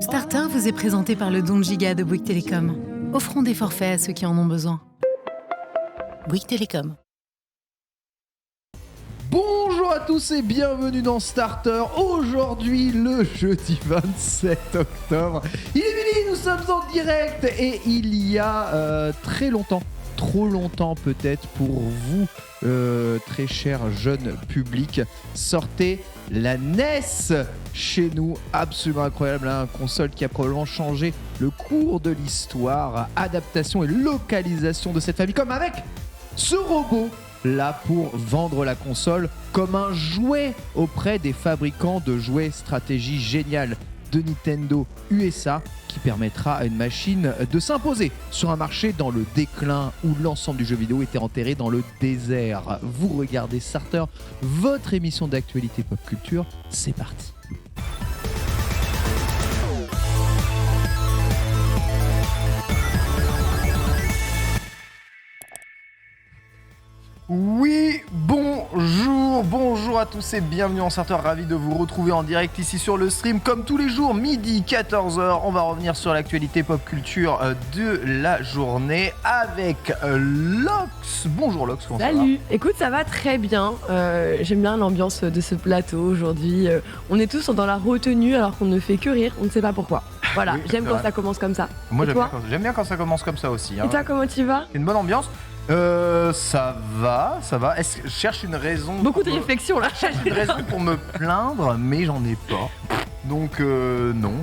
Starter vous est présenté par le don de giga de Bouygues Télécom. Offrons des forfaits à ceux qui en ont besoin. Bouygues Télécom. Bonjour à tous et bienvenue dans Starter. Aujourd'hui, le jeudi 27 octobre. Il est midi, nous sommes en direct et il y a très longtemps, trop longtemps peut-être pour vous, très cher jeune public, sortez la NES chez nous, absolument incroyable, hein, console qui a probablement changé le cours de l'histoire, adaptation et localisation de cette Famicom avec ce robot là pour vendre la console comme un jouet auprès des fabricants de jouets, stratégie géniale de Nintendo USA qui permettra à une machine de s'imposer sur un marché dans le déclin où l'ensemble du jeu vidéo était enterré dans le désert. Vous regardez Starter, votre émission d'actualité pop culture, c'est parti. Oui, bonjour à tous et bienvenue en Starter, ravi de vous retrouver en direct ici sur le stream comme tous les jours, midi 14h, on va revenir sur l'actualité pop culture de la journée avec Lox. Bonjour Lox, comment ça va ? Salut, écoute ça va très bien, j'aime bien l'ambiance de ce plateau aujourd'hui, on est tous dans la retenue alors qu'on ne fait que rire, on ne sait pas pourquoi. Voilà, oui, j'aime quand ça commence comme ça. Moi j'aime bien quand ça commence comme ça aussi. Et toi comment tu vas ? C'est une bonne ambiance. Ça va. Est-ce que je cherche une raison? Beaucoup de réflexion là. Je cherche une raison pour me plaindre, mais j'en ai pas. Donc non.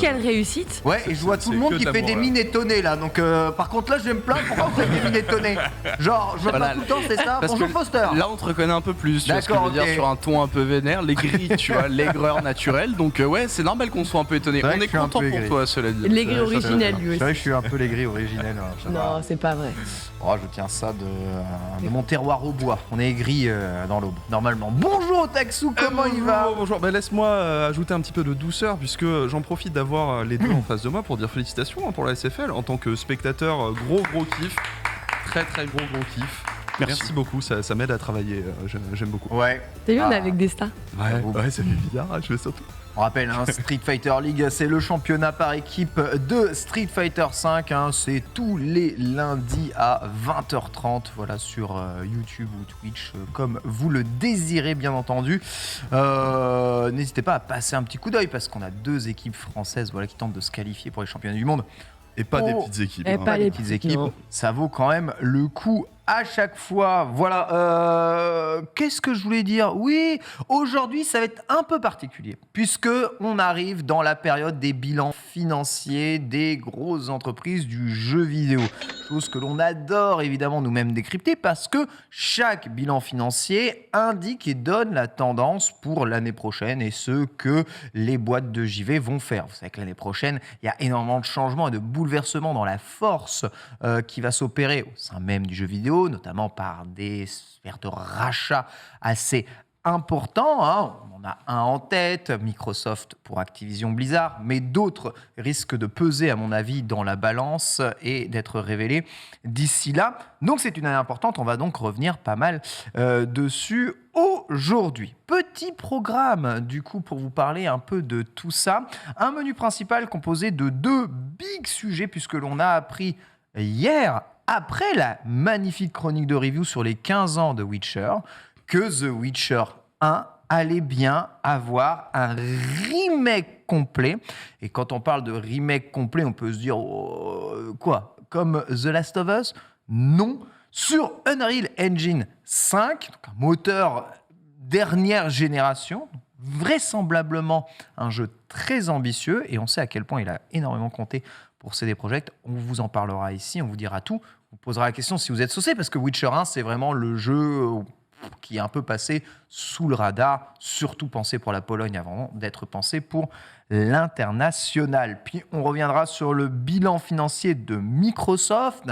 Quelle réussite! Ouais, et je vois tout le monde qui fait des mines étonnées là. Donc par contre là, je vais me plaindre. Pourquoi vous faites des mines étonnées? Genre, je vois pas tout le temps, c'est ça. Bonjour Foster. Là, on te reconnaît un peu plus. Tu vois ce que je veux dire, sur un ton un peu vénère, l'aigri, tu vois, l'aigreur naturelle. Donc ouais, c'est normal qu'on soit un peu étonné. On est content pour toi, cela dit. L'aigri originel, lui aussi. C'est vrai que je suis un peu l'aigri originel. Non, c'est pas vrai. Oh, je tiens ça de mon terroir au bois. On est aigri dans l'aube, normalement. Bonjour Taxou, comment il va? Bonjour, laisse-moi ajouter un petit peu de douceur, puisque j'en profite d'avoir les deux en face de moi pour dire félicitations pour la SFL. En tant que spectateur, gros kiff. Très gros kiff. Merci beaucoup, ça m'aide à travailler, j'aime beaucoup. Ouais. T'as vu, on est avec des stars. Ouais, ça fait bizarre, je vais surtout. On rappelle, Street Fighter League, c'est le championnat par équipe de Street Fighter 5. C'est tous les lundis à 20h30, voilà, sur YouTube ou Twitch, comme vous le désirez, bien entendu. N'hésitez pas à passer un petit coup d'œil, parce qu'on a deux équipes françaises, voilà, qui tentent de se qualifier pour les championnats du monde. Et pas des petites équipes. Et pas les petites équipes, ça vaut quand même le coup à chaque fois. Voilà, qu'est-ce que je voulais dire? Oui, aujourd'hui, ça va être un peu particulier, puisque on arrive dans la période des bilans financiers des grosses entreprises du jeu vidéo. Chose que l'on adore évidemment nous-mêmes décrypter, parce que chaque bilan financier indique et donne la tendance pour l'année prochaine et ce que les boîtes de JV vont faire. Vous savez que l'année prochaine, il y a énormément de changements et de bouleversements dans la force qui va s'opérer au sein même du jeu vidéo, notamment par des sphères de rachat assez importants. On en a un en tête, Microsoft pour Activision Blizzard, mais d'autres risquent de peser, à mon avis, dans la balance et d'être révélés d'ici là. Donc c'est une année importante, on va donc revenir pas mal dessus aujourd'hui. Petit programme, du coup, pour vous parler un peu de tout ça. Un menu principal composé de deux big sujets, puisque l'on a appris hier, après la magnifique chronique de review sur les 15 ans de Witcher, que The Witcher 1 allait bien avoir un remake complet. Et quand on parle de remake complet, on peut se dire quoi? Comme The Last of Us? Non. Sur Unreal Engine 5, donc un moteur dernière génération, vraisemblablement un jeu très ambitieux, et on sait à quel point il a énormément compté pour CD Projekt. On vous en parlera ici, on vous dira tout. On vous posera la question si vous êtes saucé, parce que Witcher 1, c'est vraiment le jeu qui est un peu passé sous le radar, surtout pensé pour la Pologne avant d'être pensé pour l'international. Puis on reviendra sur le bilan financier de Microsoft,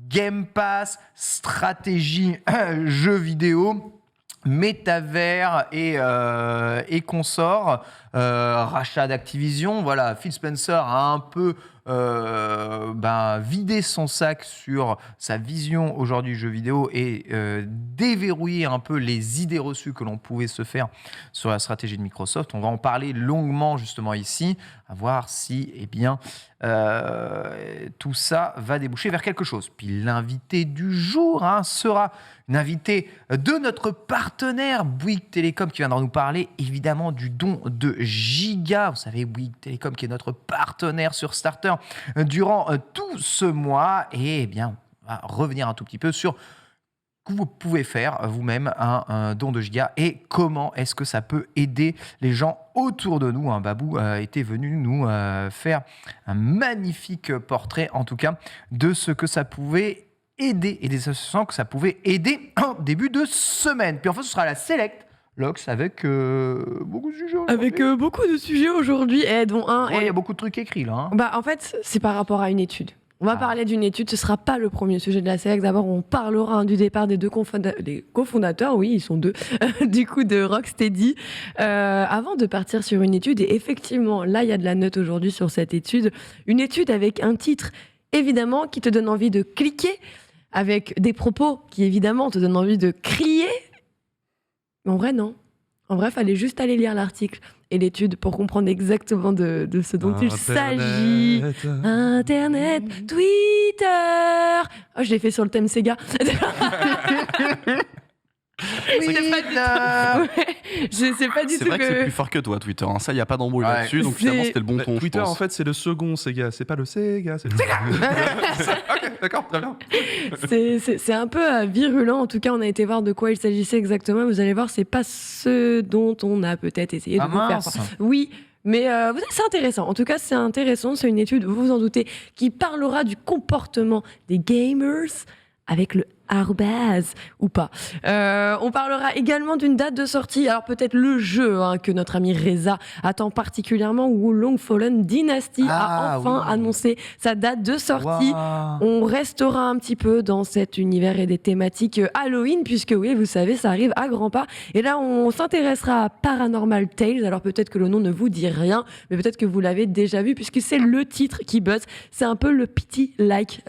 Game Pass, stratégie, jeux vidéo, métavers et consorts, rachat d'Activision. Voilà, Phil Spencer a un peu vider son sac sur sa vision aujourd'hui jeu vidéo et déverrouiller un peu les idées reçues que l'on pouvait se faire sur la stratégie de Microsoft. On va en parler longuement justement ici, à voir si tout ça va déboucher vers quelque chose. Puis l'invité du jour sera une invitée de notre partenaire Bouygues Télécom qui viendra nous parler évidemment du don de Giga. Vous savez, Bouygues Télécom qui est notre partenaire sur Starter durant tout ce mois. Et on va revenir un tout petit peu sur que vous pouvez faire vous-même un don de Giga et comment est-ce que ça peut aider les gens autour de nous. Babou était venu nous faire un magnifique portrait, en tout cas, de ce que ça pouvait aider et des associations que ça pouvait aider en début de semaine. Puis enfin, ce sera la Select Lox avec beaucoup de sujets aujourd'hui. Avec beaucoup de sujets aujourd'hui, dont un... Il y a beaucoup de trucs écrits, là. En fait, c'est par rapport à une étude. On va parler d'une étude, ce ne sera pas le premier sujet de la Select. D'abord, on parlera du départ des cofondateurs, oui, ils sont deux, du coup, de Rocksteady, avant de partir sur une étude. Et effectivement, là, il y a de la note aujourd'hui sur cette étude. Une étude avec un titre, évidemment, qui te donne envie de cliquer, avec des propos qui, évidemment, te donnent envie de crier. Mais en vrai, non. En vrai, il fallait juste aller lire l'article et l'étude pour comprendre exactement de ce dont il s'agit. Internet, Twitter. Oh, je l'ai fait sur le thème Sega. Je sais pas du tout. C'est vrai que c'est plus fort que toi, Twitter. Ça, il n'y a pas d'embrouille là-dessus. Donc finalement, c'était le bon ton. Twitter, en fait, c'est le second Sega. C'est pas le Sega. C'est le Sega. Ok, d'accord, très bien. C'est un peu virulent. En tout cas, on a été voir de quoi il s'agissait exactement. Vous allez voir, c'est pas ce dont on a peut-être essayé de vous faire. Oui. Mais c'est intéressant. En tout cas, c'est intéressant. C'est une étude, vous vous en doutez, qui parlera du comportement des gamers avec le arrobase ou pas. On parlera également d'une date de sortie. Alors peut-être le jeu que notre ami Reza attend particulièrement, où Long Fallen Dynasty a enfin annoncé sa date de sortie. Wow. On restera un petit peu dans cet univers et des thématiques Halloween, puisque oui, vous savez, ça arrive à grands pas. Et là, on s'intéressera à Paranormal Tales. Alors peut-être que le nom ne vous dit rien, mais peut-être que vous l'avez déjà vu, puisque c'est le titre qui buzz. C'est un peu le pity-like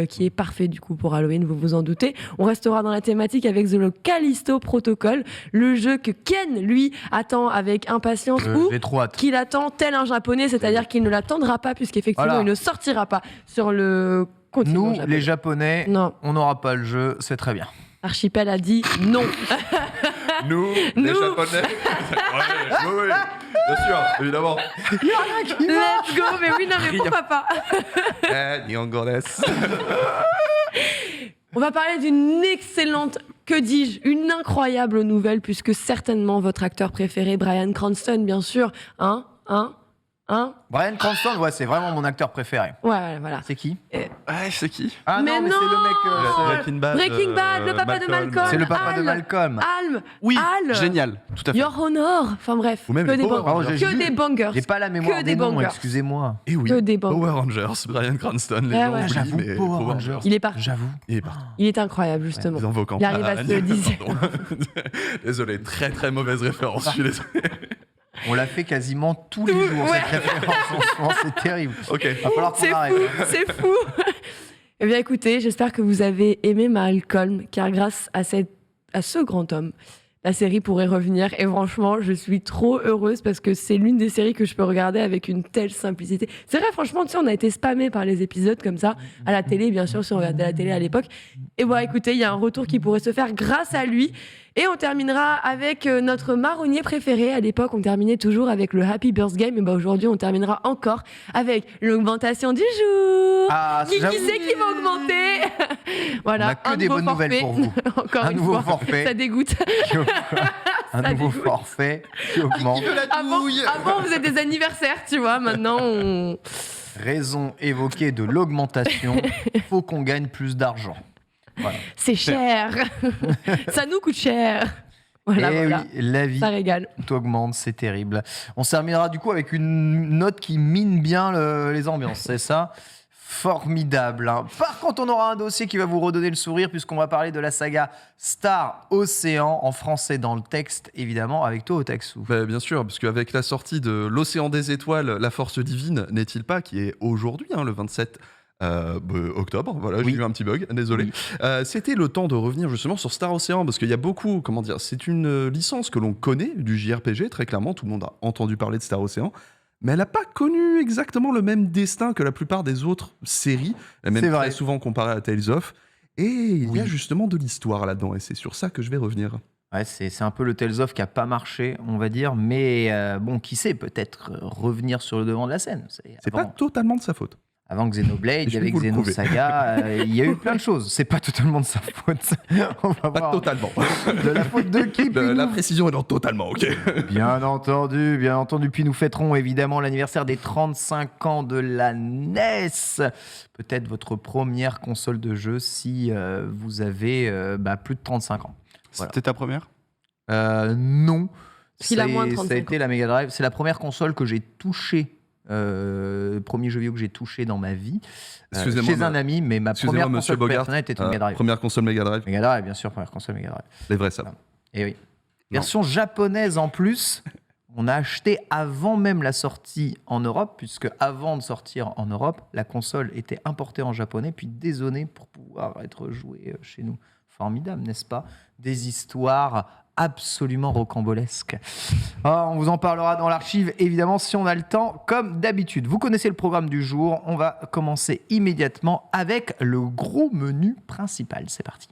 qui est parfait du coup pour Halloween, vous vous en doutez. On restera dans la thématique avec The Callisto Protocol, le jeu que Ken, lui, attend avec impatience ou qu'il attend tel un japonais, c'est-à-dire qu'il ne l'attendra pas puisqu'effectivement il ne sortira pas sur le continent Nous, japonais. Les Japonais, on n'aura pas le jeu, c'est très bien. Archipel a dit non. Nous, les Japonais. Oui, bien sûr, évidemment. Let's go, mais oui, non, mais pourquoi pas. Nihongo-des. On va parler d'une excellente, que dis-je, une incroyable nouvelle, puisque certainement votre acteur préféré, Bryan Cranston, bien sûr, Bryan Cranston, c'est vraiment mon acteur préféré. Ouais, voilà. C'est qui? C'est qui? Ah non, mais c'est le mec... Breaking Bad, le papa de Malcolm. C'est le papa de Malcolm. Oui, génial, tout à fait. Your Honor, enfin bref, Ou même que des Power des bangers. J'ai pas la mémoire que des des noms, bangers. excusez-moi. Et oui, que des bangers. Power Rangers, Bryan Cranston, les gens oublient, j'avoue, mais Power Rangers. Il est parti. J'avoue. Il est parti. Il est incroyable, justement. Les invoquants. Il arrive à se dizer. Désolé, très très mauvaise référence, je suis désolé. On l'a fait quasiment tous les jours, cette référence en ce moment, c'est terrible. Ok. Va falloir qu'on arrête. C'est fou. Eh bien, écoutez, j'espère que vous avez aimé Malcolm, car grâce à ce grand homme, la série pourrait revenir. Et franchement, je suis trop heureuse parce que c'est l'une des séries que je peux regarder avec une telle simplicité. C'est vrai, franchement, tu sais, on a été spammé par les épisodes comme ça, à la télé, bien sûr, si on regardait la télé à l'époque. Et voilà, écoutez, il y a un retour qui pourrait se faire grâce à lui. Et on terminera avec notre marronnier préféré. À l'époque, on terminait toujours avec le Happy Birthday Game. Et aujourd'hui, on terminera encore avec l'augmentation du jour. Qui c'est qui va augmenter? Voilà, on n'a que des bonnes nouvelles pour vous. Encore une nouveau fois, forfait. ça dégoûte. Un nouveau forfait qui augmente. Avant, on faisait des anniversaires, tu vois. Maintenant, on... Raison évoquée de l'augmentation. Faut qu'on gagne plus d'argent. Voilà. C'est cher. Ça nous coûte cher. Voilà. Oui, la vie ça régale. t'augmente, c'est terrible. On se terminera du coup avec une note qui mine bien les ambiances, c'est ça? formidable. Hein. Par contre, on aura un dossier qui va vous redonner le sourire puisqu'on va parler de la saga Star Océan, en français dans le texte, évidemment, avec toi, Otaxou. Bien sûr, parce qu'avec la sortie de l'Océan des étoiles, la force divine, n'est-il pas, qui est aujourd'hui, le 27 octobre, voilà, j'ai eu un petit bug, désolé. C'était le temps de revenir justement sur Star Ocean, parce qu'il y a beaucoup, c'est une licence que l'on connaît du JRPG, très clairement, tout le monde a entendu parler de Star Ocean, mais elle n'a pas connu exactement le même destin que la plupart des autres séries, elle est même très souvent comparée à Tales of, et il y a justement de l'histoire là-dedans, et c'est sur ça que je vais revenir. Ouais, c'est un peu le Tales of qui n'a pas marché, on va dire, mais qui sait, peut-être revenir sur le devant de la scène. C'est pas totalement de sa faute. Avant Xenoblade, il y avait Xenosaga, il y a eu plein de choses. C'est pas totalement de sa faute. On va pas totalement. De la faute de qui La précision est dans totalement, ok. Bien entendu. Puis nous fêterons évidemment l'anniversaire des 35 ans de la NES. Peut-être votre première console de jeu si vous avez plus de 35 ans. Voilà. C'était ta première ? Non. Il a moins de 35 ça a été la Mega Drive. C'est la première console que j'ai touchée. Premier jeu vidéo que j'ai touché dans ma vie chez un ami, mais ma première console personnelle était une Mega Drive. Première console Mega Drive. Mega Drive, bien sûr, première console Mega Drive. Les vrais ça. Et oui. Version japonaise en plus. On a acheté avant même la sortie en Europe, puisque avant de sortir en Europe, la console était importée en japonais, puis dézonée pour pouvoir être jouée chez nous. Formidable, n'est-ce pas ? Des histoires absolument rocambolesque. On vous en parlera dans l'archive, évidemment, si on a le temps, comme d'habitude. Vous connaissez le programme du jour. On va commencer immédiatement avec le gros menu principal. C'est parti.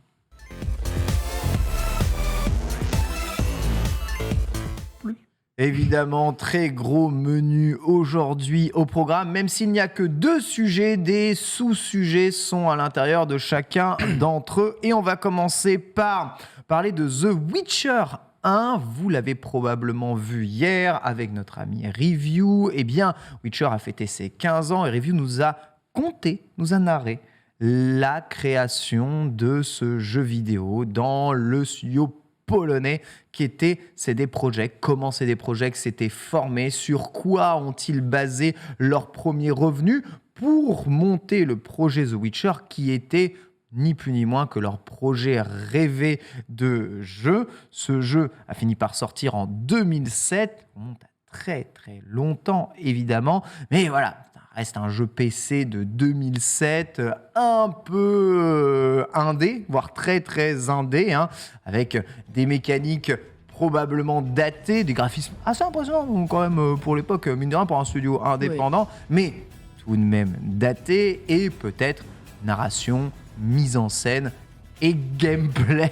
Évidemment, très gros menu aujourd'hui au programme, même s'il n'y a que 2 sujets, des sous-sujets sont à l'intérieur de chacun d'entre eux. Et on va commencer par parler de The Witcher 1. Vous l'avez probablement vu hier avec notre ami Review. Eh bien, Witcher a fêté ses 15 ans et Review nous a narré la création de ce jeu vidéo dans le studio polonais qui était CD Projekt. Comment CD Projekt s'était formé, sur quoi ont-ils basé leurs premiers revenus pour monter le projet The Witcher qui était ni plus ni moins que leur projet rêvé de jeu. Ce jeu a fini par sortir en 2007. On monte à très très longtemps évidemment, mais voilà, ça reste un jeu PC de 2007, un peu indé, voire très très indé, avec des mécaniques probablement datées, des graphismes assez impressionnants quand même pour l'époque, mine de rien, pour un studio indépendant, mais tout de même daté, et peut-être narration, mise en scène et gameplay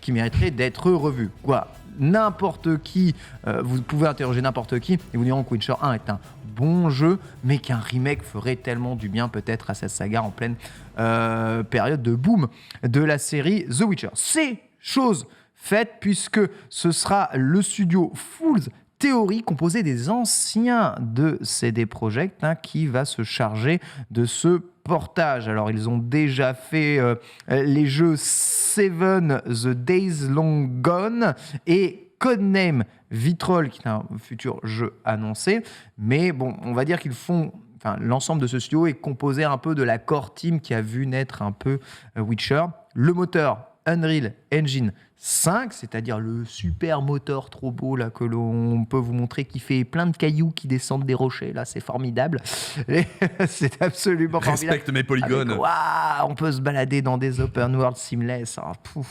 qui mériterait d'être revu. N'importe qui, vous pouvez interroger n'importe qui et vous diront que Witcher 1 est un bon jeu, mais qu'un remake ferait tellement du bien peut-être à cette saga en pleine période de boom de la série The Witcher. C'est chose faite puisque ce sera le studio Fool's Theory, composé des anciens de CD Projekt, qui va se charger de ce portage. Alors, ils ont déjà fait les jeux Seven, The Days Long Gone et Codename Vitrol, qui est un futur jeu annoncé. Mais bon, on va dire qu'ils font... l'ensemble de ce studio est composé un peu de la core team qui a vu naître un peu Witcher. Le moteur Unreal Engine 5, c'est-à-dire le super moteur trop beau là, que l'on peut vous montrer, qui fait plein de cailloux qui descendent des rochers. Là, c'est formidable. C'est absolument formidable. Respecte mes polygones. On peut se balader dans des open world seamless.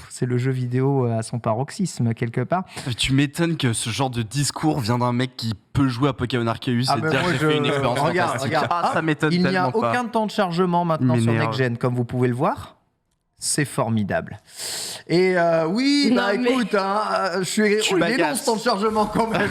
C'est le jeu vidéo à son paroxysme, quelque part. Tu m'étonnes que ce genre de discours vient d'un mec qui peut jouer à Pokémon Arceus et dire j'ai fait une expérience fantastique. Ça m'étonne tellement pas. Il n'y a aucun temps de chargement maintenant sur Next Gen, comme vous pouvez le voir. C'est formidable. Et écoute, je suis il est long ce temps de chargement quand même.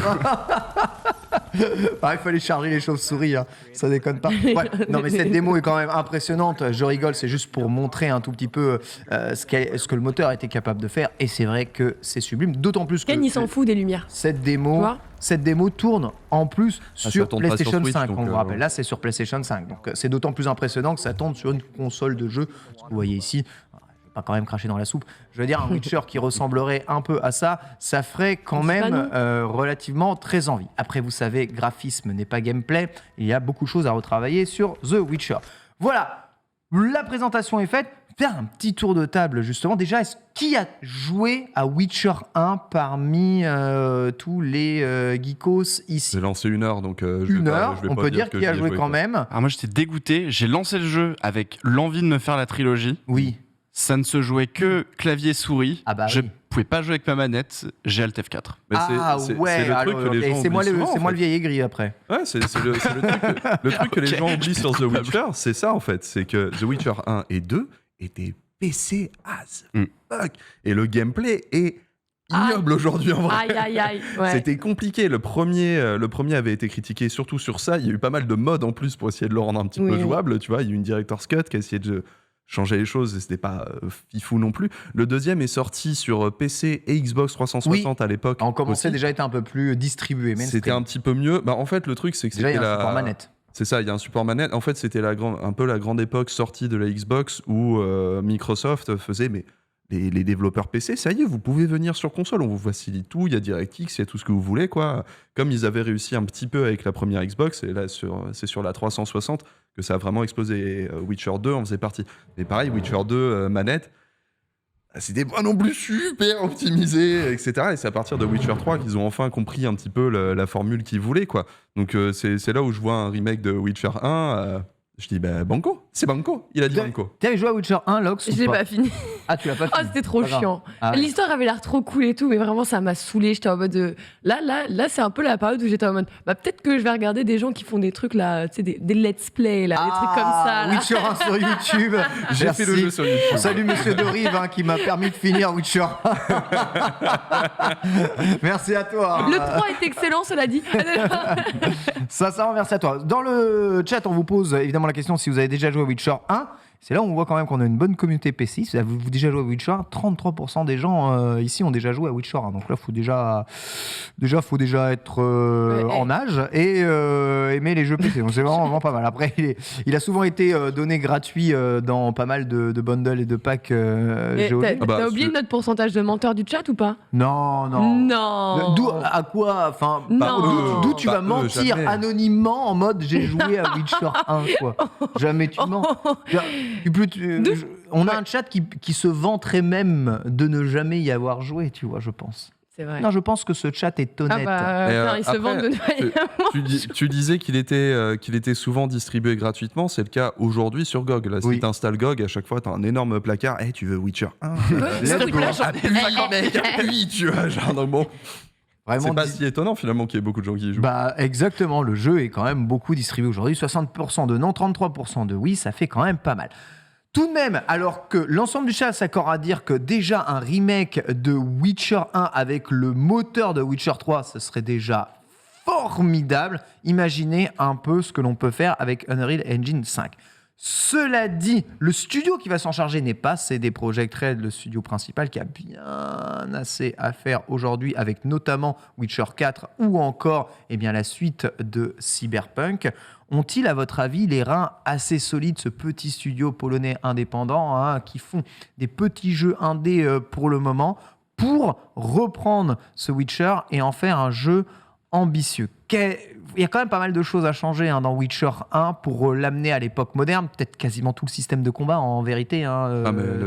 Il fallait charger les chauves-souris, ça déconne pas. Ouais, non mais cette démo est quand même impressionnante. Je rigole, c'est juste pour montrer un tout petit peu ce que le moteur était capable de faire. Et c'est vrai que c'est sublime, d'autant plus que Ken il s'en fout des lumières. Cette démo tourne en plus sur PlayStation 5. On vous rappelle, là c'est sur PlayStation 5. Donc c'est d'autant plus impressionnant que ça tourne sur une console de jeu. Ce que vous voyez ici, pas quand même cracher dans la soupe. Je veux dire, un Witcher qui ressemblerait un peu à ça, ça ferait quand même relativement très envie. Après, vous savez, graphisme n'est pas gameplay. Il y a beaucoup de choses à retravailler sur The Witcher. Voilà, la présentation est faite. Faire un petit tour de table, justement. Déjà, qui a joué à Witcher 1 parmi tous les geekos ici ? J'ai lancé 1 heure, donc une heure, on peut dire qui a joué quand même. Alors moi, j'étais dégoûté. J'ai lancé le jeu avec l'envie de me faire la trilogie. Oui. Ça ne se jouait que clavier-souris. Ah bah je oui. pouvais pas jouer avec ma manette. J'ai Alt F4. Mais ouais, c'est le truc que les gens c'est moi oublient le vieil aigri après. Ouais, c'est le truc que les gens oublient sur The Witcher, c'est ça en fait. C'est que The Witcher 1 et 2 étaient PC as fuck. Et le gameplay est ignoble aujourd'hui en vrai. Aïe. Ouais. C'était compliqué. Le premier avait été critiqué surtout sur ça. Il y a eu pas mal de mods en plus pour essayer de le rendre un petit peu jouable. Tu vois, il y a eu une Director's Cut qui a essayé de changer les choses et c'était pas fifou non plus. Le deuxième est sorti sur PC et Xbox 360 à l'époque. On commençait déjà à être un peu plus distribué. C'était un petit peu mieux. Bah, en fait, le truc, c'est que déjà, c'était un support manette. C'est ça, il y a un support manette. En fait, c'était un peu la grande époque sortie de la Xbox où Microsoft faisait mais les développeurs PC, ça y est, vous pouvez venir sur console, on vous facilite tout, il y a DirectX, il y a tout ce que vous voulez, quoi. Comme ils avaient réussi un petit peu avec la première Xbox, et là, c'est sur la 360 que ça a vraiment explosé. Witcher 2 en faisait partie. Mais pareil, Witcher 2 manette, c'était pas non plus super optimisé, etc. Et c'est à partir de Witcher 3 qu'ils ont enfin compris un petit peu la formule qu'ils voulaient, quoi. Donc c'est là où je vois un remake de Witcher 1. Je dis, banco, c'est banco. Il a dit banco. T'avais joué à Witcher 1, Lox? Je l'ai pas fini. Ah, tu l'as pas fini? C'était trop chiant. Ah ouais. L'histoire avait l'air trop cool et tout, mais vraiment, ça m'a saoulée. J'étais en mode de... Là, c'est un peu la période où j'étais en mode, peut-être que je vais regarder des gens qui font des trucs là, tu sais, des let's play, là, des trucs comme ça. Là. Witcher 1 sur YouTube. J'ai fait le jeu sur YouTube. Salut Monsieur Dorive qui m'a permis de finir Witcher 1. Merci à toi. Le 3 est excellent, cela dit. Sincèrement, merci à toi. Dans le chat, on vous pose évidemment la question si vous avez déjà joué à Witcher 1. C'est là où on voit quand même qu'on a une bonne communauté PC. Si vous avez déjà joué à Witcher 1, 33% des gens ici ont déjà joué à Witcher 1. Donc là, faut déjà être en âge et aimer les jeux PC. Donc c'est vraiment pas mal. Après, il a souvent été donné gratuit dans pas mal de bundles et de packs GOG. T'as oublié notre pourcentage de menteurs du chat ou pas? Non. D'où à quoi? Enfin, d'où tu vas mentir jamais. Anonymement en mode j'ai joué à Witcher 1 quoi. Jamais tu mens. On a un chat qui se vanterait même de ne jamais y avoir joué, tu vois, je pense. C'est vrai. Non, je pense que ce chat est honnête. Il se vante de tu disais qu'il était souvent distribué gratuitement, c'est le cas aujourd'hui sur GOG. Là, si t'installes GOG, à chaque fois, t'as un énorme placard. Hey, tu veux Witcher 1? Appuie, tu vois, genre, donc bon. Vraiment, c'est pas si étonnant finalement qu'il y ait beaucoup de gens qui y jouent. Exactement, le jeu est quand même beaucoup distribué aujourd'hui. 60% de non, 33% de oui, ça fait quand même pas mal. Tout de même, alors que l'ensemble du chat s'accorde à dire que déjà un remake de Witcher 1 avec le moteur de Witcher 3, ce serait déjà formidable. Imaginez un peu ce que l'on peut faire avec Unreal Engine 5. Cela dit, le studio qui va s'en charger n'est pas CD Projekt Red, le studio principal qui a bien assez à faire aujourd'hui avec notamment Witcher 4 ou encore la suite de Cyberpunk. Ont-ils, à votre avis, les reins assez solides, ce petit studio polonais indépendant qui font des petits jeux indés pour le moment, pour reprendre ce Witcher et en faire un jeu ambitieux? Il y a quand même pas mal de choses à changer dans Witcher 1 pour l'amener à l'époque moderne, peut-être quasiment tout le système de combat en vérité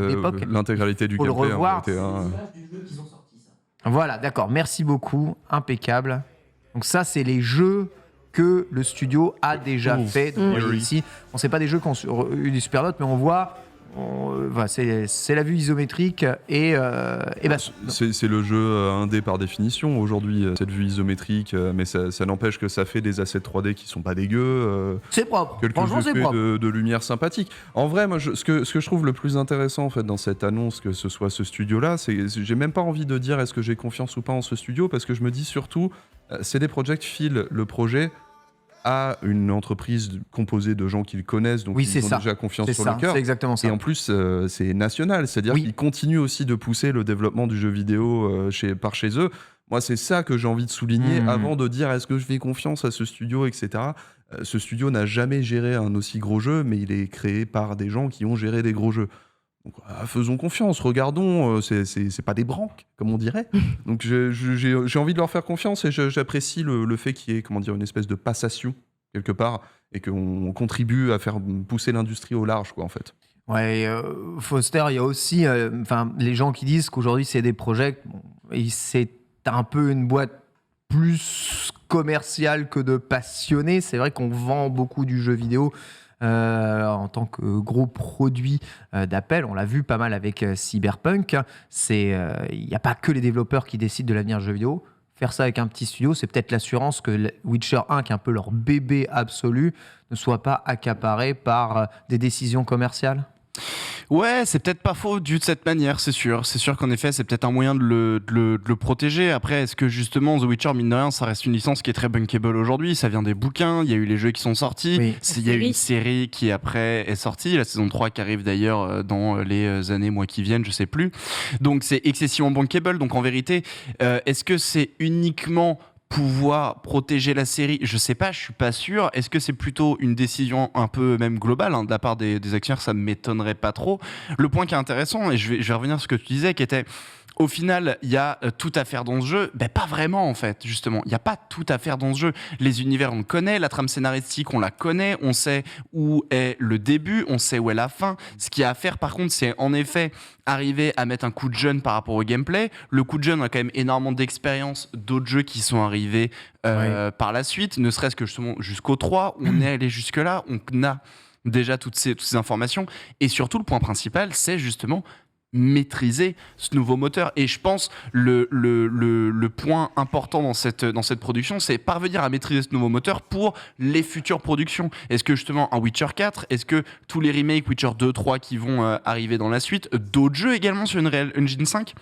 d'époque. L'intégralité du gameplay en vérité. Voilà, d'accord, merci beaucoup, impeccable. Donc ça, c'est les jeux que le studio a déjà fait. Donc, ici, on sait pas des jeux qui ont eu des super notes, mais on voit... c'est la vue isométrique et c'est le jeu indé par définition aujourd'hui, cette vue isométrique, mais ça n'empêche que ça fait des assets 3D qui sont pas dégueux. C'est propre. Franchement, c'est propre. De lumière sympathique. En vrai, moi, ce que je trouve le plus intéressant en fait dans cette annonce, que ce soit ce studio-là, c'est j'ai même pas envie de dire est-ce que j'ai confiance ou pas en ce studio, parce que je me dis surtout, CD Projekt file le projet à une entreprise composée de gens qu'ils connaissent, donc ils ont déjà confiance sur le cœur. C'est exactement ça. Et en plus, c'est national, c'est-à-dire qu'ils continuent aussi de pousser le développement du jeu vidéo par chez eux. Moi, c'est ça que j'ai envie de souligner avant de dire est-ce que je fais confiance à ce studio, etc. Ce studio n'a jamais géré un aussi gros jeu, mais il est créé par des gens qui ont géré des gros jeux. Donc, faisons confiance, regardons, c'est pas des branques, comme on dirait. Donc j'ai envie de leur faire confiance et j'apprécie le fait qu'il y ait une espèce de passation quelque part, et qu'on contribue à faire pousser l'industrie au large, quoi, en fait. Ouais, Foster, il y a aussi les gens qui disent qu'aujourd'hui c'est des projets, c'est un peu une boîte plus commerciale que de passionnés. C'est vrai qu'on vend beaucoup du jeu vidéo en tant que gros produit d'Apple. On l'a vu pas mal avec Cyberpunk. Il n'y a pas que les développeurs qui décident de l'avenir du jeu vidéo. Faire ça avec un petit studio, c'est peut-être l'assurance que Witcher 1, qui est un peu leur bébé absolu, ne soit pas accaparé par des décisions commerciales. Ouais, c'est peut-être pas faux de cette manière, c'est sûr. C'est sûr qu'en effet, c'est peut-être un moyen de le protéger. Après, est-ce que justement The Witcher, mine de rien, ça reste une licence qui est très bankable aujourd'hui? Ça vient des bouquins, il y a eu les jeux qui sont sortis, oui. Il y a eu une série qui après est sortie, la saison 3 qui arrive d'ailleurs dans les années, mois qui viennent, je sais plus. Donc c'est excessivement bankable. Donc en vérité, est-ce que c'est uniquement pouvoir protéger la série? Je sais pas, je suis pas sûr. Est-ce que c'est plutôt une décision un peu même globale de la part des actionnaires? Ça m'étonnerait pas trop. Le point qui est intéressant, et je vais revenir sur ce que tu disais, qui était au final, il y a tout à faire dans ce jeu. Ben, pas vraiment, en fait, justement. Il n'y a pas tout à faire dans ce jeu. Les univers, on le connaît. La trame scénaristique, on la connaît. On sait où est le début. On sait où est la fin. Ce qu'il y a à faire, par contre, c'est en effet arriver à mettre un coup de jeune par rapport au gameplay. Le coup de jeune, on a quand même énormément d'expérience d'autres jeux qui sont arrivés par la suite. Ne serait-ce que justement jusqu'au 3. On est allé jusque-là. On a déjà toutes ces informations. Et surtout, le point principal, c'est justement maîtriser ce nouveau moteur. Et je pense le point important dans cette production, c'est parvenir à maîtriser ce nouveau moteur pour les futures productions. Est-ce que justement un Witcher 4, est-ce que tous les remakes Witcher 2, 3 qui vont arriver dans la suite, d'autres jeux également sur une Unreal Engine 5?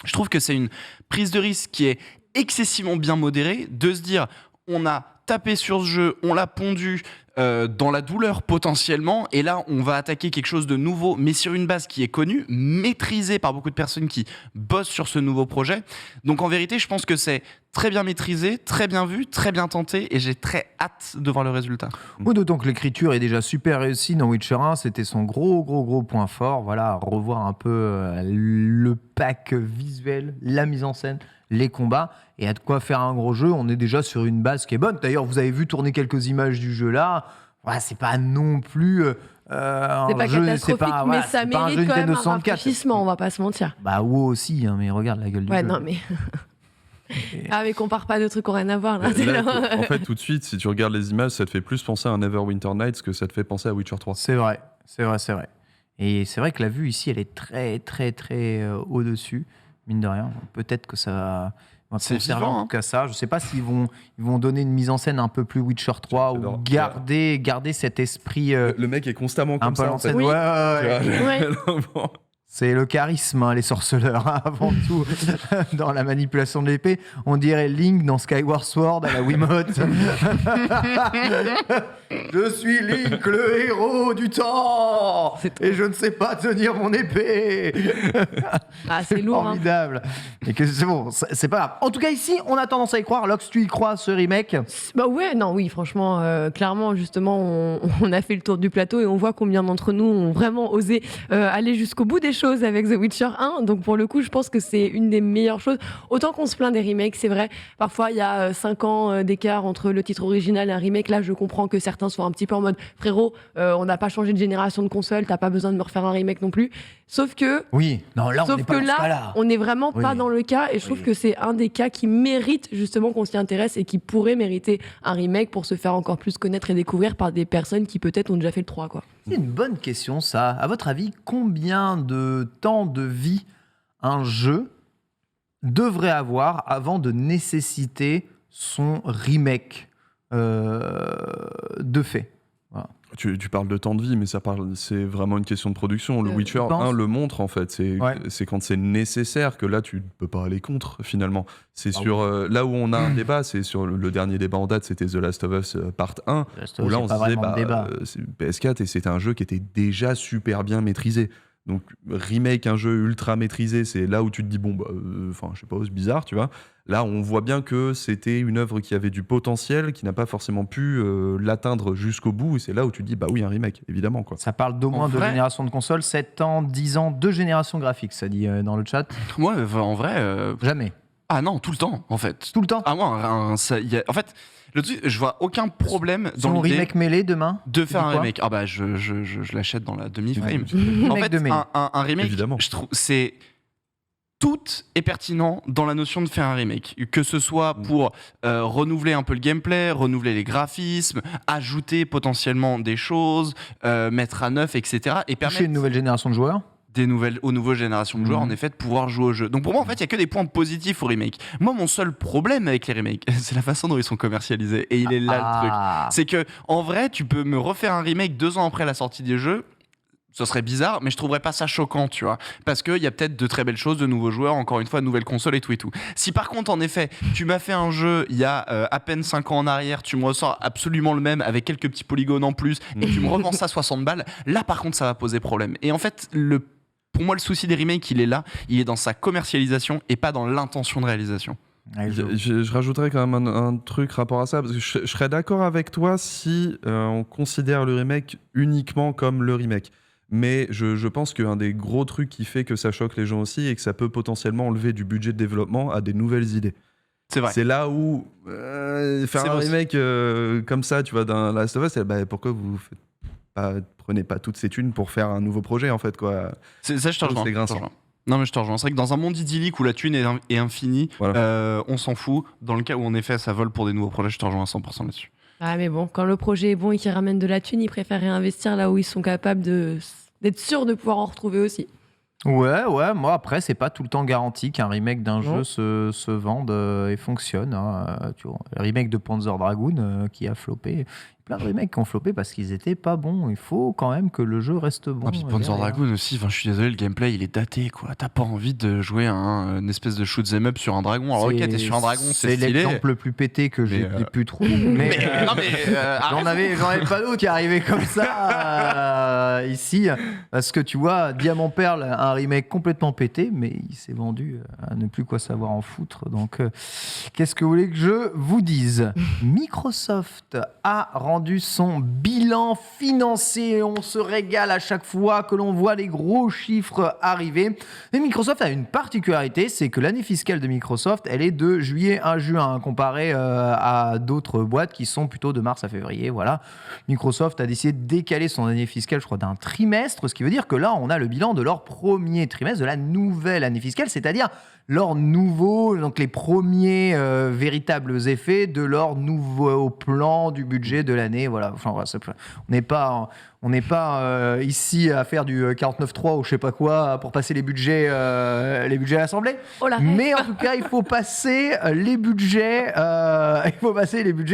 Je trouve que c'est une prise de risque qui est excessivement bien modérée, de se dire on a tapé sur ce jeu, on l'a pondu dans la douleur potentiellement, et là on va attaquer quelque chose de nouveau, mais sur une base qui est connue, maîtrisée par beaucoup de personnes qui bossent sur ce nouveau projet. Donc en vérité, je pense que c'est très bien maîtrisé, très bien vu, très bien tenté, et j'ai très hâte de voir le résultat. Oui, d'autant que l'écriture est déjà super réussie dans Witcher 1, c'était son gros point fort. Voilà, revoir un peu le pack visuel, la mise en scène, les combats, et à de quoi faire un gros jeu. On est déjà sur une base qui est bonne. D'ailleurs, vous avez vu tourner quelques images du jeu là. Ouais, c'est pas non plus c'est pas jeu, catastrophique, mais ça mérite quand même un rafraîchissement, on va pas se mentir. Bah WoW aussi, hein, mais regarde la gueule du jeu. Ouais, non mais... Ah, mais compare pas de trucs qui n'ont rien à voir. Là. En fait, tout de suite, si tu regardes les images, ça te fait plus penser à un Neverwinter Nights que ça te fait penser à Witcher 3. C'est vrai. Et c'est vrai que la vue ici, elle est très au-dessus, mine de rien. Peut-être que ça va conserver en tout cas ça. Je sais pas s'ils vont donner une mise en scène un peu plus Witcher 3 ou garder cet esprit. Le mec est constamment comme ça. En fait. Oui. Ouais. C'est le charisme, hein, les sorceleurs, hein, avant tout. Dans la manipulation de l'épée, on dirait Link dans Skyward Sword à la Wiimote. Je suis Link, le héros du temps, et je ne sais pas tenir mon épée. Ah, c'est lourd. Formidable. Hein. Et que c'est bon, c'est pas grave. En tout cas, ici, on a tendance à y croire. Lox, tu y crois, ce remake? Bah ouais, oui, franchement, clairement, justement, on a fait le tour du plateau et on voit combien d'entre nous ont vraiment osé aller jusqu'au bout des choses avec The Witcher 1. Donc pour le coup, je pense que c'est une des meilleures choses. Autant qu'on se plaint des remakes, c'est vrai, parfois il y a 5 ans d'écart entre le titre original et un remake. Là, je comprends que certains soient un petit peu en mode frérot, on n'a pas changé de génération de console, t'as pas besoin de me refaire un remake non plus. Sauf que oui, non, là, sauf que là, on n'est vraiment pas dans le cas, et je trouve que c'est un des cas qui mérite justement qu'on s'y intéresse et qui pourrait mériter un remake pour se faire encore plus connaître et découvrir par des personnes qui peut-être ont déjà fait le 3, quoi. C'est une bonne question, ça. À votre avis, combien de temps de vie un jeu devrait avoir avant de nécessiter son remake de fait? Voilà. Tu parles de temps de vie, mais c'est vraiment une question de production. Le Witcher 1 le montre, en fait. C'est quand c'est nécessaire que là, tu ne peux pas aller contre, finalement. C'est là où on a un débat, c'est sur le dernier débat en date, c'était The Last of Us Part 1, où là, on se disait, c'est PS4, et c'était un jeu qui était déjà super bien maîtrisé. Donc, remake un jeu ultra maîtrisé, c'est là où tu te dis, je sais pas, c'est bizarre, tu vois. Là, on voit bien que c'était une œuvre qui avait du potentiel, qui n'a pas forcément pu l'atteindre jusqu'au bout. Et c'est là où tu te dis, bah oui, un remake, évidemment. Quoi. Ça parle d'au moins 2 générations de consoles, 7 ans, 10 ans, 2 générations graphiques, ça dit dans le chat. Ouais, en vrai... Jamais. Ah non, tout le temps, en fait. Tout le temps. Ah moi, en fait, le truc, je vois aucun problème dans Son l'idée remake mêlé demain de faire un quoi remake. Ah bah je l'achète dans la demi-frame. Ouais. En Remake fait, de mai. un remake, Évidemment. je trouve, c'est tout est pertinent dans la notion de faire un remake, que ce soit pour renouveler un peu le gameplay, renouveler les graphismes, ajouter potentiellement des choses, mettre à neuf, etc. Et permettre une nouvelle génération de joueurs. aux nouvelles générations de joueurs, en effet, de pouvoir jouer au jeu. Donc pour moi, en fait, il y a que des points positifs au remake. Moi, mon seul problème avec les remakes, c'est la façon dont ils sont commercialisés. Et il est là le truc. C'est que, en vrai, tu peux me refaire un remake 2 ans après la sortie des jeux. Ce serait bizarre, mais je trouverais pas ça choquant, tu vois. Parce qu'il y a peut-être de très belles choses, de nouveaux joueurs, encore une fois, de nouvelles consoles et tout et tout. Si par contre, en effet, tu m'as fait un jeu il y a à peine 5 ans en arrière, tu me ressors absolument le même avec quelques petits polygones en plus, et tu me revends ça 60 balles, là par contre, ça va poser problème. Et en fait, pour moi, le souci des remakes, il est là, il est dans sa commercialisation et pas dans l'intention de réalisation. Je rajouterais quand même un truc rapport à ça, parce que je serais d'accord avec toi si on considère le remake uniquement comme le remake. Mais je pense qu'un des gros trucs qui fait que ça choque les gens aussi et que ça peut potentiellement enlever du budget de développement à des nouvelles idées. C'est vrai. C'est là où faire un remake comme ça, tu vois, d'un Last of Us, pourquoi vous prenez pas toutes ces thunes pour faire un nouveau projet en fait, quoi. Ça, je te rejoins. C'est grinçant. Non mais je te rejoins. C'est vrai que dans un monde idyllique où la thune est infinie, voilà. On s'en fout. Dans le cas où en effet ça vole pour des nouveaux projets, je te rejoins à 100% là-dessus. Ah mais bon, quand le projet est bon et qu'il ramène de la thune, ils préfèrent réinvestir là où ils sont capables d'être sûrs de pouvoir en retrouver aussi. Ouais, moi après, c'est pas tout le temps garanti qu'un remake d'un jeu se vende et fonctionne. Hein. Tu vois, le remake de Panzer Dragoon qui a floppé. Plein de remakes qui ont floppé parce qu'ils étaient pas bons. Il faut quand même que le jeu reste bon. Ah, puis Panzer Dragoon aussi, je suis désolé, le gameplay il est daté, quoi. T'as pas envie de jouer à une espèce de shoot 'em up sur un dragon. Alors ok, t'es sur un dragon, c'est stylé. C'est l'exemple le plus pété que j'ai pu trouver. J'en avais pas d'autres qui arrivaient comme ça ici. Parce que tu vois, Diamant Perle, un remake complètement pété, mais il s'est vendu à ne plus quoi savoir en foutre. Donc, qu'est-ce que vous voulez que je vous dise ? Microsoft a rendu son bilan financier. On se régale à chaque fois que l'on voit les gros chiffres arriver. Mais Microsoft a une particularité, c'est que l'année fiscale de Microsoft, elle est de juillet à juin, comparée à d'autres boîtes qui sont plutôt de mars à février. Voilà. Microsoft a décidé de décaler son année fiscale, je crois, d'un trimestre, ce qui veut dire que là, on a le bilan de leur premier trimestre de la nouvelle année fiscale, c'est-à-dire leur nouveau, donc les premiers véritables effets de leur nouveau plan du budget de l'année. Voilà. Enfin, on n'est pas ici à faire du 49.3 ou je sais pas quoi pour passer les budgets à l'Assemblée. Mais en tout cas, il faut passer les budgets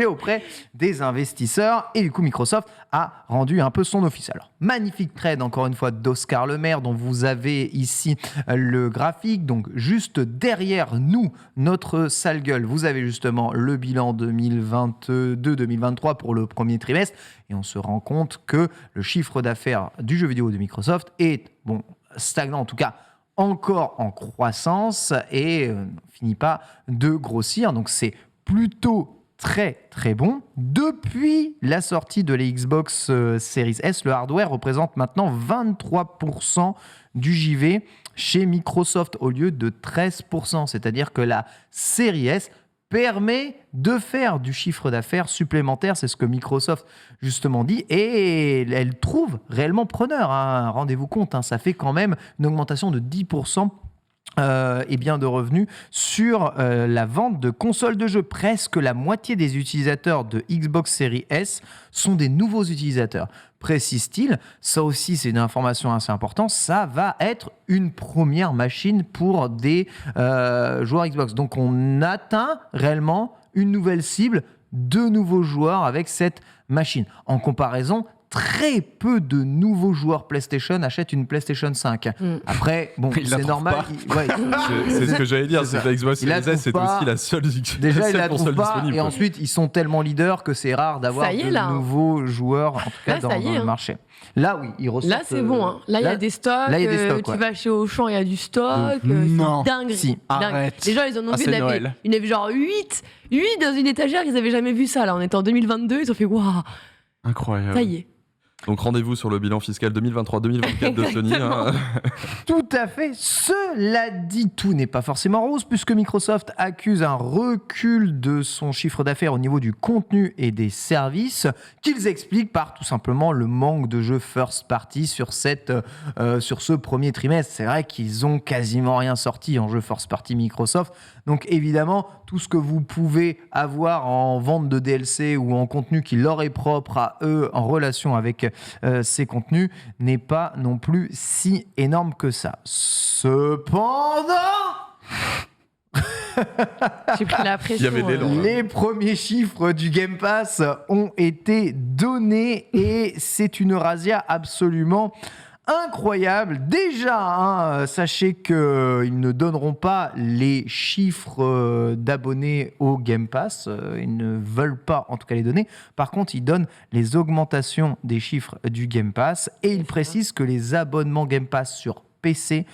auprès des investisseurs. Et du coup, Microsoft a rendu un peu son office. Alors, magnifique trade, encore une fois, d'Oscar Le Maire, dont vous avez ici le graphique. Donc, juste derrière nous, notre sale gueule, vous avez justement le bilan 2022-2023 pour le premier trimestre. Et on se rend compte que le chiffre d'affaires du jeu vidéo de Microsoft est stagnant, en tout cas encore en croissance et ne finit pas de grossir. Donc c'est plutôt très très bon. Depuis la sortie de la Xbox Series S, le hardware représente maintenant 23% du JV chez Microsoft au lieu de 13%. C'est-à-dire que la Series S permet de faire du chiffre d'affaires supplémentaire, c'est ce que Microsoft justement dit, et elle trouve réellement preneur. Hein. Rendez-vous compte, ça fait quand même une augmentation de 10% de revenus sur la vente de consoles de jeux. Presque la moitié des utilisateurs de Xbox Series S sont des nouveaux utilisateurs. Précise-t-il, ça aussi c'est une information assez importante, ça va être une première machine pour des joueurs Xbox. Donc on atteint réellement une nouvelle cible de nouveaux joueurs avec cette machine. En comparaison, très peu de nouveaux joueurs PlayStation achètent une PlayStation 5. Après, c'est normal. C'est ce que j'allais dire, c'est que la Xbox Series S, c'est aussi la seule console disponible. Et ensuite, ils sont tellement leaders que c'est rare d'avoir de nouveaux joueurs, en tout cas dans le marché. Là, oui, ils ressortent. Là, c'est bon. Hein. Là, il y a des stocks. Tu vas chez Auchan, il y a du stock. Non. C'est dingue. Si, arrête. Les gens, ils en ont vu. Il y en avait genre 8 dans une étagère. Ils n'avaient jamais vu ça. Là, on est en 2022. Ils ont fait waouh. Incroyable. Ça y est. Donc rendez-vous sur le bilan fiscal 2023-2024 de Sony. Hein. Tout à fait. Cela dit, tout n'est pas forcément rose puisque Microsoft accuse un recul de son chiffre d'affaires au niveau du contenu et des services qu'ils expliquent par tout simplement le manque de jeux first party sur ce premier trimestre. C'est vrai qu'ils ont quasiment rien sorti en jeux first party Microsoft. Donc évidemment, tout ce que vous pouvez avoir en vente de DLC ou en contenu qui leur est propre à eux en relation avec ces contenus n'est pas non plus si énorme que ça. Cependant, j'ai pris la pression. Il y avait de l'élan, les premiers chiffres du Game Pass ont été donnés et c'est une razzia absolument incroyable. Déjà, sachez qu'ils ne donneront pas les chiffres d'abonnés au Game Pass. Ils ne veulent pas, en tout cas, les donner. Par contre, ils donnent les augmentations des chiffres du Game Pass et ils précisent que les abonnements Game Pass sur PC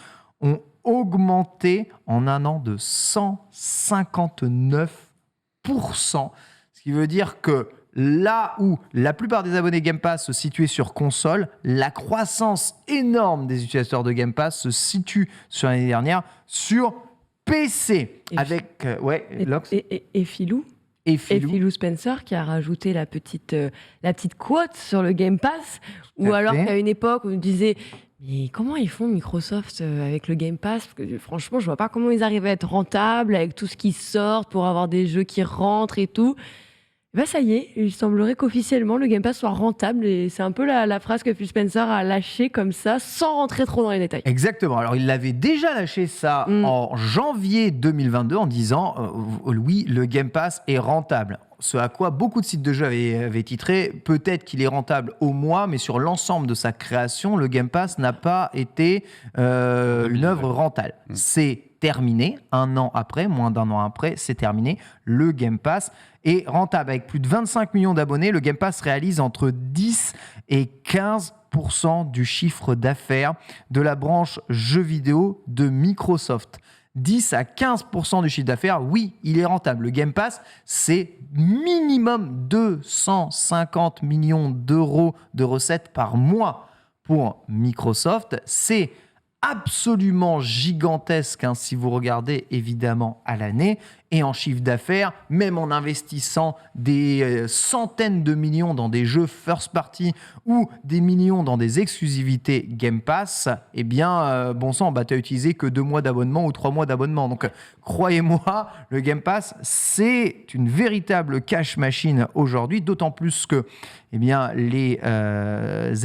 ont augmenté en un an de 159%. Ce qui veut dire que là où la plupart des abonnés Game Pass se situaient sur console, la croissance énorme des utilisateurs de Game Pass se situe sur l'année dernière sur PC. Et avec Lox et Philou. Et Et Philou Spencer qui a rajouté la petite quote sur le Game Pass, ou alors qu'à une époque on nous disait mais comment ils font Microsoft avec le Game Pass, parce que franchement je vois pas comment ils arrivent à être rentables avec tout ce qui sort pour avoir des jeux qui rentrent et tout. Ben ça y est, il semblerait qu'officiellement le Game Pass soit rentable et c'est un peu la phrase que Phil Spencer a lâchée comme ça, sans rentrer trop dans les détails. Exactement. Alors, il avait déjà lâché ça en janvier 2022 en disant oui, le Game Pass est rentable. Ce à quoi beaucoup de sites de jeux avaient titré peut-être qu'il est rentable au mois, mais sur l'ensemble de sa création, le Game Pass n'a pas été une œuvre rentable. C'est terminé. Un an après, moins d'un an après, c'est terminé. Le Game Pass est rentable. Avec plus de 25 millions d'abonnés, le Game Pass réalise entre 10 et 15% du chiffre d'affaires de la branche jeux vidéo de Microsoft. 10 à 15% du chiffre d'affaires, oui, il est rentable. Le Game Pass, c'est minimum 250 millions d'euros de recettes par mois pour Microsoft. C'est absolument gigantesque si vous regardez évidemment à l'année et en chiffre d'affaires, même en investissant des centaines de millions dans des jeux first party ou des millions dans des exclusivités Game Pass, eh bien, bon sang, t'as utilisé que 2 mois d'abonnement ou 3 mois d'abonnement. Donc, croyez-moi, le Game Pass, c'est une véritable cash machine aujourd'hui, d'autant plus que eh bien, les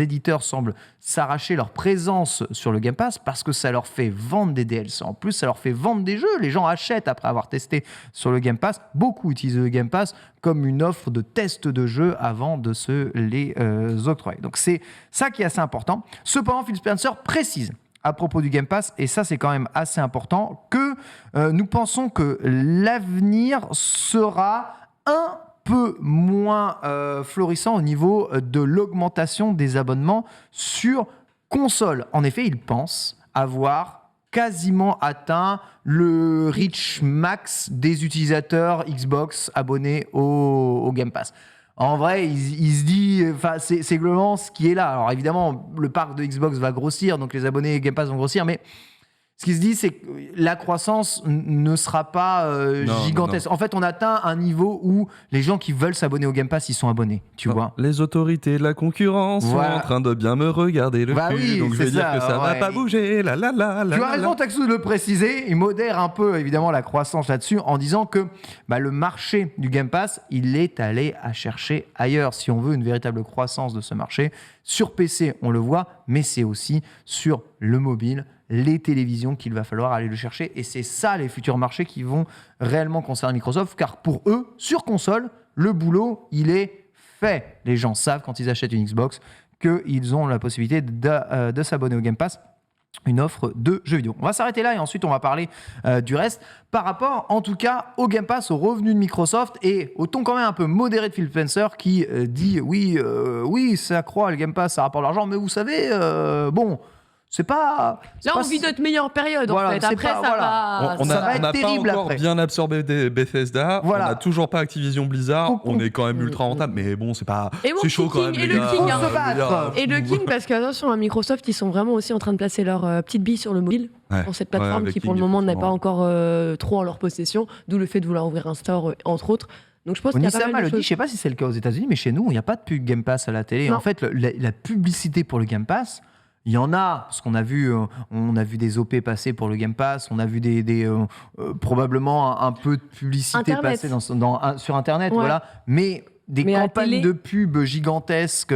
éditeurs semblent s'arracher leur présence sur le Game Pass parce que ça leur fait vendre des DLC. En plus, ça leur fait vendre des jeux. Les gens achètent après avoir testé sur le Game Pass. Beaucoup utilisent le Game Pass comme une offre de test de jeu avant de se les octroyer. Donc, c'est ça qui est assez important. Cependant, Phil Spencer précise à propos du Game Pass, et ça, c'est quand même assez important, que nous pensons que l'avenir sera un peu moins florissant au niveau de l'augmentation des abonnements sur console. En effet, il pense avoir quasiment atteint le reach max des utilisateurs Xbox abonnés au Game Pass. En vrai, il se dit, c'est globalement ce qui est là. Alors évidemment, le parc de Xbox va grossir, donc les abonnés Game Pass vont grossir, mais ce qui se dit, c'est que la croissance ne sera pas gigantesque. Non. En fait, on atteint un niveau où les gens qui veulent s'abonner au Game Pass, ils sont abonnés, tu vois. Les autorités de la concurrence sont en train de bien me regarder le cul, oui, donc je vais dire que ça va pas bouger. Tu as raison, Taxou, de le préciser. Il modère un peu, évidemment, la croissance là-dessus en disant que le marché du Game Pass, il est allé à chercher ailleurs. Si on veut une véritable croissance de ce marché, sur PC, on le voit, mais c'est aussi sur le mobile, les télévisions qu'il va falloir aller le chercher. Et c'est ça, les futurs marchés qui vont réellement concerner Microsoft, car pour eux, sur console, le boulot, il est fait. Les gens savent, quand ils achètent une Xbox, qu'ils ont la possibilité de s'abonner au Game Pass, une offre de jeux vidéo. On va s'arrêter là et ensuite on va parler du reste par rapport en tout cas au Game Pass, aux revenus de Microsoft et au ton quand même un peu modéré de Phil Spencer qui dit oui ça croît le Game Pass, ça rapporte de l'argent, mais vous savez c'est pas. Là, on vit notre meilleure période, voilà, en fait. Après, ça va. On ça va être n'a pas terrible encore après. bien absorbé Bethesda. Voilà. On n'a toujours pas Activision Blizzard. On est quand même ultra rentable. Mais bon, c'est pas. C'est chaud quand même. Et les le gars. King, Faut se battre. Et le King, parce qu'attention, à Microsoft, ils sont vraiment aussi en train de placer leur petite bille sur le mobile, pour cette plateforme avec qui, pour King, le moment, n'est effectivement. pas encore trop en leur possession. D'où le fait de vouloir ouvrir un store, entre autres. Donc je pense qu'il y a pas Onisama mal de le dit, choses. je sais pas si c'est le cas aux États-Unis, mais chez nous, il n'y a pas de pub Game Pass à la télé. Non. En fait, la publicité pour le Game Pass, il y en a, parce qu'on a vu des OP passer pour le Game Pass, on a vu probablement un peu de publicité Internet. passer sur Internet, Ouais. voilà. Mais Mais à la campagnes télé- de pub gigantesques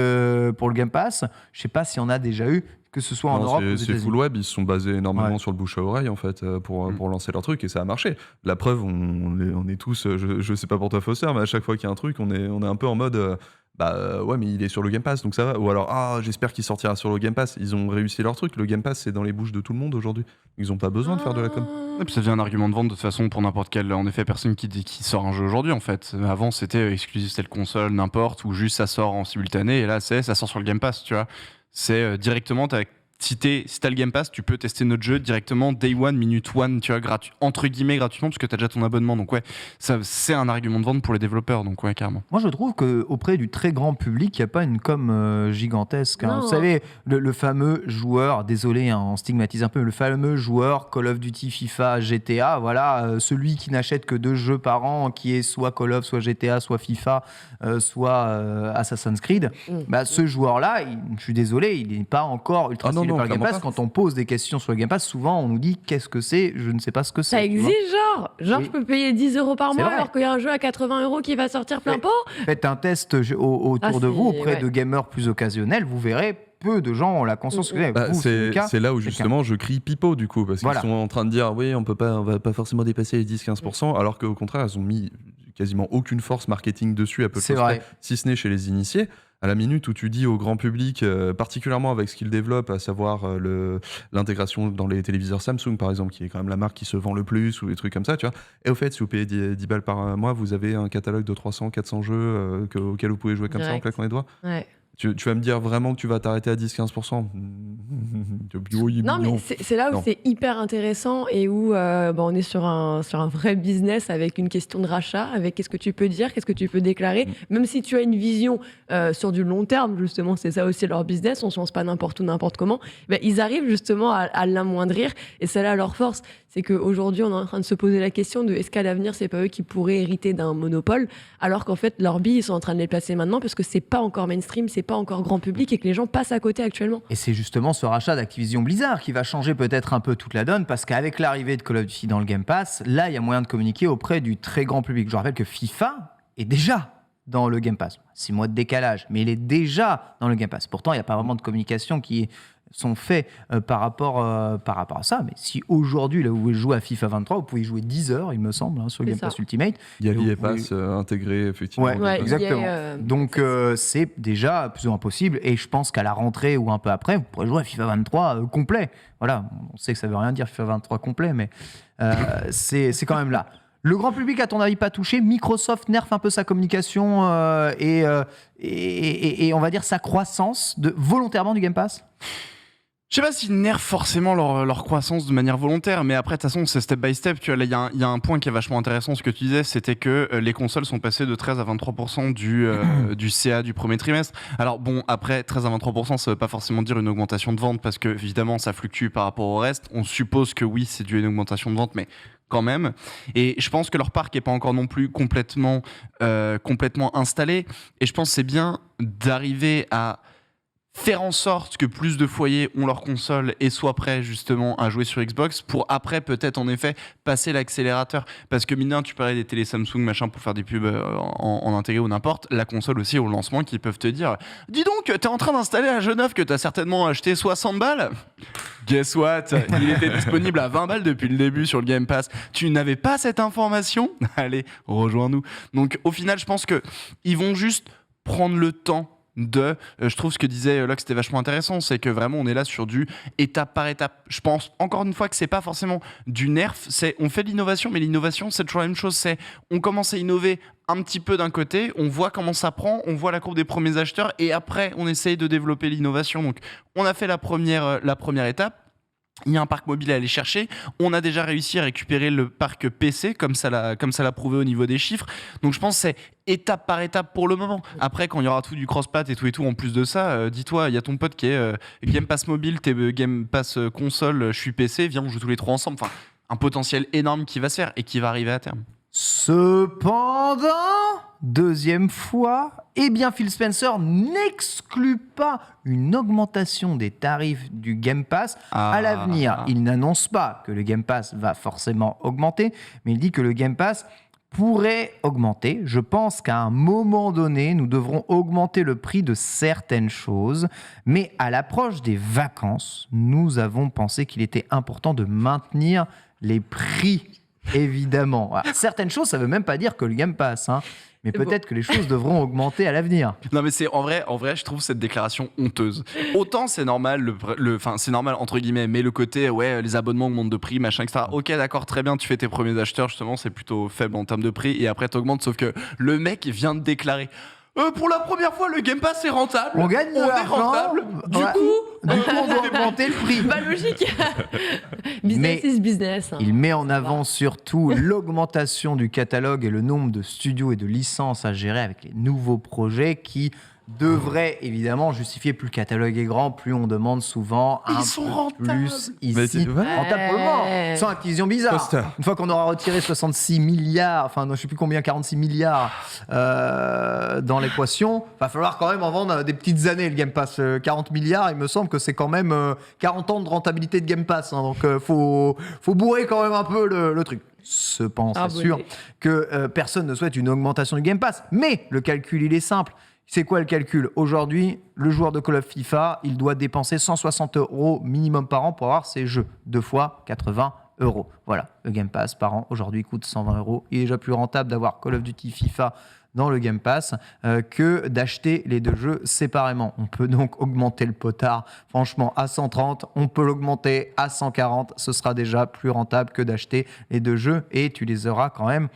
pour le Game Pass, je sais pas s'il y en a déjà eu, que ce soit en Non, Europe ou aux c'est États-Unis. full web, ils se sont basés énormément Ouais. sur le bouche à oreille en fait pour lancer leur truc et ça a marché. La preuve, on est tous, je sais pas pour toi Foster, mais à chaque fois qu'il y a un truc, on est un peu en mode ouais mais il est sur le Game Pass donc ça va. Ou alors j'espère qu'il sortira sur le Game Pass. Ils ont réussi leur truc. Le Game Pass c'est dans les bouches de tout le monde aujourd'hui. Ils ont pas besoin de faire de la com. Et puis ça devient un argument de vente de toute façon pour n'importe quelle en effet personne qui sort un jeu aujourd'hui en fait. Avant c'était exclusif telle console n'importe ou juste ça sort en simultané et là ça sort sur le Game Pass, tu vois. C'est directement si t'as le Game Pass, tu peux tester notre jeu directement day one, minute one, tu vois, entre guillemets gratuitement parce que t'as déjà ton abonnement. Donc ouais, ça c'est un argument de vente pour les développeurs. Donc ouais, carrément. Moi, je trouve qu'auprès du très grand public, il n'y a pas une com gigantesque. Hein. Non. Vous savez, le fameux joueur, désolé, hein, on stigmatise un peu, mais le fameux joueur Call of Duty, FIFA, GTA, voilà, celui qui n'achète que 2 jeux par an, qui est soit Call of, soit GTA, soit FIFA, soit Assassin's Creed, ce joueur-là, je suis désolé, il n'est pas encore ultra stylé par le Game clairement Pass. pas. Quand on pose des questions sur le Game Pass, souvent on nous dit qu'est-ce que c'est, je ne sais pas ce que c'est. Ça tu vois. existe, genre Oui. je peux payer 10 € par C'est mois vrai. alors qu'il y a un jeu à 80 € qui va sortir plein Mais- pot. Faites un test autour de c'est- vous, auprès ouais. de gamers plus occasionnels, vous verrez peu de gens ont la conscience. Bah, Vous, c'est le cas. c'est là où justement je crie pipeau du coup parce qu'ils Voilà. sont en train de dire oui on va pas forcément dépasser les 10-15% alors qu'au contraire ils ont mis quasiment aucune force marketing dessus à peu de C'est choses vrai. près, si ce n'est chez les initiés. À la minute où tu dis au grand public, particulièrement avec ce qu'ils développent, à savoir l'intégration dans les téléviseurs Samsung par exemple, qui est quand même la marque qui se vend le plus ou des trucs comme ça, tu vois. Et au fait, si vous payez 10 balles par mois, vous avez un catalogue de 300-400 jeux auxquels vous pouvez jouer comme ça en Direct. claquant les doigts. Ouais. Tu vas me dire vraiment que tu vas t'arrêter à 10-15%? Oui, Non, mais c'est là où Non. c'est hyper intéressant et où on est sur un vrai business avec une question de rachat, avec qu'est-ce que tu peux dire, qu'est-ce que tu peux déclarer. Même si tu as une vision sur du long terme, justement, c'est ça aussi leur business, on se lance pas n'importe où, n'importe comment, ben, ils arrivent justement à l'amoindrir et c'est là leur force. C'est qu'aujourd'hui, on est en train de se poser la question de est-ce qu'à l'avenir, c'est pas eux qui pourraient hériter d'un monopole, alors qu'en fait, leurs billes, ils sont en train de les placer maintenant parce que c'est pas encore mainstream, c'est pas encore grand public et que les gens passent à côté actuellement. Et c'est justement ce rachat d'Activision Blizzard qui va changer peut-être un peu toute la donne, parce qu'avec l'arrivée de Call of Duty dans le Game Pass, là, il y a moyen de communiquer auprès du très grand public. Je rappelle que FIFA est déjà dans le Game Pass. 6 mois de décalage, mais il est déjà dans le Game Pass. Pourtant, il n'y a pas vraiment de communication qui sont faits par rapport à ça. Mais si aujourd'hui, là, vous pouvez jouer à FIFA 23, vous pouvez y jouer 10 heures, il me semble, hein, sur le C'est Game ça. Pass Ultimate. Il y a Et vous l'EA pouvez- Pass intégré effectivement. Ouais, au Game Pass. exactement. Donc c'est déjà plus ou moins possible, et je pense qu'à la rentrée ou un peu après, vous pourrez jouer à FIFA 23 complet. Voilà, on sait que ça veut rien dire FIFA 23 complet, mais c'est quand même là. Le grand public, à ton avis, pas touché. Microsoft nerf un peu sa communication et on va dire sa croissance volontairement du Game Pass. Je sais pas s'ils nerfent forcément leur croissance de manière volontaire, mais après, de toute façon, c'est step by step. Tu vois, là, il y a un point qui est vachement intéressant. Ce que tu disais, c'était que les consoles sont passées de 13 à 23% du CA du premier trimestre. Alors bon, après, 13 à 23%, ça veut pas forcément dire une augmentation de vente, parce que évidemment, ça fluctue par rapport au reste. On suppose que oui, c'est dû à une augmentation de vente, mais quand même. Et je pense que leur parc n'est pas encore non plus complètement installé. Et je pense que c'est bien d'arriver à faire en sorte que plus de foyers ont leur console et soient prêts justement à jouer sur Xbox pour après peut-être en effet passer l'accélérateur, parce que mine de rien, tu parlais des télé Samsung machin pour faire des pubs en intégré ou n'importe, la console aussi au lancement qui peuvent te dire dis donc t'es en train d'installer un jeu neuf que t'as certainement acheté 60 balles, guess what, il était disponible à 20 balles depuis le début sur le Game Pass, tu n'avais pas cette information, allez rejoins-nous. Donc au final je pense que ils vont juste prendre le temps je trouve ce que disait Locke, c'était vachement intéressant, c'est que vraiment on est là sur du étape par étape. Je pense encore une fois que c'est pas forcément du nerf, on fait de l'innovation, mais l'innovation c'est toujours la même chose, c'est on commence à innover un petit peu d'un côté, on voit comment ça prend, on voit la courbe des premiers acheteurs et après on essaye de développer l'innovation. Donc on a fait la première étape. Il y a un parc mobile à aller chercher. On a déjà réussi à récupérer le parc PC, comme ça l'a prouvé au niveau des chiffres. Donc je pense que c'est étape par étape pour le moment. Après, quand il y aura tout du cross-plat et tout, en plus de ça, dis-toi, il y a ton pote qui est Game Pass mobile, t'es Game Pass console, je suis PC, viens, on joue tous les trois ensemble. Enfin, un potentiel énorme qui va se faire et qui va arriver à terme. Cependant, deuxième fois, Phil Spencer n'exclut pas une augmentation des tarifs du Game Pass à l'avenir. Il n'annonce pas que le Game Pass va forcément augmenter, mais il dit que le Game Pass pourrait augmenter. Je pense qu'à un moment donné, nous devrons augmenter le prix de certaines choses, mais à l'approche des vacances, nous avons pensé qu'il était important de maintenir les prix. Évidemment. Alors, certaines choses, ça ne veut même pas dire que le Game Pass, mais peut-être que les choses devront augmenter à l'avenir. Non, mais c'est en vrai, je trouve cette déclaration honteuse. Autant c'est normal, c'est normal entre guillemets, mais le côté, les abonnements augmentent de prix, machin, etc. Ok, d'accord, très bien, tu fais tes premiers acheteurs, justement, c'est plutôt faible en termes de prix, et après t'augmentes, sauf que le mec vient de déclarer. Pour la première fois, le Game Pass est rentable. On gagne de l'argent. Rentable. Du coup, on doit augmenter le prix. Pas logique. Business is business. Il met en avant surtout l'augmentation du catalogue et le nombre de studios et de licences à gérer avec les nouveaux projets qui devraient évidemment justifier. Plus le catalogue est grand, plus on demande souvent un peu plus ici. Rentable pour le moment. Sans Activision Blizzard. Une fois qu'on aura retiré 66 milliards, enfin je ne sais plus combien, 46 milliards dans l'équation, va falloir quand même en vendre des petites années le Game Pass. 40 milliards, il me semble que c'est quand même 40 ans de rentabilité de Game Pass. Donc faut bourrer quand même un peu le truc. Cependant, c'est sûr que personne ne souhaite une augmentation du Game Pass. Mais le calcul, il est simple. C'est quoi le calcul ? Aujourd'hui, le joueur de Call of FIFA, il doit dépenser 160 € minimum par an pour avoir ses jeux. 2 fois 80 €. Voilà, le Game Pass par an, aujourd'hui, coûte 120 €. Il est déjà plus rentable d'avoir Call of Duty FIFA dans le Game Pass que d'acheter les deux jeux séparément. On peut donc augmenter le potard, franchement, à 130. On peut l'augmenter à 140. Ce sera déjà plus rentable que d'acheter les deux jeux et tu les auras quand même.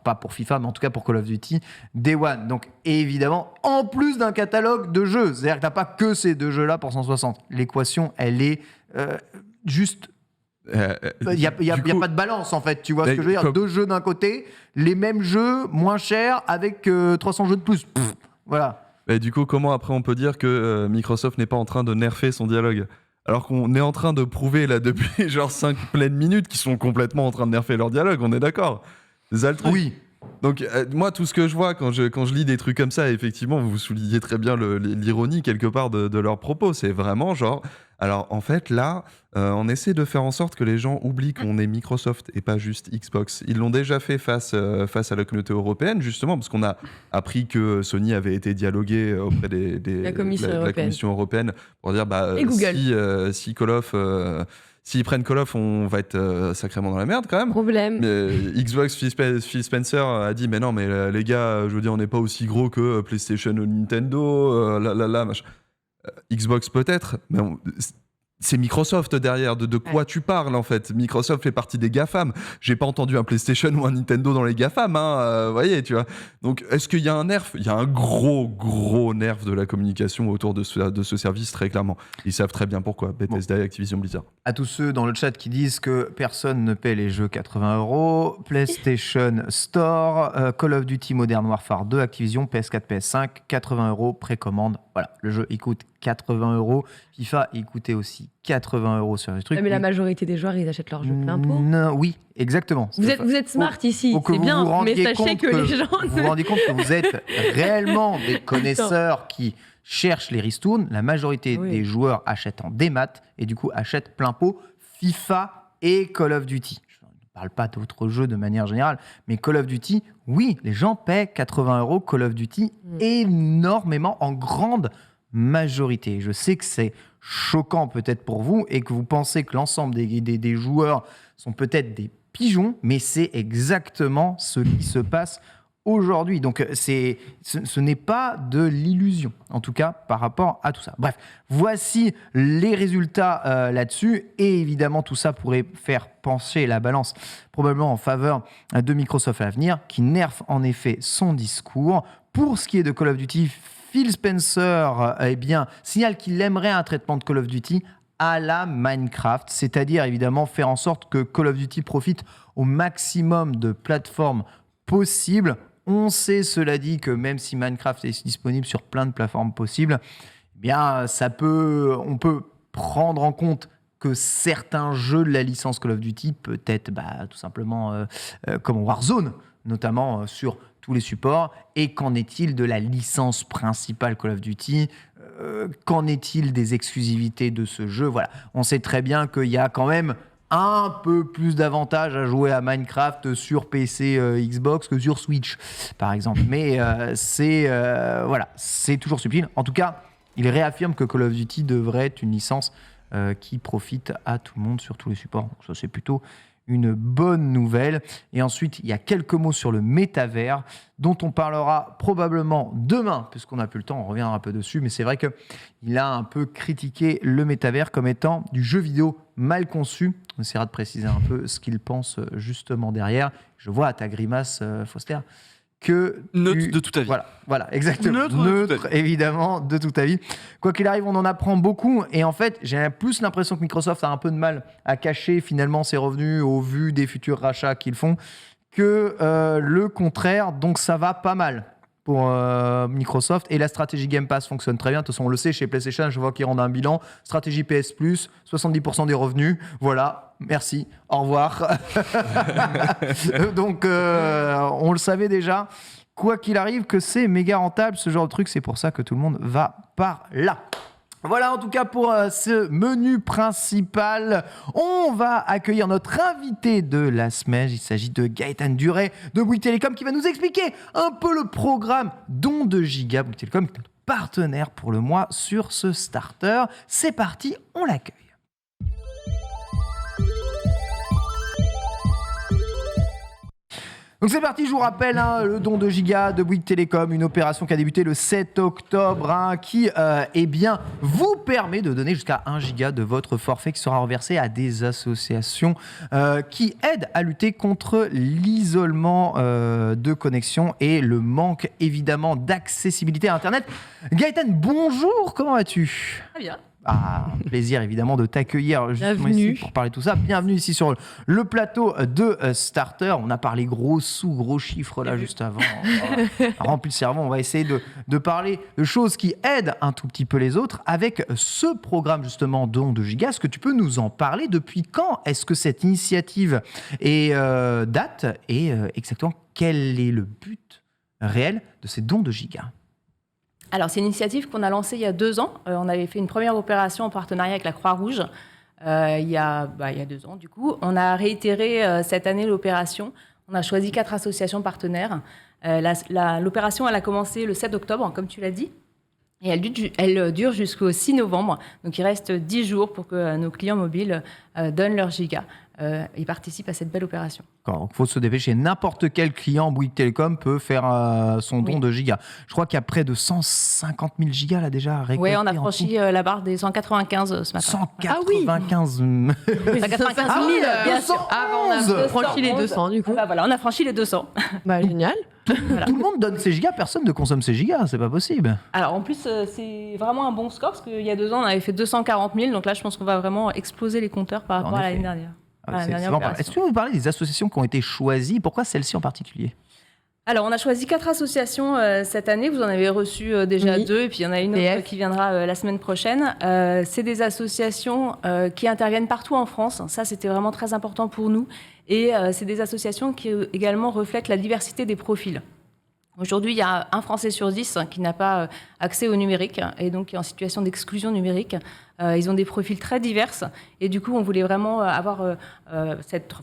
Pas pour FIFA, mais en tout cas pour Call of Duty Day One. Donc évidemment, en plus d'un catalogue de jeux, c'est-à-dire que tu n'as pas que ces deux jeux-là pour 160. L'équation, elle est juste... Il n'y a pas de balance en fait, tu vois ce que je veux dire. Deux jeux d'un côté, les mêmes jeux, moins chers, avec 300 jeux de plus. Voilà. Et du coup, comment après on peut dire que Microsoft n'est pas en train de nerfer son dialogue ? Alors qu'on est en train de prouver là depuis genre 5 pleines minutes qu'ils sont complètement en train de nerfer leur dialogue, on est d'accord ? Oui. Donc moi tout ce que je vois quand je lis des trucs comme ça, effectivement vous soulignez très bien l'ironie quelque part de leurs propos, c'est vraiment genre alors en fait là on essaie de faire en sorte que les gens oublient qu'on est Microsoft et pas juste Xbox. Ils l'ont déjà fait face à la communauté européenne justement parce qu'on a appris que Sony avait été dialogué auprès de la Commission européenne pour dire si Call of s'ils prennent Call of, on va être sacrément dans la merde quand même. Problème. Xbox, Phil Spencer a dit mais non mais les gars, je veux dire on n'est pas aussi gros que PlayStation ou Nintendo, machin. Xbox peut-être, mais c'est Microsoft derrière. De quoi tu parles en fait ? Microsoft fait partie des GAFAM. J'ai pas entendu un PlayStation ou un Nintendo dans les GAFAM, vous voyez, tu vois. Donc est-ce qu'il y a un nerf ? Il y a un gros nerf de la communication autour de ce service, très clairement. Ils savent très bien pourquoi. Bethesda et Activision Blizzard. À tous ceux dans le chat qui disent que personne ne paie les jeux 80 €, PlayStation Store, Call of Duty Modern Warfare 2, Activision, PS4, PS5, 80 € précommande. Voilà, le jeu il coûte 80 €. FIFA, il coûtait aussi 80 € sur les trucs. Mais la majorité des joueurs, ils achètent leurs jeux plein pot. Non, oui, exactement. Vous êtes smart ici, c'est bien, mais sachez que les gens... Vous vous rendez compte que vous êtes réellement des connaisseurs qui cherchent les ristournes. La majorité des joueurs achètent en démat et du coup achètent plein pot FIFA et Call of Duty. Je ne parle pas d'autres jeux de manière générale, mais Call of Duty, oui, les gens paient 80 € Call of Duty énormément, en grande majorité. Je sais que c'est choquant peut-être pour vous et que vous pensez que l'ensemble des joueurs sont peut-être des pigeons, mais c'est exactement ce qui se passe aujourd'hui. Donc, ce n'est pas de l'illusion, en tout cas, par rapport à tout ça. Bref, voici les résultats là-dessus. Et évidemment, tout ça pourrait faire pencher la balance probablement en faveur de Microsoft à l'avenir, qui nerfe en effet son discours. Pour ce qui est de Call of Duty, Phil Spencer signale qu'il aimerait un traitement de Call of Duty à la Minecraft, c'est-à-dire évidemment faire en sorte que Call of Duty profite au maximum de plateformes possibles. On sait, cela dit, que même si Minecraft est disponible sur plein de plateformes possibles, on peut prendre en compte que certains jeux de la licence Call of Duty, peut-être tout simplement comme Warzone, notamment sur tous les supports. Et qu'en est-il de la licence principale Call of Duty ? Qu'en est-il des exclusivités de ce jeu ? Voilà, on sait très bien qu'il y a quand même un peu plus d'avantages à jouer à Minecraft sur PC Xbox que sur Switch, par exemple. Mais c'est toujours subtil. En tout cas, il réaffirme que Call of Duty devrait être une licence qui profite à tout le monde sur tous les supports. Donc ça, c'est plutôt une bonne nouvelle. Et ensuite, il y a quelques mots sur le métavers, dont on parlera probablement demain, puisqu'on n'a plus le temps, on reviendra un peu dessus, mais c'est vrai qu'il a un peu critiqué le métavers comme étant du jeu vidéo mal conçu. On essaiera de préciser un peu ce qu'il pense justement derrière. Je vois à ta grimace, Foster, que neutre de tout avis. Voilà, exactement. Neutre évidemment, de tout avis. Quoi qu'il arrive, on en apprend beaucoup. Et en fait, j'ai plus l'impression que Microsoft a un peu de mal à cacher finalement ses revenus au vu des futurs rachats qu'ils font que le contraire. Donc ça va pas mal pour Microsoft. Et la stratégie Game Pass fonctionne très bien. De toute façon, on le sait, chez PlayStation, je vois qu'ils rendent un bilan. Stratégie PS Plus, 70% des revenus. Voilà, merci, au revoir. Donc, on le savait déjà. Quoi qu'il arrive, que c'est méga rentable, ce genre de truc. C'est pour ça que tout le monde va par là. Voilà en tout cas pour ce menu principal. On va accueillir notre invité de la semaine. Il s'agit de Gaëtan Duret de Bouygues Telecom qui va nous expliquer un peu le programme Don de Giga. Bouygues Telecom est partenaire pour le mois sur ce starter. C'est parti, on l'accueille. Donc c'est parti, je vous rappelle le don de Giga de Bouygues Telecom, une opération qui a débuté le 7 octobre, qui vous permet de donner jusqu'à 1 giga de votre forfait qui sera reversé à des associations qui aident à lutter contre l'isolement de connexion et le manque évidemment d'accessibilité à Internet. Gaëtan, bonjour, comment vas-tu ? Très bien. Plaisir évidemment de t'accueillir justement ici pour parler de tout ça. Bienvenue ici sur le plateau de Starter. On a parlé gros sous, gros chiffres là juste avant. Rempli le cerveau. On va essayer de parler de choses qui aident un tout petit peu les autres avec ce programme justement Don de Giga. Est-ce que tu peux nous en parler ? Depuis quand est-ce que cette initiative date et exactement quel est le but réel de ces dons de Giga ? Alors, c'est une initiative qu'on a lancée il y a 2 ans. On avait fait une première opération en partenariat avec la Croix-Rouge il y a 2 ans, du coup. On a réitéré cette année l'opération. On a choisi 4 associations partenaires. L'opération, elle a commencé le 7 octobre, comme tu l'as dit. Et elle dure jusqu'au 6 novembre. Donc, il reste 10 jours pour que nos clients mobiles donnent leur giga et participent à cette belle opération. Donc, il faut se dépêcher. N'importe quel client Bouygues Telecom peut faire son don de giga. Je crois qu'il y a près de 150 000 gigas là déjà récoltés. Oui, on a franchi la barre des 195 ce matin. 195 000. 195 000, bien sûr. On a franchi les 200 du coup. Voilà, on a franchi les 200. Génial. Voilà. Tout le monde donne ses gigas, personne ne consomme ses gigas, c'est pas possible. Alors en plus, c'est vraiment un bon score parce qu'il y a 2 ans, on avait fait 240 000. Donc là, je pense qu'on va vraiment exploser les compteurs par rapport à l'année dernière. Est-ce que vous parlez des associations qui ont été choisies ? Pourquoi celle-ci en particulier ? Alors, on a choisi 4 associations cette année. Vous en avez reçu déjà 2, et puis il y en a une autre qui viendra la semaine prochaine. C'est des associations qui interviennent partout en France. Ça, c'était vraiment très important pour nous. Et c'est des associations qui également reflètent la diversité des profils. Aujourd'hui, il y a 1 Français sur 10 qui n'a pas accès au numérique et donc qui est en situation d'exclusion numérique. Ils ont des profils très divers et du coup, on voulait vraiment avoir cette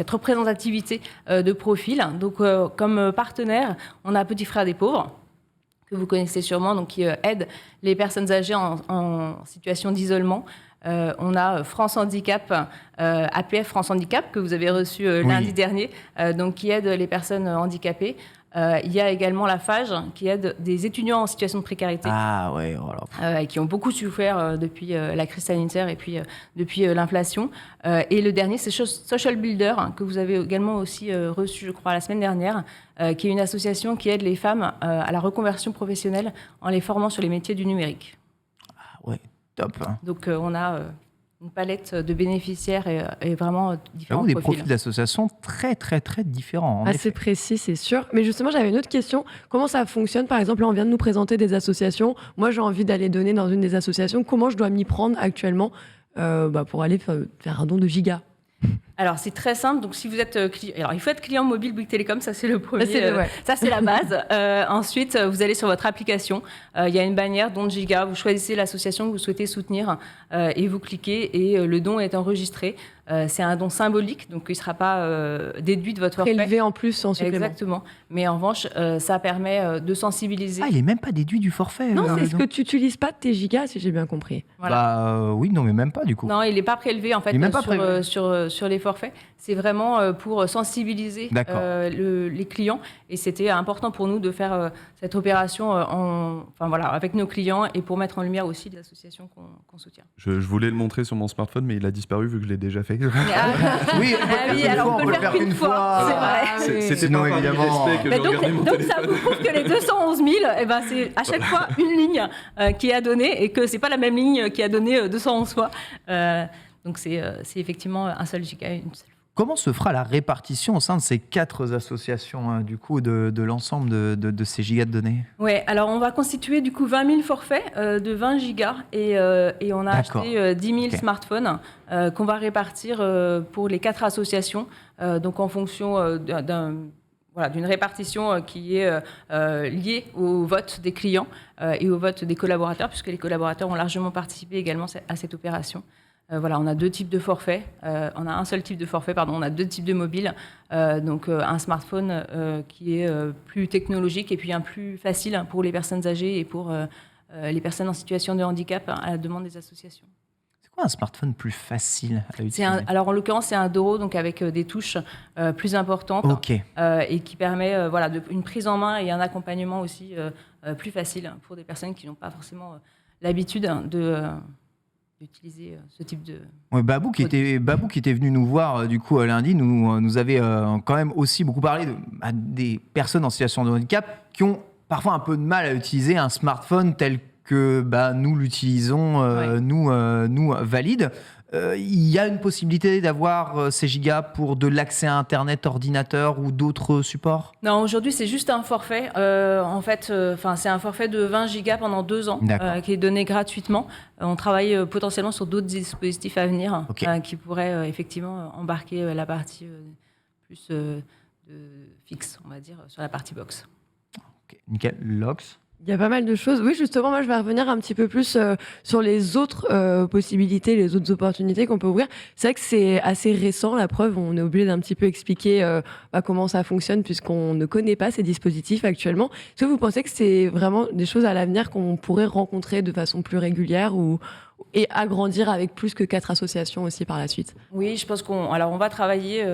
représentativité de profils. Donc, comme partenaire, on a Petit Frère des Pauvres, que vous connaissez sûrement, donc qui aide les personnes âgées en situation d'isolement. On a France Handicap, APF France Handicap, que vous avez reçu lundi dernier, donc qui aide les personnes handicapées. Il y a également la FAGE qui aide des étudiants en situation de précarité. Ah ouais, voilà. Qui ont beaucoup souffert depuis la crise sanitaire et puis depuis l'inflation. Et le dernier, c'est Social Builder, que vous avez également aussi reçu, je crois, la semaine dernière, qui est une association qui aide les femmes à la reconversion professionnelle en les formant sur les métiers du numérique. Ah ouais, top. Donc on a une palette de bénéficiaires et vraiment différents des profils. profils d'associations très, très, très différents. Assez précis, c'est sûr. Mais justement, j'avais une autre question. Comment ça fonctionne? Par exemple, là, on vient de nous présenter des associations. Moi, j'ai envie d'aller donner dans une des associations. Comment je dois m'y prendre actuellement pour aller faire un don de giga? Alors, c'est très simple. Donc, si vous êtes client... Alors, il faut être client mobile Bouygues Télécom. Ça, c'est le premier. Ça, c'est la base. Ensuite, vous allez sur votre application. Il y a une bannière don de giga. Vous choisissez l'association que vous souhaitez soutenir et vous cliquez et le don est enregistré. C'est un don symbolique, donc il ne sera pas déduit de votre forfait. Prélevé en plus en supplément. Exactement. Mais en revanche, ça permet de sensibiliser. Ah, il n'est même pas déduit du forfait. Non, c'est ce que tu n'utilises pas de tes gigas, si j'ai bien compris. Voilà. Oui, non, mais même pas du coup. Non, il n'est pas prélevé en fait sur les forfaits. C'est vraiment pour sensibiliser les clients. Et c'était important pour nous de faire cette opération avec nos clients et pour mettre en lumière aussi les associations qu'on soutient. Je voulais le montrer sur mon smartphone, mais il a disparu vu que je l'ai déjà fait. Oui, alors on peut le faire qu'une fois. C'est vrai. C'était non, évidemment. Donc ça vous prouve que les 211 000, c'est à chaque fois une ligne qui est donnée et que c'est pas la même ligne qui a donné 211 fois. Donc c'est effectivement un seul giga, une seule. Comment se fera la répartition au sein de ces 4 associations, du coup, de l'ensemble de ces gigas de données? Oui, alors on va constituer du coup 20 000 forfaits de 20 gigas et on a acheté 10 000 smartphones qu'on va répartir pour les 4 associations, donc en fonction d'une répartition qui est liée au vote des clients et au vote des collaborateurs, puisque les collaborateurs ont largement participé également à cette opération. On a 2 types de forfaits. On a un seul type de forfait, on a 2 types de mobiles. Donc un smartphone qui est plus technologique et puis un plus facile pour les personnes âgées et pour les personnes en situation de handicap à la demande des associations. C'est quoi un smartphone plus facile à utiliser? Alors en l'occurrence, c'est un Doro, donc avec des touches plus importantes et qui permet une prise en main et un accompagnement aussi plus facile pour des personnes qui n'ont pas forcément l'habitude d'utiliser ce type de... Ouais, Babou qui était venu nous voir du coup lundi, nous avait quand même aussi beaucoup parlé des personnes en situation de handicap qui ont parfois un peu de mal à utiliser un smartphone tel que nous l'utilisons, nous valides. Il y a une possibilité d'avoir ces gigas pour de l'accès à Internet, ordinateur ou d'autres supports? Non, aujourd'hui, c'est juste un forfait. C'est un forfait de 20 gigas pendant 2 ans qui est donné gratuitement. On travaille potentiellement sur d'autres dispositifs à venir qui pourraient effectivement embarquer la partie plus fixe, on va dire, sur la partie box. Okay. Nickel. Lox? Il y a pas mal de choses. Oui, justement, moi, je vais revenir un petit peu plus sur les autres possibilités, les autres opportunités qu'on peut ouvrir. C'est vrai que c'est assez récent, la preuve. On est obligé d'un petit peu expliquer comment ça fonctionne puisqu'on ne connaît pas ces dispositifs actuellement. Est-ce que vous pensez que c'est vraiment des choses à l'avenir qu'on pourrait rencontrer de façon plus régulière et agrandir avec plus que 4 associations aussi par la suite? Oui, je pense qu'on va travailler...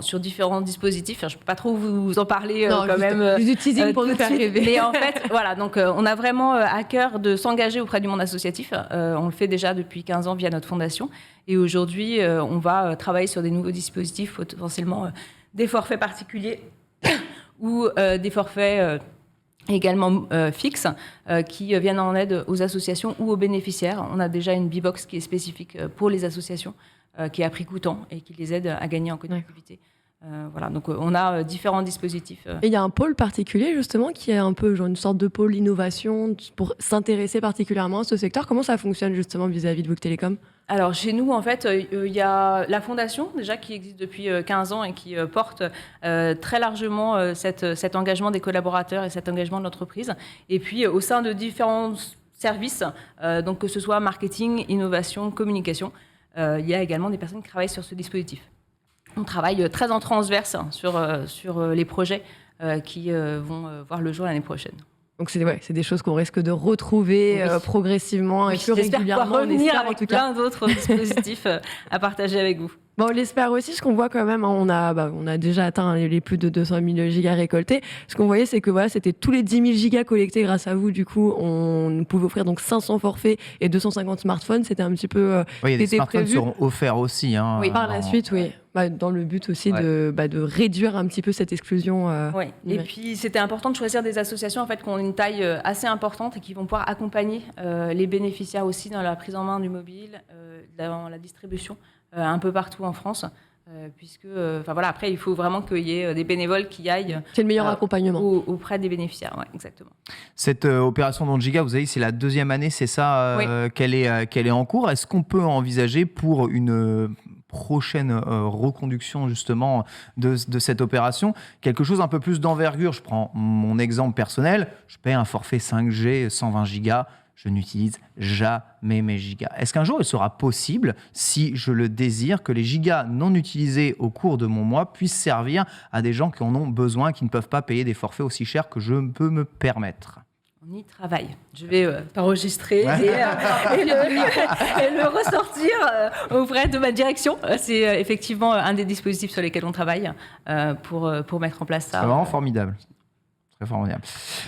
sur différents dispositifs, je ne peux pas trop vous en parler quand même. Du teasing pour nous faire rêver. Mais en fait, on a vraiment à cœur de s'engager auprès du monde associatif. On le fait déjà depuis 15 ans via notre fondation. Et aujourd'hui, on va travailler sur des nouveaux dispositifs, potentiellement des forfaits particuliers ou des forfaits également fixes qui viennent en aide aux associations ou aux bénéficiaires. On a déjà une B-Box qui est spécifique pour les associations, qui est à prix coûtant et qui les aide à gagner en connectivité. Donc on a différents dispositifs. Et il y a un pôle particulier justement qui est un peu une sorte de pôle innovation pour s'intéresser particulièrement à ce secteur. Comment ça fonctionne justement vis-à-vis de Bouygues Télécom? Alors chez nous, en fait, il y a la fondation déjà qui existe depuis 15 ans et qui porte très largement cet engagement des collaborateurs et cet engagement de l'entreprise. Et puis au sein de différents services, donc que ce soit marketing, innovation, communication, il y a également des personnes qui travaillent sur ce dispositif. On travaille très en transverse sur les projets qui vont voir le jour l'année prochaine. Donc c'est des choses qu'on risque de retrouver progressivement et plus régulièrement. J'espère pouvoir revenir avec plein d'autres dispositifs à partager avec vous. Bon, on l'espère aussi, ce qu'on voit quand même, hein, on a déjà atteint les plus de 200 000 gigas récoltés. Ce qu'on voyait, c'est que voilà, c'était tous les 10 000 gigas collectés grâce à vous. Du coup, on pouvait offrir donc 500 forfaits et 250 smartphones. C'était un petit peu oui, les smartphones seront offerts aussi. Hein, oui, par la suite, oui. Dans le but aussi de réduire un petit peu cette exclusion. Ouais. Et puis, c'était important de choisir des associations en fait, qui ont une taille assez importante et qui vont pouvoir accompagner les bénéficiaires aussi dans la prise en main du mobile, dans la distribution. Un peu partout en France, puisque voilà, après, il faut vraiment qu'il y ait des bénévoles qui aillent. C'est le meilleur accompagnement. Auprès des bénéficiaires, ouais, exactement. Cette opération Don Giga, vous avez dit, c'est la 2e année, c'est ça, oui. qu'elle est en cours. Est-ce qu'on peut envisager pour une prochaine reconduction justement de cette opération quelque chose un peu plus d'envergure? Je prends mon exemple personnel, je paie un forfait 5G 120 gigas. Je n'utilise jamais mes gigas. Est-ce qu'un jour, il sera possible, si je le désire, que les gigas non utilisés au cours de mon mois puissent servir à des gens qui en ont besoin, qui ne peuvent pas payer des forfaits aussi chers que je peux me permettre? On y travaille. Je vais t'enregistrer et le ressortir auprès de ma direction. C'est effectivement un des dispositifs sur lesquels on travaille pour mettre en place ça. C'est vraiment formidable. Très formidable.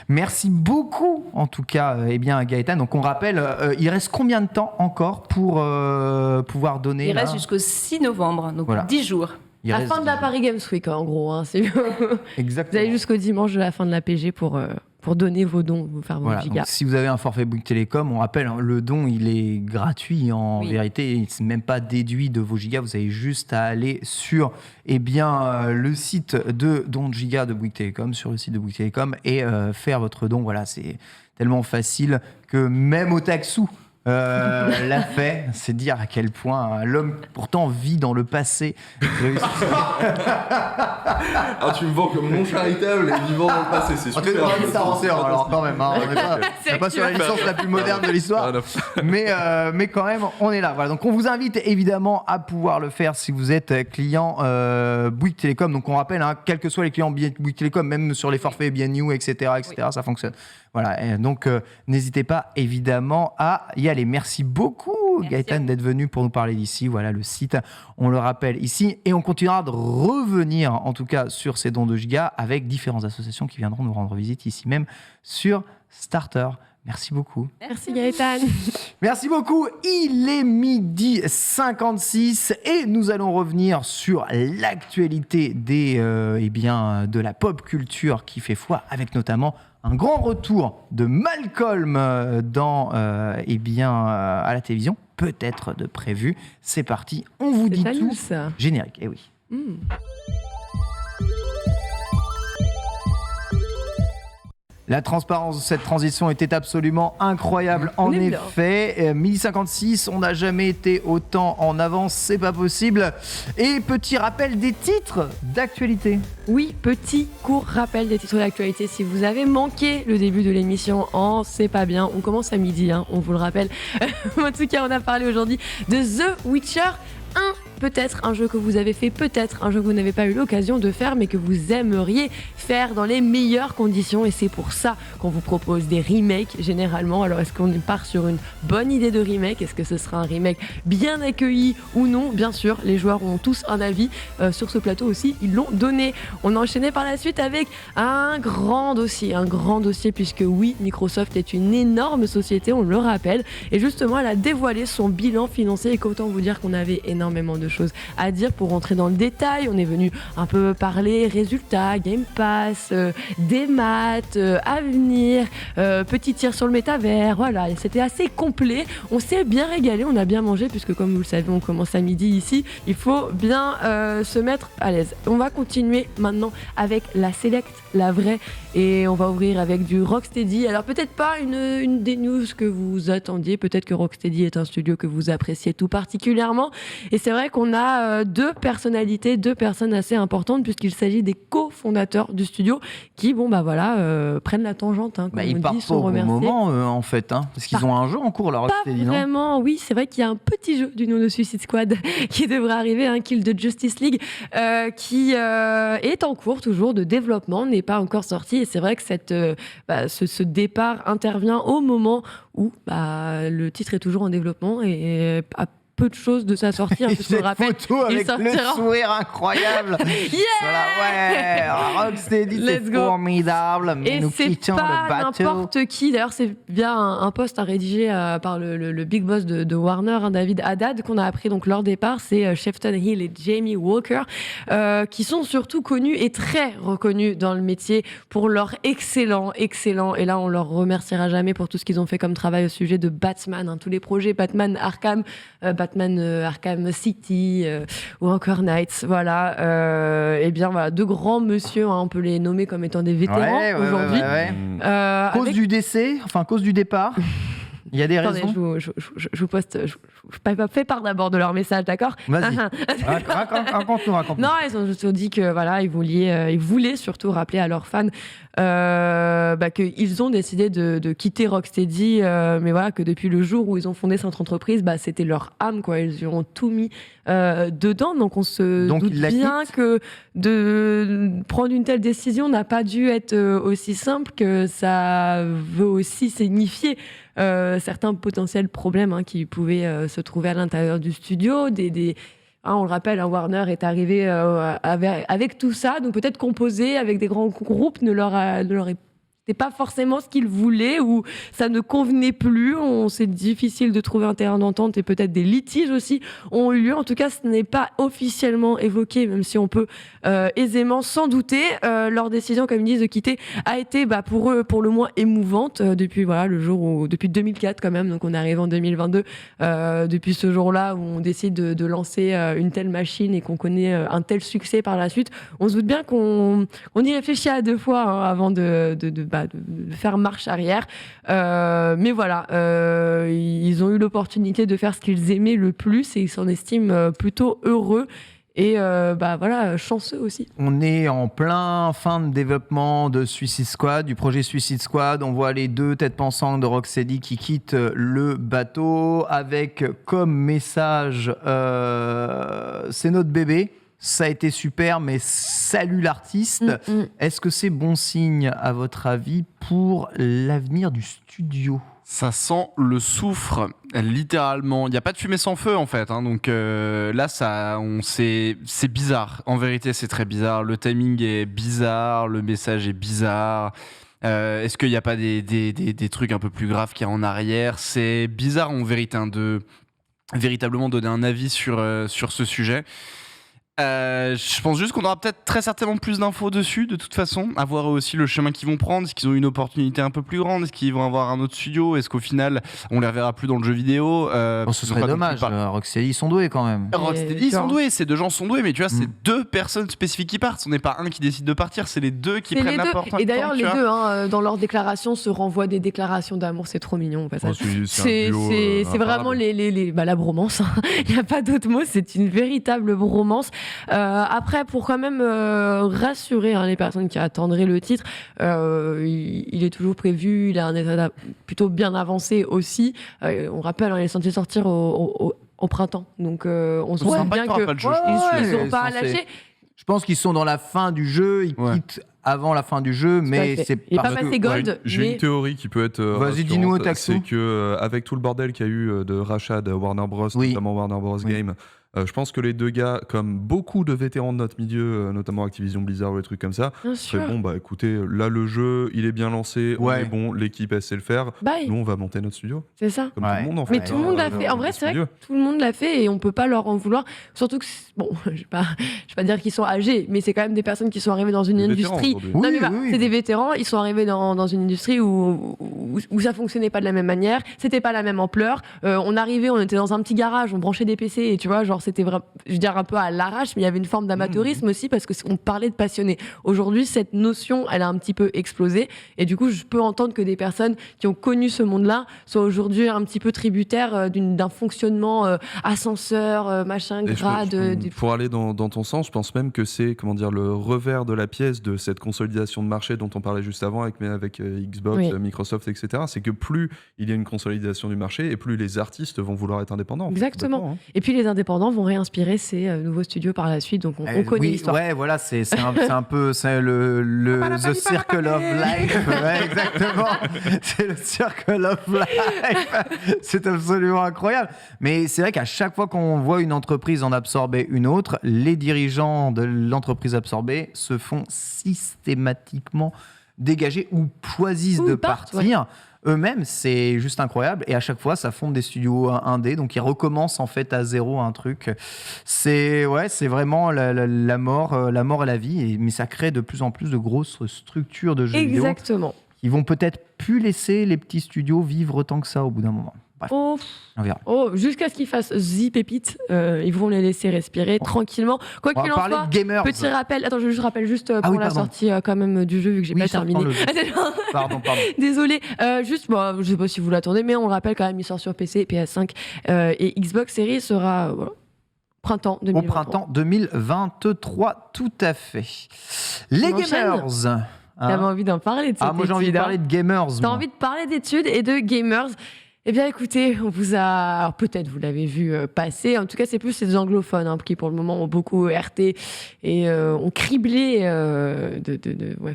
Merci beaucoup, en tout cas, Gaëtan. Donc, on rappelle, il reste combien de temps encore pour pouvoir donner? Il reste jusqu'au 6 novembre, donc voilà. 10 jours. La fin de la Paris Games Week, en gros. Hein, exactement. Vous allez jusqu'au dimanche de la fin de la PG pour donner vos dons, vous faire vos gigas. Donc, si vous avez un forfait Bouygues Télécom, on rappelle, le don, il est gratuit en vérité. Il n'est même pas déduit de vos gigas. Vous avez juste à aller sur le site de Don Giga de Bouygues Télécom, sur le site de Bouygues Télécom, et faire votre don. Voilà, c'est tellement facile que même Otaxou l'a fait. C'est dire à quel point l'homme pourtant vit dans le passé. Ah, tu me vends comme non charitable et vivant dans le passé, c'est super. Alors quand même, hein, on n'est pas sur la licence la plus moderne de l'histoire, mais quand même, on est là. Voilà, donc on vous invite évidemment à pouvoir le faire si vous êtes client Bouygues Télécom. Donc on rappelle, hein, quels que soient les clients Bouygues Télécom, même sur les forfaits BNU, etc., ça fonctionne. Voilà, et donc n'hésitez pas évidemment à y aller. Merci beaucoup Gaëtan d'être venu pour nous parler d'ici. Voilà le site, on le rappelle ici, et on continuera de revenir en tout cas sur ces dons de gigas avec différentes associations qui viendront nous rendre visite ici même sur Starter. Merci beaucoup. Merci Gaëtan. Merci beaucoup. Il est 12h56 et nous allons revenir sur l'actualité de la pop culture qui fait foi, avec notamment un grand retour de Malcolm à la télévision, peut-être de prévu. C'est parti, on vous dit tout. Générique, oui. La transparence de cette transition était absolument incroyable. En effet, 1056, on n'a jamais été autant en avance, c'est pas possible. Et petit rappel des titres d'actualité. Oui, petit court rappel des titres d'actualité. Si vous avez manqué le début de l'émission, c'est pas bien. On commence à midi, hein, on vous le rappelle. En tout cas, on a parlé aujourd'hui de The Witcher 1. Peut-être un jeu que vous avez fait, peut-être un jeu que vous n'avez pas eu l'occasion de faire, mais que vous aimeriez faire dans les meilleures conditions. Et c'est pour ça qu'on vous propose des remakes, généralement. Alors, est-ce qu'on part sur une bonne idée de remake? Est-ce que ce sera un remake bien accueilli ou non? Bien sûr, les joueurs ont tous un avis. Sur ce plateau aussi, ils l'ont donné. On a enchaîné par la suite avec un grand dossier, puisque oui, Microsoft est une énorme société, on le rappelle. Et justement, elle a dévoilé son bilan financier. Et qu'autant vous dire qu'on avait énormément de choses à dire. Pour rentrer dans le détail, on est venu un peu parler résultats, Game Pass, des maths, avenir, petit tir sur le métavers. Voilà, c'était assez complet. On s'est bien régalé, on a bien mangé, puisque comme vous le savez, on commence à midi ici. Il faut bien se mettre à l'aise. On va continuer maintenant avec la Select, la vraie, et on va ouvrir avec du Rocksteady. Alors peut-être pas une des news que vous attendiez, peut-être que Rocksteady est un studio que vous appréciez tout particulièrement, et c'est vrai qu'on a deux personnalités, deux personnes assez importantes, puisqu'il s'agit des cofondateurs du studio qui, prennent la tangente, hein, comme ils on partent dit, sont remerciés. Au moment, en fait, hein, parce qu'ils ont un jeu en cours, leur Rocksteady, non ? Vraiment, oui, c'est vrai qu'il y a un petit jeu du nom de Suicide Squad qui devrait arriver, un Kill de Justice League, qui est en cours toujours de développement, n'est pas encore sorti, et c'est vrai que ce départ intervient au moment où le titre est toujours en développement et peu de choses de sa sortie. Et cette photo avec le sourire incroyable. Ouais, Rocksteady, c'est formidable. Et nous quittons le bateau. C'est pas n'importe qui. D'ailleurs, c'est via un post rédigé par le big boss de Warner, David Haddad, qu'on a appris donc leur départ. C'est Shefton Hill et Jamie Walker, qui sont surtout connus et très reconnus dans le métier pour leur excellent, et là on leur remerciera jamais pour tout ce qu'ils ont fait comme travail au sujet de Batman, tous les projets Batman Arkham, Arkham City ou encore Knights, et bien voilà, deux grands monsieur, on peut les nommer comme étant des vétérans aujourd'hui. Cause du décès, cause du départ. Il y a des raisons. Je vous poste. Je fais part d'abord de leur message, d'accord ? Vas-y. Raconte-nous. Non, ils ont juste dit que voilà, ils voulaient surtout rappeler à leurs fans qu'ils ont décidé de quitter Rocksteady, mais voilà, que depuis le jour où ils ont fondé cette entreprise, c'était leur âme, quoi. Ils y ont tout mis dedans. Donc on se doute bien que de prendre une telle décision n'a pas dû être aussi simple, que ça veut aussi signifier certains potentiels problèmes qui pouvaient se trouver à l'intérieur du studio. On le rappelle, Warner est arrivé avec tout ça, donc peut-être composer avec des grands groupes ne leur était pas forcément ce qu'ils voulaient, ou ça ne convenait plus. C'est difficile de trouver un terrain d'entente, et peut-être des litiges aussi ont eu lieu. En tout cas, ce n'est pas officiellement évoqué, même si on peut aisément s'en douter. Leur décision, comme ils disent, de quitter a été pour eux, pour le moins, émouvante depuis depuis 2004 quand même. Donc on est arrivé en 2022. Depuis ce jour-là où on décide de lancer une telle machine et qu'on connaît un tel succès par la suite, on se doute bien qu'on y réfléchit à deux fois avant de faire marche arrière. Mais voilà, ils ont eu l'opportunité de faire ce qu'ils aimaient le plus, et ils s'en estiment plutôt heureux. Et chanceux aussi. On est en plein fin de développement de Suicide Squad, du projet Suicide Squad. On voit les deux têtes pensantes de Rocksteady qui quittent le bateau avec comme message c'est notre bébé. Ça a été super, mais salut l'artiste. Est-ce que c'est bon signe, à votre avis, pour l'avenir du studio ? Ça sent le soufre, littéralement. Il n'y a pas de fumée sans feu, en fait. Donc là, c'est bizarre. En vérité, c'est très bizarre. Le timing est bizarre, le message est bizarre. Est-ce qu'il n'y a pas des trucs un peu plus graves qu'il y a en arrière ? C'est bizarre, en vérité, de véritablement donner un avis sur ce sujet. Je pense juste qu'on aura peut-être très certainement plus d'infos dessus, de toute façon. À voir aussi le chemin qu'ils vont prendre. Est-ce qu'ils ont une opportunité un peu plus grande ? Est-ce qu'ils vont avoir un autre studio ? Est-ce qu'au final, on les reverra plus dans le jeu vidéo ? Ce serait dommage. Rocksteady, ils sont doués quand même. Rocksteady, ils sont doués. Ces deux gens sont doués, mais tu vois, c'est deux personnes spécifiques qui partent. Ce n'est pas un qui décide de partir, c'est les deux qui prennent la porte. Et d'ailleurs, les deux, dans leurs déclarations, se renvoient des déclarations d'amour. C'est trop mignon. C'est vraiment la bromance. Il n'y a pas d'autre mot. C'est une véritable bromance. Après, pour quand même rassurer les personnes qui attendraient le titre, il est toujours prévu, il a un état plutôt bien avancé aussi. On rappelle, il est censé sortir au printemps, donc on se sent bien qu'ils ne sont pas lâchés. Je pense qu'ils sont dans la fin du jeu, ils quittent avant la fin du jeu, mais c'est il est pas passé gold. J'ai une théorie qui peut être vas-y, dis-nous, c'est que avec tout le bordel qu'il y a eu de rachat de Warner Bros, notamment Warner Bros Game, je pense que les deux gars, comme beaucoup de vétérans de notre milieu, notamment Activision Blizzard ou des trucs comme ça, c'est bon, écoutez, là le jeu, il est bien lancé, on est bon, l'équipe elle sait le faire, nous on va monter notre studio. C'est ça. Comme tout le monde en fait. Mais tout le monde l'a fait. En vrai, c'est vrai que tout le monde l'a fait et on peut pas leur en vouloir. Surtout que, je vais pas dire qu'ils sont âgés, mais c'est quand même des personnes qui sont arrivées dans une industrie. C'est des vétérans, ils sont arrivés dans une industrie où ça fonctionnait pas de la même manière, c'était pas la même ampleur. On arrivait, on était dans un petit garage, on branchait des PC et tu vois, genre c'était vraiment, je veux dire, un peu à l'arrache, mais il y avait une forme d'amateurisme aussi parce qu'on parlait de passionnés. Aujourd'hui, cette notion, elle a un petit peu explosé et du coup, je peux entendre que des personnes qui ont connu ce monde-là soient aujourd'hui un petit peu tributaires d'un fonctionnement ascenseur, grade. Pour aller dans ton sens, je pense même que c'est, le revers de la pièce de cette consolidation de marché dont on parlait juste avant avec Xbox, Microsoft, etc. C'est que plus il y a une consolidation du marché et plus les artistes vont vouloir être indépendants. Exactement. Et puis les indépendants gens vont réinspirer ces nouveaux studios par la suite. Donc on connaît l'histoire. Ouais, voilà, c'est un peu le The Circle of Life. Ouais, exactement. C'est le Circle of Life. C'est absolument incroyable. Mais c'est vrai qu'à chaque fois qu'on voit une entreprise en absorber une autre, les dirigeants de l'entreprise absorbée se font systématiquement dégager ou choisissent de partir. Eux-mêmes, c'est juste incroyable. Et à chaque fois, ça fonde des studios indés. Donc, ils recommencent en fait à zéro un truc. C'est vraiment la mort et la vie. Mais ça crée de plus en plus de grosses structures de jeux vidéo. Exactement. Qui vont peut-être plus laisser les petits studios vivre autant que ça au bout d'un moment. Bref, on verra. Jusqu'à ce qu'ils fassent The Pépite, ils vont les laisser respirer tranquillement. Quoi qu'il en soit, de gamers. Petit rappel, attends, je rappelle juste pour la sortie quand même du jeu, vu que j'ai pas terminé. Pardon. Désolé. Juste, je sais pas si vous l'attendez, mais on le rappelle quand même, il sort sur PC, PS5 et Xbox Series sera printemps 2023. Au printemps 2023, tout à fait. Les gamers. T'avais envie d'en parler de cette étude. Moi j'ai envie de parler de gamers. T'as envie de parler d'études et de gamers. Eh bien, écoutez, on vous a... Alors, peut-être vous l'avez vu passer. En tout cas, c'est plus les anglophones qui, pour le moment, ont beaucoup RT et ont criblé,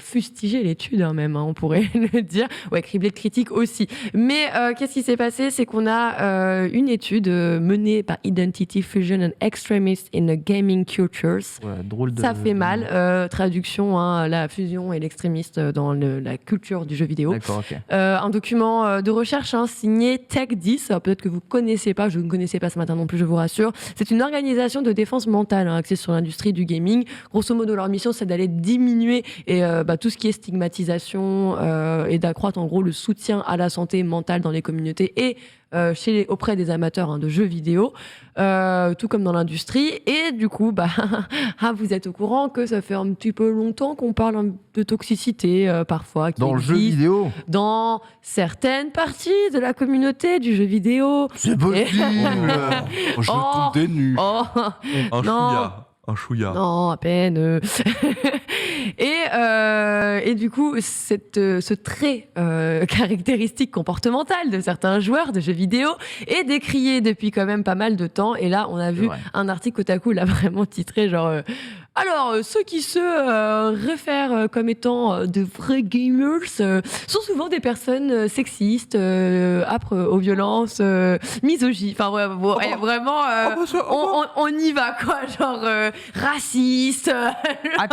fustigé l'étude, même, on pourrait le dire. Criblé de critiques aussi. Mais qu'est-ce qui s'est passé? C'est qu'on a une étude menée par Identity Fusion and Extremists in the Gaming Cultures. Drôle de... Ça fait mal. Traduction, la fusion et l'extrémiste dans la culture du jeu vidéo. D'accord, ok. Un document de recherche signé Tech10, peut-être que vous ne connaissez pas, je ne connaissais pas ce matin non plus, je vous rassure. C'est une organisation de défense mentale axée sur l'industrie du gaming. Grosso modo, leur mission, c'est d'aller diminuer tout ce qui est stigmatisation et d'accroître en gros le soutien à la santé mentale dans les communautés et auprès des amateurs de jeux vidéo, tout comme dans l'industrie. Et du coup, vous êtes au courant que ça fait un petit peu longtemps qu'on parle de toxicité parfois. Dans le jeu vidéo, dans certaines parties de la communauté du jeu vidéo. C'est possible. Je tombe des nues. Un chouïa. Non, à peine. Et du coup, ce trait caractéristique comportemental de certains joueurs de jeux vidéo est décrié depuis quand même pas mal de temps. Et là, on a vu un article Kotaku l'a vraiment titré genre... Alors, ceux qui se réfèrent comme étant de vrais gamers sont souvent des personnes sexistes, âpres aux violences, misogynes. Enfin, vraiment, on y va, quoi. Genre, raciste.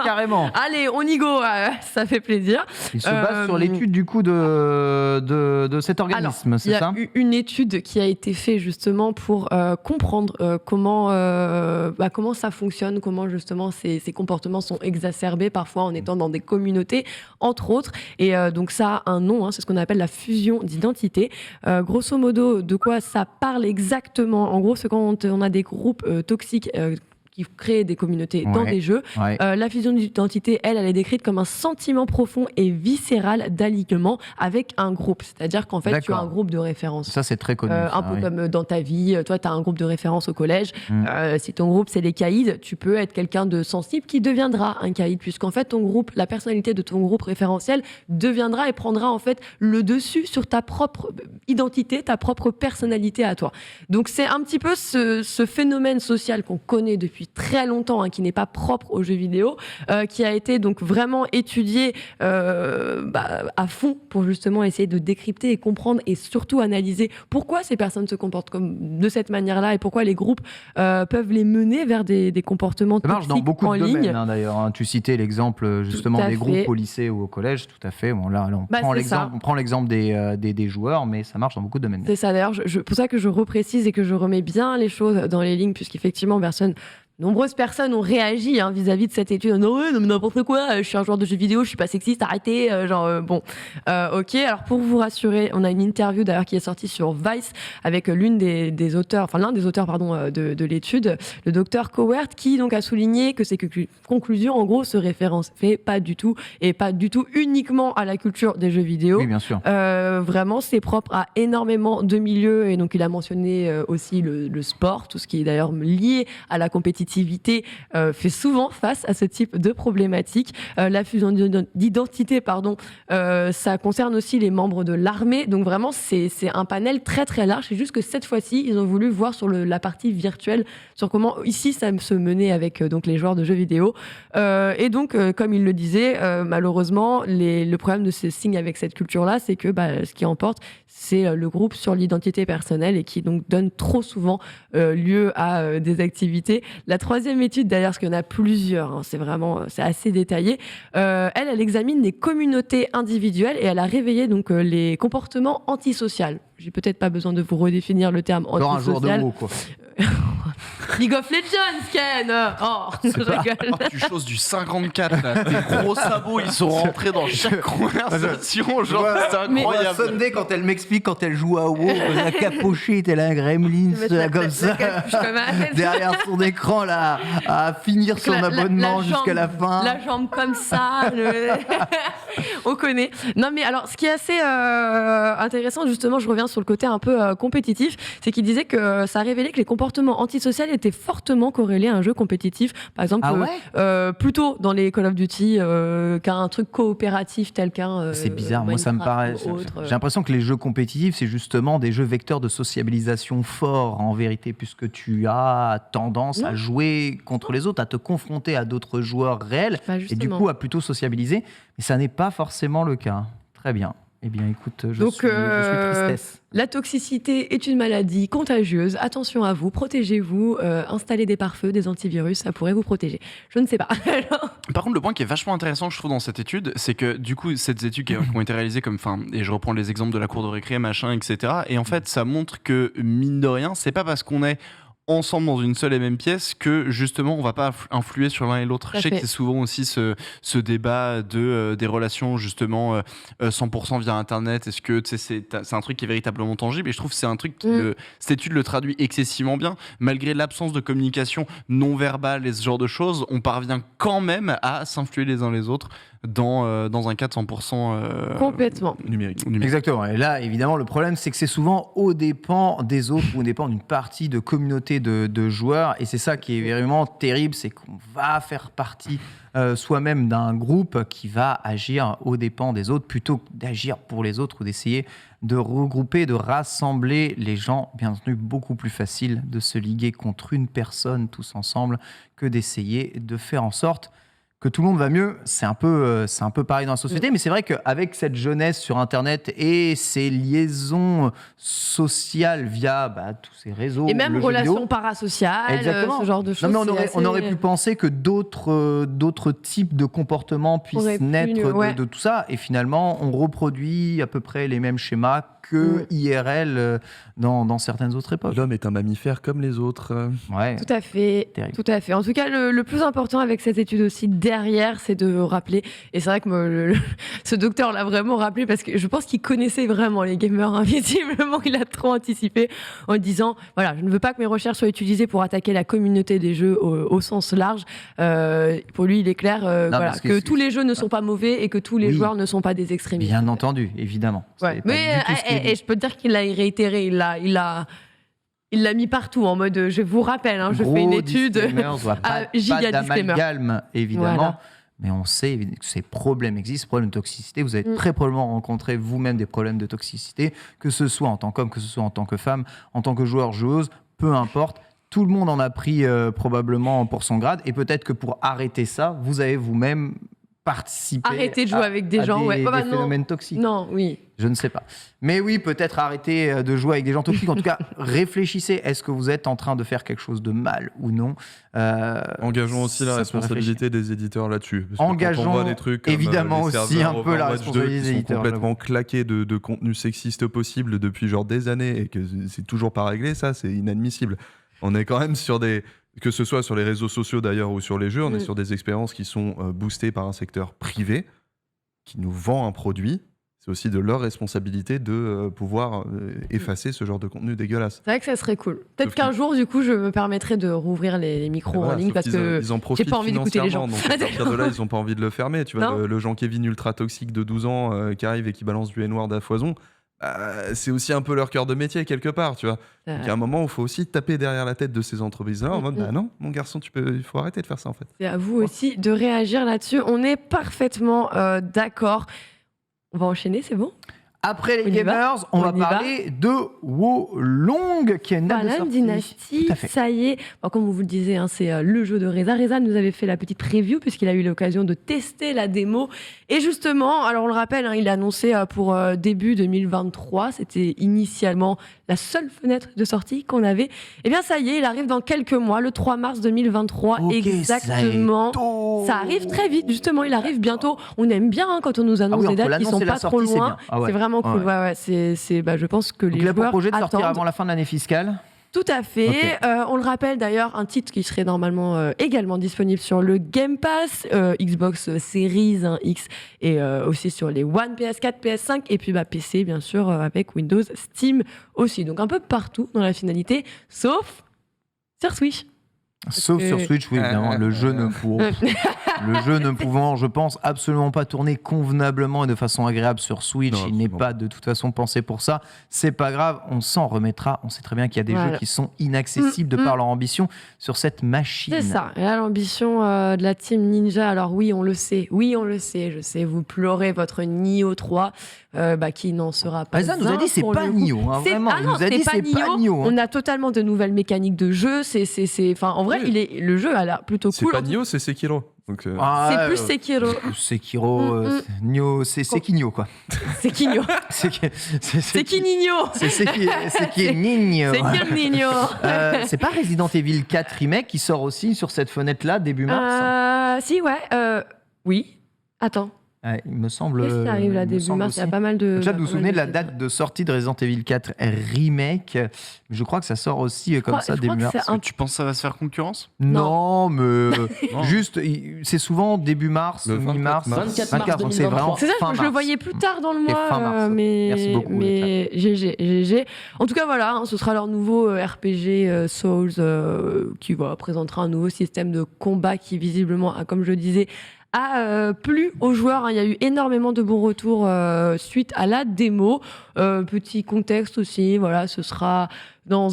Carrément. Allez, on y go, ça fait plaisir. Il se base sur l'étude, du coup, de cet organisme, c'est ça ? Il y a une étude qui a été faite, justement, pour comprendre comment ça fonctionne, comment, justement, ces comportements sont exacerbés parfois en étant dans des communautés, entre autres. Et donc ça a un nom, c'est ce qu'on appelle la fusion d'identité. Grosso modo, de quoi ça parle exactement? En gros, c'est quand on a des groupes toxiques qui créent des communautés dans des jeux. La fusion d'identité, elle est décrite comme un sentiment profond et viscéral d'alignement avec un groupe. C'est-à-dire qu'en fait, tu as un groupe de référence. Ça, c'est très connu. Un peu comme dans ta vie. Toi, tu as un groupe de référence au collège. Si ton groupe, c'est les caïds, tu peux être quelqu'un de sensible qui deviendra un caïd, puisqu'en fait, ton groupe, la personnalité de ton groupe référentiel deviendra et prendra en fait le dessus sur ta propre identité, ta propre personnalité à toi. Donc, c'est un petit peu ce phénomène social qu'on connaît depuis très longtemps, qui n'est pas propre aux jeux vidéo, qui a été donc vraiment étudié à fond pour justement essayer de décrypter et comprendre et surtout analyser pourquoi ces personnes se comportent de cette manière-là et pourquoi les groupes peuvent les mener vers des comportements toxiques en ligne. Ça marche dans beaucoup de domaines, d'ailleurs. Tu citais l'exemple justement des groupes au lycée ou au collège, tout à fait. Bon, là, on prend l'exemple des joueurs, mais ça marche dans beaucoup de domaines. C'est ça, d'ailleurs, pour ça que je reprécise et que je remets bien les choses dans les lignes, puisqu'effectivement, nombreuses personnes ont réagi vis-à-vis de cette étude. Non, mais n'importe quoi, je suis un joueur de jeux vidéo, je suis pas sexiste, arrêtez. Ok. Alors pour vous rassurer, on a une interview d'ailleurs qui est sortie sur Vice avec l'un des auteurs de l'étude, le docteur Cowert, qui donc a souligné que ces conclusions, en gros, se référencent pas du tout uniquement à la culture des jeux vidéo. Oui, bien sûr. Vraiment, c'est propre à énormément de milieux et donc il a mentionné aussi le sport, tout ce qui est d'ailleurs lié à la compétitivité collectivité fait souvent face à ce type de problématique. La fusion d'identité, ça concerne aussi les membres de l'armée. Donc vraiment, c'est un panel très très large. C'est juste que cette fois-ci, ils ont voulu voir sur la partie virtuelle, sur comment ici ça se menait avec donc les joueurs de jeux vidéo. Et donc, comme il le disait, malheureusement, le problème de ce signe avec cette culture-là, c'est que ce qui emporte, c'est le groupe sur l'identité personnelle et qui donc donne trop souvent lieu à des activités. La troisième étude, d'ailleurs, parce qu'il y en a plusieurs, c'est assez détaillé, elle examine les communautés individuelles et elle a réveillé donc les comportements antisociaux. J'ai peut-être pas besoin de vous redéfinir le terme antisocial. Genre un jour de mots, quoi. League of Legends, Ken. Je rigole. Tu choses du 54, là. Tes gros sabots, ils sont rentrés dans chaque conversation. Genre, c'est incroyable. Sunday, quand elle m'explique, quand elle joue à WoW, la capuchée, t'es là, un gremlin, comme ça, derrière son écran, là, à finir son abonnement jusqu'à la fin. La jambe comme ça. On connaît. Non, mais alors, ce qui est assez intéressant, justement, je reviens sur le côté un peu compétitif, c'est qu'il disait que ça a révélé que les comportements antisociaux étaient fortement corrélés à un jeu compétitif. Par exemple, plutôt dans les Call of Duty qu'à un truc coopératif tel qu'un. C'est bizarre, moi ça me paraît. J'ai l'impression que les jeux compétitifs, c'est justement des jeux vecteurs de sociabilisation forts en vérité, puisque tu as tendance à jouer contre les autres, à te confronter à d'autres joueurs réels et du coup à plutôt sociabiliser. Mais ça n'est pas forcément le cas. Très bien. Eh bien, écoute, je suis tristesse. La toxicité est une maladie contagieuse. Attention à vous, protégez-vous, installez des pare-feux, des antivirus, ça pourrait vous protéger. Je ne sais pas. Par contre, le point qui est vachement intéressant, je trouve, dans cette étude, c'est que du coup, ces études qui ont été réalisées et je reprends les exemples de la cour de récré, machin, etc. Et en fait, ça montre que, mine de rien, c'est pas parce qu'on est ensemble dans une seule et même pièce que justement on va pas influer sur l'un et l'autre. Je sais que c'est souvent aussi ce débat des relations justement 100% via internet. Est-ce que c'est un truc qui est véritablement tangible? Et je trouve que c'est un truc cette étude le traduit excessivement bien. Malgré l'absence de communication non verbale et ce genre de choses, on parvient quand même à s'influer les uns les autres dans un cadre 100% complètement numérique. Exactement. Et là, évidemment, le problème, c'est que c'est souvent aux dépens des autres ou aux dépens d'une partie de communauté de joueurs. Et c'est ça qui est vraiment terrible, c'est qu'on va faire partie soi-même d'un groupe qui va agir aux dépens des autres plutôt que d'agir pour les autres ou d'essayer de regrouper, de rassembler les gens. Bien entendu, beaucoup plus facile de se liguer contre une personne tous ensemble que d'essayer de faire en sorte que tout le monde va mieux. C'est un peu pareil dans la société, mais c'est vrai qu'avec cette jeunesse sur Internet et ces liaisons sociales via tous ces réseaux, et même relations parasociales, ce genre de choses. Non, mais on aurait pu penser que d'autres types de comportements puissent naître de tout ça, et finalement, on reproduit à peu près les mêmes schémas que IRL dans certaines autres époques. L'homme est un mammifère comme les autres. Ouais. Tout à fait. Terrible. Tout à fait. En tout cas, le plus important avec cette étude aussi derrière, c'est de rappeler, et c'est vrai que ce docteur l'a vraiment rappelé parce que je pense qu'il connaissait vraiment les gamers invisiblement, il a trop anticipé en disant, voilà, je ne veux pas que mes recherches soient utilisées pour attaquer la communauté des jeux au sens large. Pour lui, il est clair que tous les jeux ne sont pas mauvais et que tous les joueurs ne sont pas des extrémistes. Bien entendu, évidemment. Ouais. Mais et je peux te dire qu'il l'a réitéré, il l'a mis partout en mode je vous rappelle, je fais une étude giga d'amalgame évidemment, voilà. Mais on sait que ces problèmes existent, problèmes de toxicité. Vous avez très probablement rencontré vous-même des problèmes de toxicité, que ce soit en tant qu'homme, que ce soit en tant que femme, en tant que joueur, joueuse, peu importe. Tout le monde en a pris probablement pour son grade, et peut-être que pour arrêter ça, vous avez vous-même participé arrêter de jouer avec des gens, des phénomènes toxiques. Non, oui. Je ne sais pas. Mais oui, peut-être arrêter de jouer avec des gens toxiques. En tout cas, réfléchissez. Est-ce que vous êtes en train de faire quelque chose de mal ou non? Engageons aussi la responsabilité des éditeurs là-dessus. Engageons quand on voit des trucs évidemment aussi un peu la responsabilité des éditeurs. Qui sont complètement claqués de contenu sexiste possible depuis genre des années et que c'est toujours pas réglé, ça, c'est inadmissible. On est quand même sur que ce soit sur les réseaux sociaux d'ailleurs ou sur les jeux, on est sur des expériences qui sont boostées par un secteur privé qui nous vend un produit. C'est aussi de leur responsabilité de pouvoir effacer ce genre de contenu dégueulasse. C'est vrai que ça serait cool. Peut-être qu'un jour, du coup, je me permettrai de rouvrir les micros en ligne parce que j'ai pas envie d'écouter les gens. Donc à partir de là, ils n'ont pas envie de le fermer. Tu vois, le Jean-Kévin ultra toxique de 12 ans qui arrive et qui balance du N-word à foison, c'est aussi un peu leur cœur de métier quelque part, tu vois. Donc il y a un moment où il faut aussi taper derrière la tête de ces entreprises-là en mode non, mon garçon, il faut arrêter de faire ça en fait. C'est à vous aussi de réagir là-dessus. On est parfaitement d'accord. On va enchaîner, c'est bon ? Après les gamers, on va parler de Wolong, qui est une date de sortie. Dynasty, ça y est. Bon, comme vous le disiez, c'est le jeu de Reza. Reza nous avait fait la petite preview puisqu'il a eu l'occasion de tester la démo. Et justement, alors on le rappelle, il a annoncé pour début 2023. C'était initialement la seule fenêtre de sortie qu'on avait. Eh bien, ça y est, il arrive dans quelques mois, le 3 mars 2023 exactement. Ça arrive très vite, justement, il arrive bientôt. On aime bien quand on nous annonce des dates qui sont pas trop loin. C'est vraiment cool. Ouais. Je pense que les joueurs pour projet de attendent. sortir avant la fin de l'année fiscale. Tout à fait. On le rappelle d'ailleurs, un titre qui serait normalement également disponible sur le Game Pass, Xbox Series X et aussi sur les One, PS4, PS5 et puis PC bien sûr avec Windows, Steam aussi. Donc un peu partout dans la finalité, sauf sur Switch. Sauf sur Switch, oui, évidemment. Le jeu ne pouvant, je pense, absolument pas tourner convenablement et de façon agréable sur Switch. Il n'est pas de toute façon pensé pour ça. C'est pas grave, on s'en remettra. On sait très bien qu'il y a des jeux qui sont inaccessibles de par leur ambition sur cette machine. C'est ça. Et là, l'ambition de la team Ninja, alors oui, on le sait. Je sais, vous pleurez votre Nioh 3 qui n'en sera pas. Ça nous a dit c'est pas Nioh, vraiment. Il nous a dit c'est pas Nioh. On a totalement de nouvelles mécaniques de jeu. En vrai, le jeu a l'air plutôt cool. C'est pas Nioh, c'est Sekiro. Donc, c'est plus Sekiro. Nioh, c'est Sekinio, quoi. Sekinio. C'est Sekinino. C'est Sekinino. C'est pas Resident Evil 4 Remake qui sort aussi sur cette fenêtre-là, début mars Oui. Attends. Il me semble. Qu'est-ce qui arrive là, début mars ? Il y a pas mal de. Déjà, vous vous souvenez de la date de sortie de Resident Evil 4 Remake ? Je crois que ça sort aussi début mars. Tu penses que ça va se faire concurrence ? Non, mais juste, c'est souvent début mars, mi-mars. 24 mars 2023. C'est vraiment. C'est ça, je le voyais plus tard dans le mois. Fin mars. Merci beaucoup. Mais GG. En tout cas, voilà, ce sera leur nouveau RPG Souls qui présentera un nouveau système de combat qui, visiblement, comme je le disais, a plu aux joueurs. Il y a eu énormément de bons retours suite à la démo. Petit contexte aussi, ce sera dans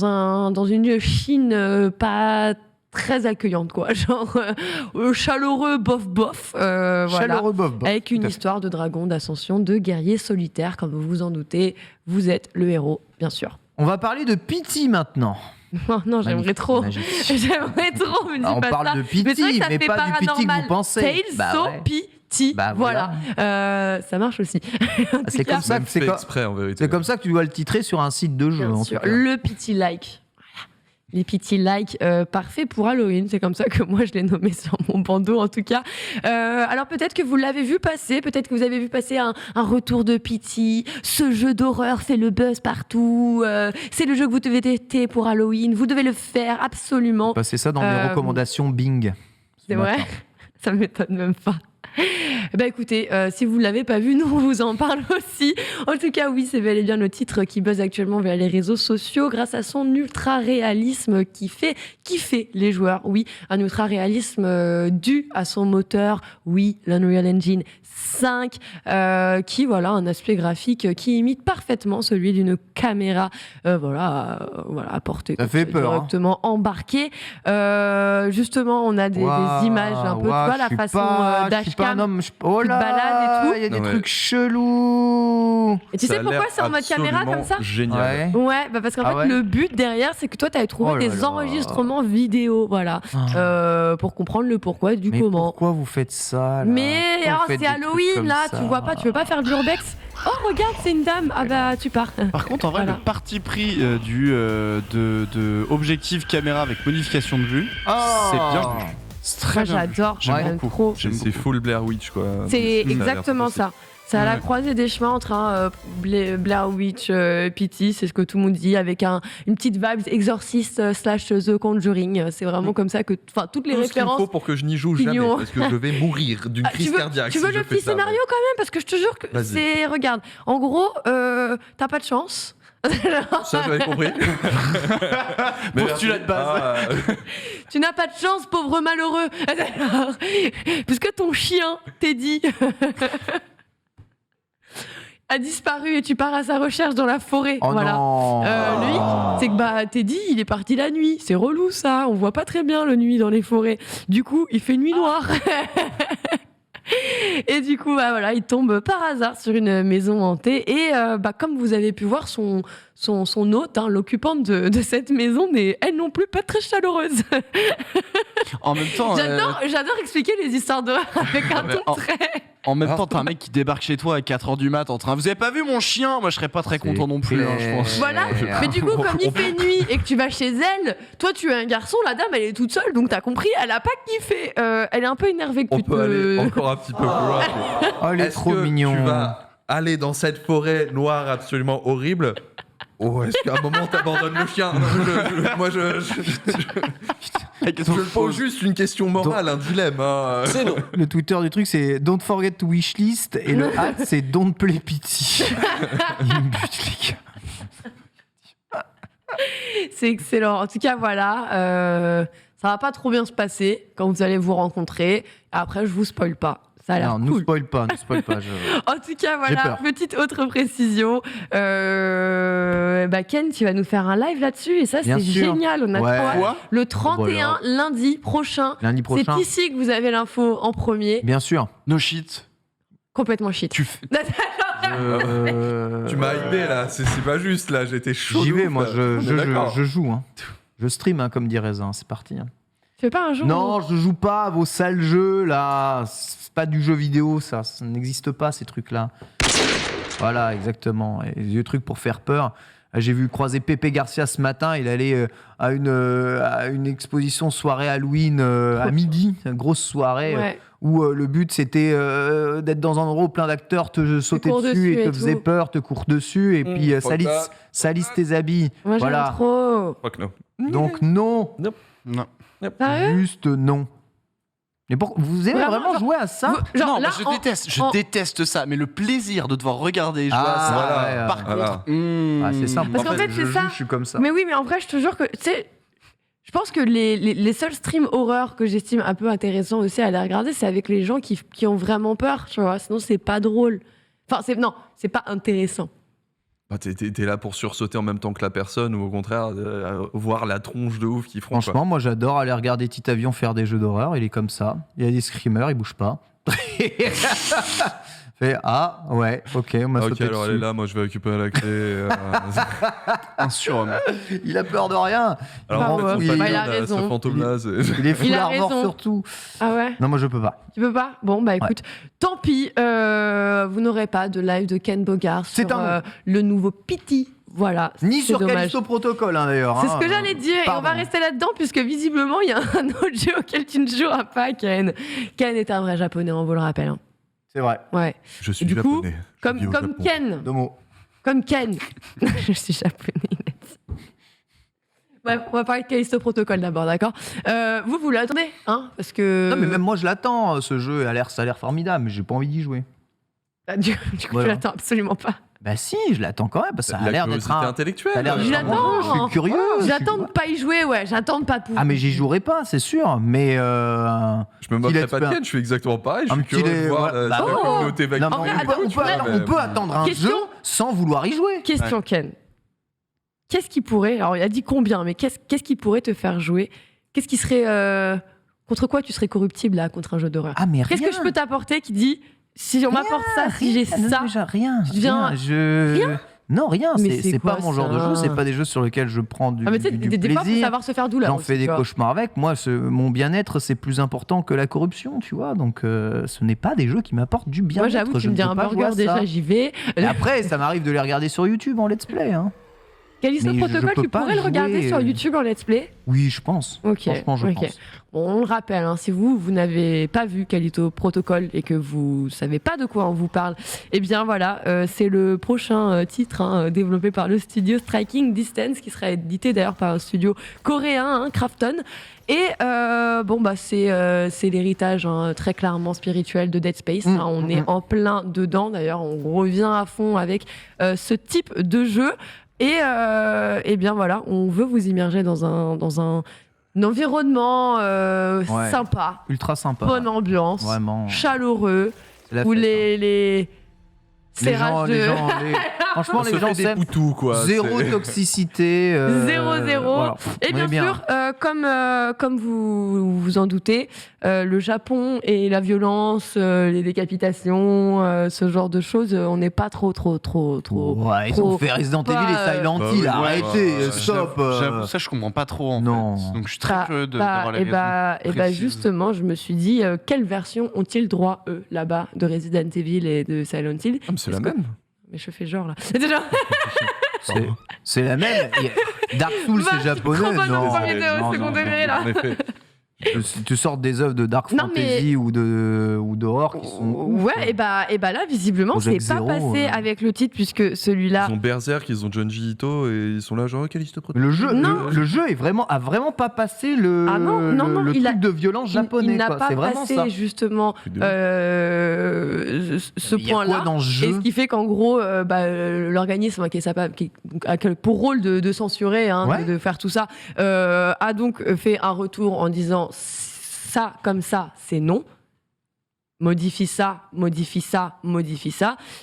une Chine pas très accueillante, quoi. Genre chaleureux, bof. Chaleureux, bof. Avec une histoire de dragon, d'ascension, de guerrier solitaire. Comme vous vous en doutez, vous êtes le héros, bien sûr. On va parler de Pity maintenant. Non, j'aimerais trop. Me dis on pas parle ça. de Pity, mais pas du Pity que vous pensez. Tales Pity. Voilà. Ça marche aussi. C'est comme ça que c'est comme ça que tu dois le titrer sur un site de jeu. Bien sûr. Le Pity Like. Les Pity Like, parfait pour Halloween, c'est comme ça que moi je l'ai nommé sur mon bandeau en tout cas. Alors peut-être que vous l'avez vu passer, peut-être que vous avez vu passer un retour de Pity. Ce jeu d'horreur fait le buzz partout. C'est le jeu que vous devez tester pour Halloween. Vous devez le faire absolument. Passer ça dans mes recommandations Bing. C'est vrai. Ça m'étonne même pas. Écoutez, si vous ne l'avez pas vu, nous on vous en parle aussi. En tout cas, oui, c'est bel et bien le titre qui buzz actuellement vers les réseaux sociaux grâce à son ultra-réalisme qui fait kiffer les joueurs. Oui, un ultra-réalisme dû à son moteur, oui, l'Unreal Engine 5, qui, un aspect graphique qui imite parfaitement celui d'une caméra, à portée directement embarquée. Justement, on a des images un peu, la façon dashcam. Oh là, balade et tout. Il y a des trucs chelous. Et tu sais pourquoi c'est en mode caméra comme ça ? Génial. Ouais, parce qu'en fait, le but derrière, c'est que toi, tu avais trouvé des enregistrements vidéo, pour comprendre le pourquoi du comment. Pourquoi vous faites ça là ? Mais c'est Halloween, là, tu vois pas, tu veux pas faire de l'urbex ? Oh, regarde, c'est une dame. Ah bah, tu pars. Par contre, en vrai, le parti pris de objectif caméra avec modification de vue, c'est bien. C'est très bien. J'adore, j'aime trop. C'est full Blair Witch, quoi. C'est exactement ça. C'est à la croisée des chemins entre Blair Witch, Pity, c'est ce que tout le monde dit, avec une petite vibe Exorcist / The Conjuring. C'est vraiment comme ça que toutes les références. Il faut pour que je n'y joue jamais, parce que je vais mourir d'une crise cardiaque. Tu veux le petit scénario quand même ? Parce que je te jure que c'est. Regarde, en gros, t'as pas de chance. Ça, j'avais compris. Mais postulat de base. Tu n'as pas de chance, pauvre malheureux. Puisque ton chien, Teddy, a disparu et tu pars à sa recherche dans la forêt. Oh voilà. non. Lui, c'est que Teddy, il est parti la nuit. C'est relou ça. On voit pas très bien le nuit dans les forêts. Du coup, il fait nuit noire. Et du coup, voilà, il tombe par hasard sur une maison hantée. Et comme vous avez pu voir, son hôte, l'occupante de cette maison, n'est elle non plus pas très chaleureuse. En même temps, j'adore expliquer les histoires d'horreur avec un ton très... En même temps, t'as un mec qui débarque chez toi à 4h du mat en train. Vous avez pas vu mon chien? Moi, je serais pas très content non plus, je pense. Voilà, mais du coup, comme il fait nuit et que tu vas chez elle, toi, tu es un garçon, la dame, elle est toute seule, donc t'as compris, elle a pas kiffé. Elle est un peu énervée que on peut aller encore un petit peu plus loin. Oh, il est trop mignon. Tu vas aller dans cette forêt noire absolument horrible? Oh, est-ce qu'à un moment t'abandonnes le chien? Je pose juste une question morale, un dilemme. C'est non. Le Twitter du truc, c'est Don't forget to wishlist et le hat, c'est Don't play pity. Il me bute, les gars. C'est excellent. En tout cas, voilà. Ça va pas trop bien se passer quand vous allez vous rencontrer. Après, je vous spoil pas. Ça a l'air cool. Nous spoil pas. En tout cas, voilà, petite autre précision. Ken, tu vas nous faire un live là-dessus et ça, c'est génial. On a trop le 31 lundi prochain. C'est ici que vous avez l'info en premier. Bien sûr. No shit. Complètement shit. Tu m'as hypé là, c'est pas juste là, j'étais chaud. J'y vais, moi, je joue. Hein. Je stream, comme dit Raisin, c'est parti. Hein. Tu fais pas un jour? Non, je joue pas à vos sales jeux là. C'est pas du jeu vidéo, ça n'existe pas ces trucs-là. Voilà, exactement. Et des trucs pour faire peur. J'ai vu croiser Pepe Garcia ce matin. Il allait à une exposition soirée Halloween à midi, une grosse soirée où le but c'était d'être dans un endroit où plein d'acteurs te sautaient dessus et te faisaient peur, te courent dessus et puis salissent tes habits. Moi, voilà. j'aime trop. Donc non. Non. Juste non. Mais vous aimez vraiment jouer à ça? Non, là, je déteste ça. Mais le plaisir de devoir regarder et jouer à ça, par contre, c'est simple. Parce qu'en fait, c'est ça. Je suis comme ça. Mais oui, mais en vrai, je te jure que, tu sais, je pense que les seuls streams horreur que j'estime un peu intéressants aussi à aller regarder, c'est avec les gens qui ont vraiment peur, tu vois. Sinon, c'est pas drôle. Enfin, c'est pas intéressant. T'es là pour sursauter en même temps que la personne ou au contraire voir la tronche de ouf qu'ils font. Franchement, moi j'adore aller regarder Petit Avion faire des jeux d'horreur. Il est comme ça. Il y a des screamers, il bouge pas. Fait ouais, ok, on m'a sauté alors dessus. elle est là, moi je vais récupérer la clé. Un surhomme. Il a peur de rien. Alors il a raison. Ce fantôme-là, il est full armor surtout. Ah ouais? Non, moi je peux pas. Tu peux pas? Bon, écoute, tant pis, vous n'aurez pas de live de Ken Bogard sur le nouveau Pity. Voilà. Ni sur dommage. Callisto Protocol d'ailleurs. C'est ce que j'allais dire. Et on va rester là-dedans puisque visiblement il y a un autre jeu auquel tu ne joueras pas, Ken. Ken est un vrai japonais, on vous le rappelle. Hein. C'est vrai. Ouais. Je suis du japonais. Coup, comme Ken. Domo. Comme Ken. Je suis japonais. Bref, on va parler de Callisto Protocol d'abord, d'accord? Vous l'attendez, hein? Parce que... Non, mais même moi je l'attends. Ce jeu ça a l'air formidable, mais j'ai pas envie d'y jouer. Du coup, tu l'attends absolument pas. Bah si, je l'attends quand même parce que ça a l'air d'être intellectuel. Je l'attends. Je suis curieux. J'attends de pas y jouer, ouais. J'attends de pas pouvoir. Ah mais j'y jouerai pas, c'est sûr. Mais je me moquerai pas de Ken, je suis exactement pareil. Je suis curieux de voir la communauté on peut attendre un jeu sans vouloir y jouer. Question Ken. Qu'est-ce qui pourrait, alors il a dit combien, mais qu'est-ce qui pourrait te faire jouer? Qu'est-ce qui serait contre quoi tu serais corruptible là contre un jeu d'horreur? Ah mais rien. Qu'est-ce que je peux t'apporter qui dit si on m'apporte ça, si j'ai ça, rien. Non, rien. C'est pas mon genre de jeu. C'est pas des jeux sur lesquels je prends du plaisir. Des fois, faut savoir se faire douleur. J'en fais des cauchemars avec. Moi, mon bien-être, c'est plus important que la corruption, tu vois. Donc, ce n'est pas des jeux qui m'apportent du bien-être. Moi, j'avoue, tu me dis un burger déjà, j'y vais. Et après, ça m'arrive de les regarder sur YouTube en let's play. Hein. Callisto Protocol, tu pourrais le regarder sur YouTube en let's play? Oui, je pense. Franchement, je pense. Bon, on le rappelle, hein, si vous n'avez pas vu Callisto Protocol et que vous savez pas de quoi on vous parle, eh bien voilà, c'est le prochain titre développé par le studio Striking Distance, qui sera édité d'ailleurs par un studio coréen, Krafton. Et c'est l'héritage très clairement spirituel de Dead Space. On est en plein dedans. D'ailleurs, on revient à fond avec ce type de jeu. Et bien voilà, on veut vous immerger dans un environnement sympa, ultra sympa, bonne ambiance, vraiment chaleureux, où les Franchement, les gens des s'aiment. poutous, quoi. Zéro toxicité. 0-0. Voilà. Et bien sûr, comme vous vous en doutez, le Japon et la violence, les décapitations, ce genre de choses, on n'est pas trop. Ouais, ils ont fait Resident Evil et Silent Hill. Arrêtez, stop. J'avoue, ça, je comprends pas trop. En fait. Donc, je suis très curieux de voir les raisons. Justement, je me suis dit, quelle version ont-ils droit, eux, là-bas, de Resident Evil et de Silent Hill? C'est la même. Mais je fais genre là. C'est déjà. C'est la même. Dark Souls, c'est japonais. Non, second degré là. En effet. Tu sors des œuvres de Dark Fantasy ou d'horreur qui sont. Ouais, et bah là, visiblement, c'est pas passé avec le titre, puisque celui-là. Ils ont Berserk, ils ont Junji Ito et ils sont là, genre, Callisto Protocol. Le jeu a vraiment pas passé le truc de violence japonais. Il n'a pas passé justement ce point-là. Dans ce jeu et ce qui fait qu'en gros, l'organisme qui a pour rôle de censurer, de faire tout ça, a donc fait un retour en disant ça comme ça, c'est non. Modifie ça.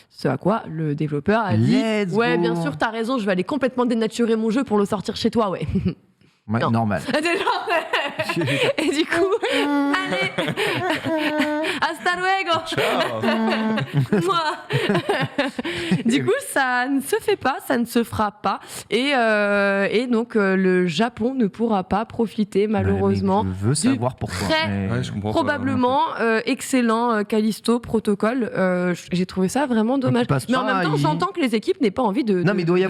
Ce à quoi le développeur a dit ouais, bien sûr, t'as raison, je vais aller complètement dénaturer mon jeu pour le sortir chez toi, ouais. Ouais, normal. Et du coup, allez, hasta luego. Moi. Du coup, ça ne se fait pas, ça ne se fera pas, et donc le Japon ne pourra pas profiter malheureusement. Je veux savoir pourquoi. Probablement excellent Callisto Protocol. J'ai trouvé ça vraiment dommage. Mais en même temps, j'entends que les équipes n'aient pas envie de. Non, mais il doit y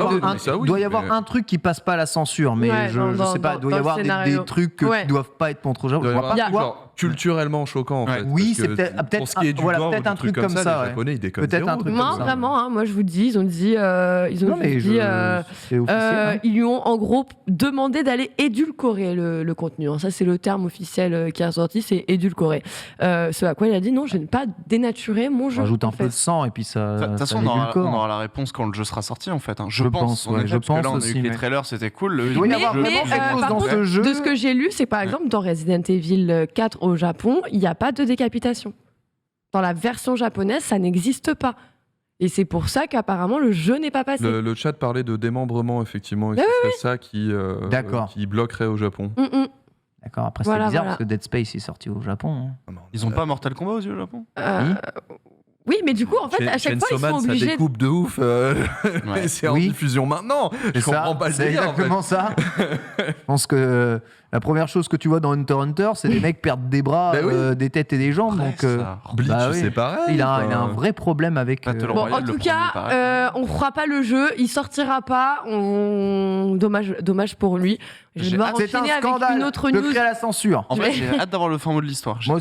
avoir un truc qui passe pas à la censure, mais je sais pas. Il doit y avoir des trucs qui doivent pas être contre Japon. Je vois pas genre culturellement choquant en fait. Oui, c'est peut-être un truc comme ça. Les Japonais, ils déconnent. Peut-être un truc comme ça. Vraiment, moi je vous dis, ils lui ont en gros demandé d'aller édulcorer le contenu. Ça, c'est le terme officiel qui est ressorti, c'est édulcorer. Ce à quoi il a dit non, je n'ai pas dénaturé mon jeu. Rajoute un peu de sang et puis ça. De toute façon, on aura la réponse quand le jeu sera sorti en fait. Je pense. Je pense là, on a eu aussi. Les trailers, c'était cool. Par contre, de ce que j'ai lu, c'est par exemple dans Resident Evil 4 au Japon, il n'y a pas de décapitation. Dans la version japonaise, ça n'existe pas. Et c'est pour ça qu'apparemment le jeu n'est pas passé. Le chat parlait de démembrement, effectivement, et c'est ça qui bloquerait au Japon. D'accord, après c'est bizarre parce que Dead Space est sorti au Japon. Ils ont pas Mortal Kombat aussi au Japon? Oui, mais du coup, en fait, à chaque fois, ils sont obligés. Ça découpe de ouf. C'est en diffusion maintenant. Je comprends pas le délire. C'est exactement ça. Je pense que la première chose que tu vois dans Hunter x Hunter, c'est des mecs perdent des bras, des têtes et des jambes. Donc, Bleach, c'est pareil. Il a un vrai problème avec. En tout cas, on fera pas le jeu, il sortira pas. Dommage pour lui. Je vais devoir enchaîner avec une autre news. À la censure. En fait, j'ai hâte d'avoir le fin mot de l'histoire. J'ai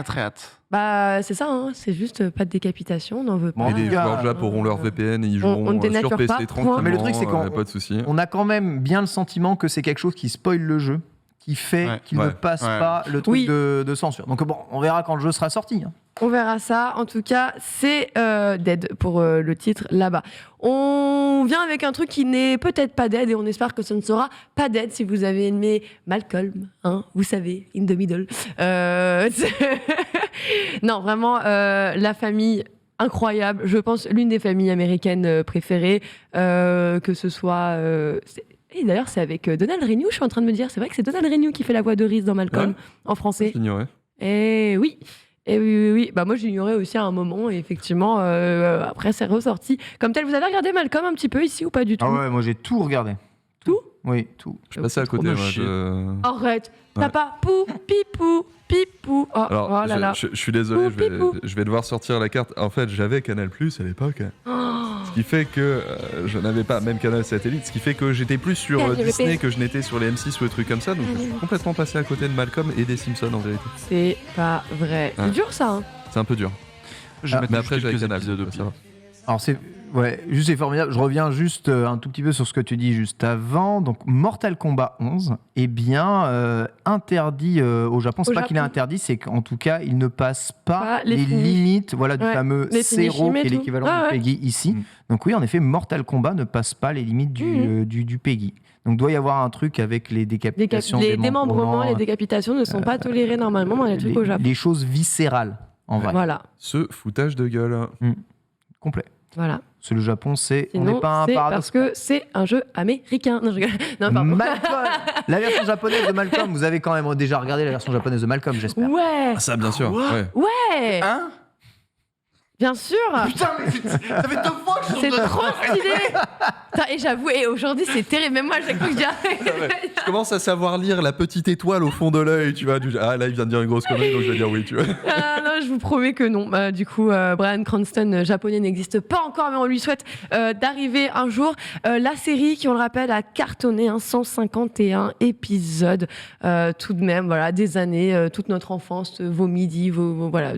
très hâte. Bah, c'est ça, c'est juste pas de décapitation, on n'en veut pas. Et les joueurs Jap auront leur VPN et ils joueront sur PC tranquillement. Mais le truc, c'est qu'on a quand même bien le sentiment que c'est quelque chose qui spoil le jeu, qui fait qu'il ne passe pas le truc de censure. Donc bon, on verra quand le jeu sera sorti. On verra ça. En tout cas, c'est Dead pour le titre là-bas. On vient avec un truc qui n'est peut-être pas Dead et on espère que ce ne sera pas Dead si vous avez aimé Malcolm, vous savez, In the Middle. Non, vraiment, la famille incroyable. Je pense l'une des familles américaines préférées, que ce soit... Et d'ailleurs, c'est avec Donald Renew, je suis en train de me dire. C'est vrai que c'est Donald Renew qui fait la voix de Reese dans Malcolm en français. J'ignorais. Et oui. Bah moi, j'ignorais aussi à un moment. Et effectivement, après, c'est ressorti. Comme tel, vous avez regardé Malcolm un petit peu ici ou pas du tout? Ah ouais, moi j'ai tout regardé. Tout? Oui, tout. Je passais à côté. Arrête. T'as pas pipou. Oh, alors, là là. Je suis désolé, je vais devoir sortir la carte. En fait, j'avais Canal+ à l'époque. Ce qui fait que je n'avais pas même Canal Satellite, ce qui fait que j'étais plus sur Disney que je n'étais sur les M6 ou des trucs comme ça, donc je suis complètement passé à côté de Malcolm et des Simpsons en vérité. C'est pas vrai. C'est dur ça. C'est un peu dur. Mais après, j'ai Canal de ça. Alors c'est formidable. Je reviens juste un tout petit peu sur ce que tu dis juste avant. Donc Mortal Kombat 11 est bien interdit au Japon. C'est pas qu'il est interdit, c'est qu'en tout cas il ne passe pas les limites, du fameux C0 qui est l'équivalent du PEGI ici. Donc oui, en effet, Mortal Kombat ne passe pas les limites du PEGI. Donc doit y avoir un truc avec les décapitations, les démembrements, les décapitations ne sont pas tolérées normalement dans les trucs au Japon. Les choses viscérales, en vrai. Voilà. Ce foutage de gueule. Complet. Voilà. C'est le Japon, Sinon, on n'est pas un c'est paradoxe. parce que c'est un jeu américain. Non, je rigole. Non, pardon. Malcolm, la version japonaise de Malcolm, vous avez quand même déjà regardé la version japonaise de Malcolm, j'espère. Ouais. Ah, ça, bien sûr. Ouais. Hein? Bien sûr. Putain, mais ça fait 2 fois que je C'est trop stylé. Putain, et j'avoue, aujourd'hui c'est terrible. Même moi, à chaque fois que je dis Je commence à savoir lire la petite étoile au fond de l'œil, tu vois. Ah là, il vient de dire une grosse connerie, donc je vais dire oui, tu vois. Ah, non, je vous promets que non. Du coup, Bryan Cranston, japonais, n'existe pas encore, mais on lui souhaite d'arriver un jour. La série, qui on le rappelle, a cartonné 151 épisodes. Tout de même, voilà, des années, toute notre enfance, vos midis, voilà,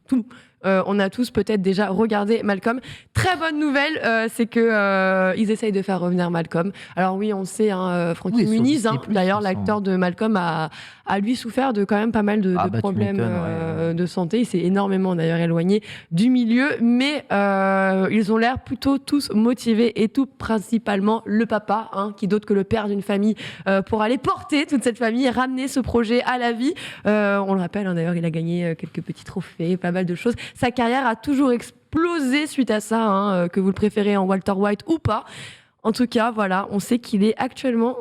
tout. On a tous peut-être déjà regardé Malcolm. Très bonne nouvelle, c'est que ils essayent de faire revenir Malcolm. Alors oui, on sait, Frankie Muniz, d'ailleurs l'acteur de Malcolm, a lui souffert de quand même pas mal de problèmes de santé. Il s'est énormément d'ailleurs éloigné du milieu, mais ils ont l'air plutôt tous motivés, et tout principalement le papa, qui d'autre que le père d'une famille, pour aller porter toute cette famille et ramener ce projet à la vie. On le rappelle, d'ailleurs, il a gagné quelques petits trophées, pas mal de choses. Sa carrière a toujours explosé suite à ça, que vous le préférez en Walter White ou pas. En tout cas, voilà, on sait qu'il est actuellement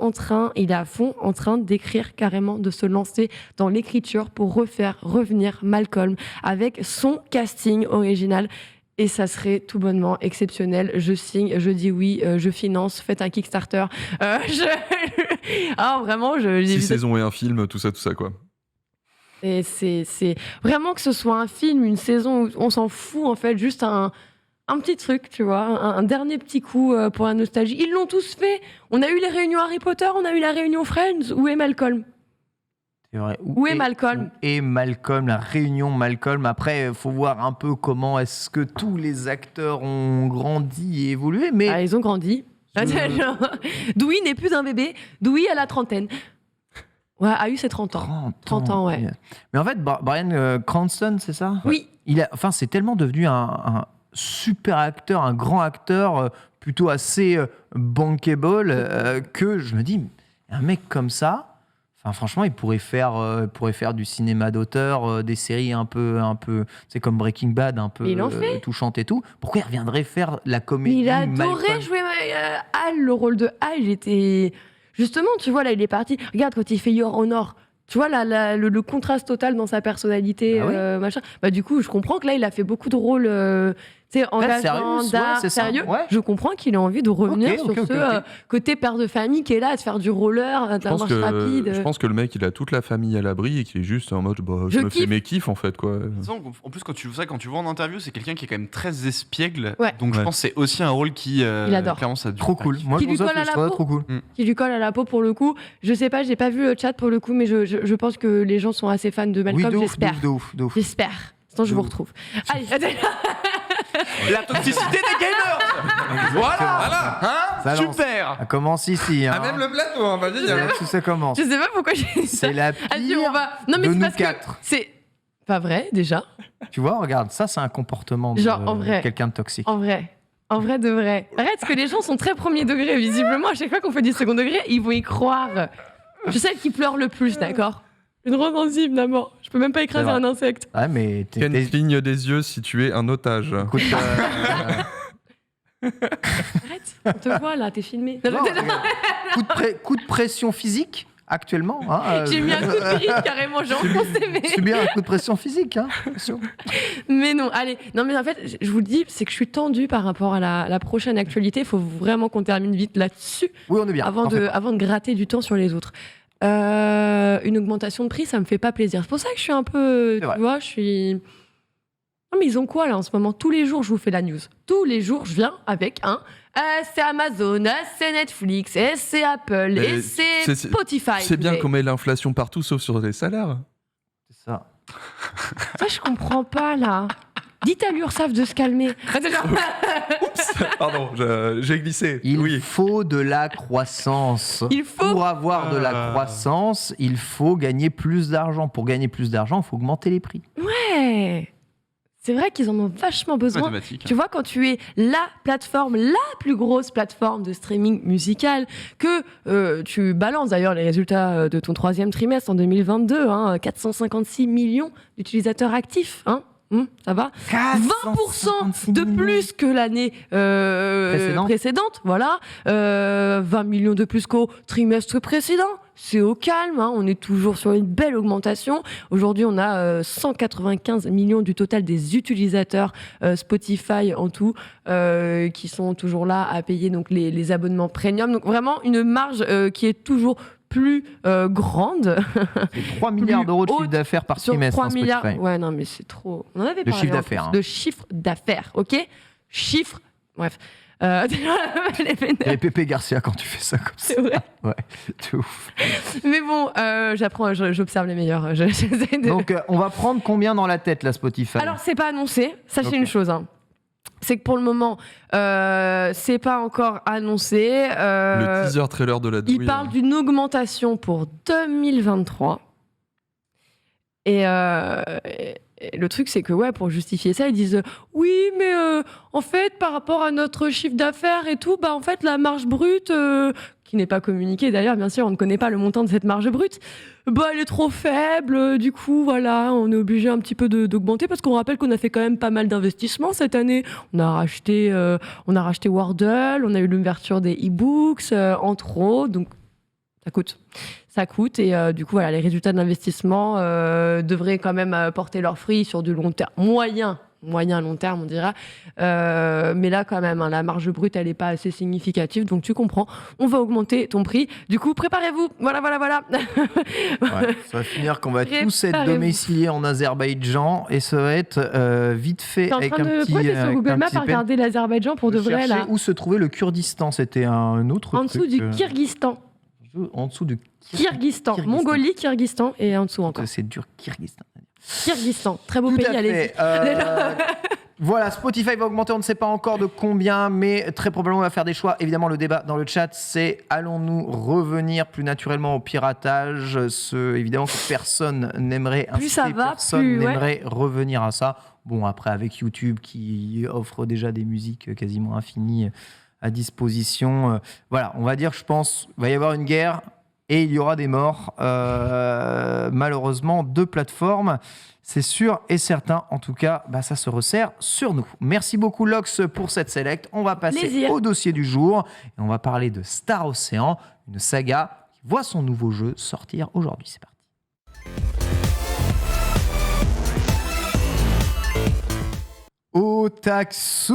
il est à fond en train d'écrire, carrément, de se lancer dans l'écriture pour refaire revenir Malcolm avec son casting original. Et ça serait tout bonnement exceptionnel. Je signe, je dis oui, je finance, faites un Kickstarter. Vraiment, 6 saisons et un film, tout ça, quoi. Et c'est vraiment, que ce soit un film, une saison, on s'en fout en fait, juste un petit truc, tu vois, un dernier petit coup pour la nostalgie. Ils l'ont tous fait. On a eu les réunions Harry Potter, on a eu la réunion Friends. Où est Malcolm ? C'est vrai. Où est Malcolm ? Et Malcolm, la réunion Malcolm. Après, il faut voir un peu comment est-ce que tous les acteurs ont grandi et évolué. Mais ils ont grandi. Dewey n'est plus un bébé. Dewey a la trentaine. Ouais, a eu ses 30 ans. 30 ans, ouais. Mais en fait, Bryan Cranston, c'est ça ? Oui. C'est tellement devenu un super acteur, un grand acteur, plutôt assez bankable, que je me dis, un mec comme ça, franchement, il pourrait faire du cinéma d'auteur, des séries un peu, c'est comme Breaking Bad, un peu touchante et tout. Pourquoi il reviendrait faire la comédie ? Il adorait jouer Hal, le rôle de Hal. Il était... Justement, tu vois, là, il est parti. Regarde, quand il fait Your Honor, tu vois, le contraste total dans sa personnalité, machin. Du coup, je comprends que là, il a fait beaucoup de rôles, engageants, sérieux. Ouais. Je comprends qu'il a envie de revenir sur ce côté père de famille qui est là, à se faire du roller, de la marche rapide. Je pense que le mec, il a toute la famille à l'abri et qu'il est juste en mode, je me fais mes kiffs, en fait, quoi. En plus, quand tu vois en interview, c'est quelqu'un qui est quand même très espiègle. Ouais. Donc, je pense que c'est aussi un rôle qui, clairement, ça trop cool. Moi, je trouve ça trop cool. Qui lui colle à la peau, pour le coup. Je sais pas, j'ai pas vu le chat pour le coup, mais je pense que les gens sont assez fans de Malcolm, j'espère. J'espère. Sinon, je vous retrouve. Allez, la toxicité des gamers. Voilà. Super. Ça commence ici. Même le plateau, vas-y. Ça commence. Je sais pas pourquoi j'ai dit ça. C'est la pire Non, mais de c'est nous parce quatre. Que c'est pas vrai, déjà. Tu vois, regarde, ça, c'est un comportement de quelqu'un de toxique. En vrai de vrai. Arrête, parce que les gens sont très premier degré, visiblement. À chaque fois qu'on fait du second degré, ils vont y croire. Je sais qui pleure le plus, d'accord ? Une rose sensible d'abord. Je peux même pas écraser un insecte. Ouais, mais Ken cligne des yeux si tu es un otage. Écoute, arrête, on te voit là, t'es filmé. Non, coup de pression physique actuellement. J'ai mis un coup de griffe carrément, j'ai enfoncé. Subir un coup de pression physique, Mais non, allez. Non, mais en fait, je vous le dis, c'est que je suis tendue par rapport à la prochaine actualité. Il faut vraiment qu'on termine vite là-dessus. Oui, on est bien. Avant de gratter du temps sur les autres. Une augmentation de prix, ça me fait pas plaisir. C'est pour ça que je suis un peu, tu vois, je suis... Non, mais ils ont quoi là en ce moment ? Tous les jours, je vous fais la news. Tous les jours, je viens avec c'est Amazon, c'est Netflix, et c'est Apple, et c'est Spotify. C'est bien qu'on met l'inflation partout, sauf sur les salaires. C'est ça. Ça, je comprends pas là. Dites à l'URSSAF de se calmer. Oups, pardon, j'ai glissé. Il faut de la croissance. Pour avoir de la croissance, il faut gagner plus d'argent. Pour gagner plus d'argent, il faut augmenter les prix. Ouais. C'est vrai qu'ils en ont vachement besoin. Tu vois, quand tu es la plus grosse plateforme de streaming musical, que tu balances d'ailleurs les résultats de ton 3e trimestre en 2022, 456 millions d'utilisateurs actifs, Ça va 20% de plus que l'année précédente. Voilà. 20 millions de plus qu'au trimestre précédent. C'est au calme, on est toujours sur une belle augmentation. Aujourd'hui, on a 195 millions du total des utilisateurs Spotify en tout, qui sont toujours là à payer donc les abonnements premium. Donc vraiment une marge qui est toujours plus grande. C'est 3 milliards d'euros de chiffre d'affaires par trimestre. 3 milliards. Ouais, non, mais c'est trop. On en avait parlé. Chiffre d'affaires. De chiffre d'affaires, ok ? Chiffre. Bref. Et Pépé Garcia quand tu fais ça comme ça. C'est vrai. Ouais, c'est ouf. Mais bon, j'apprends, j'observe les meilleurs. Donc, on va prendre combien dans la tête, la Spotify ? Alors, c'est pas annoncé. Sachez une chose. C'est que pour le moment, c'est pas encore annoncé. Le teaser trailer de la douille. Il parle d'une augmentation pour 2023. Et le truc, c'est que, pour justifier ça, ils disent oui, mais en fait, par rapport à notre chiffre d'affaires et tout, en fait, la marge brute, qui n'est pas communiquée d'ailleurs, bien sûr, on ne connaît pas le montant de cette marge brute, elle est trop faible. Du coup, voilà, on est obligé un petit peu d'augmenter parce qu'on rappelle qu'on a fait quand même pas mal d'investissements cette année. On a racheté Wordle, on a eu l'ouverture des e-books, entre autres, donc ça coûte et du coup les résultats de l'investissement devraient quand même porter leurs fruits sur du long terme, moyen long terme on dira, mais là quand même la marge brute elle est pas assez significative, donc tu comprends, on va augmenter ton prix, du coup préparez-vous, voilà. Ouais, ça va finir qu'on va tous être domiciliés en Azerbaïdjan et ça va être vite fait avec un petit... T'es sur Google Maps à regarder l'Azerbaïdjan pour de vrai là. Où se trouvait le Kurdistan, c'était un autre en dessous du Kyrgyzstan. En dessous du Kyrgyzstan. Mongolie, Kyrgyzstan et en dessous encore. C'est dur, Kyrgyzstan. Très beau pays, allez-y. Voilà, Spotify va augmenter, on ne sait pas encore de combien, mais très probablement on va faire des choix. Évidemment, le débat dans le chat, c'est allons-nous revenir plus naturellement au piratage ? Évidemment que personne n'aimerait n'aimerait revenir à ça. Bon, après, avec YouTube qui offre déjà des musiques quasiment infinies à disposition. Voilà, on va dire, je pense, il va y avoir une guerre et il y aura des morts. Malheureusement, 2 plateformes, c'est sûr et certain. En tout cas, ça se resserre sur nous. Merci beaucoup, Lox, pour cette select. On va passer au dossier du jour et on va parler de Star Ocean, une saga qui voit son nouveau jeu sortir aujourd'hui. C'est parti. Otaksu,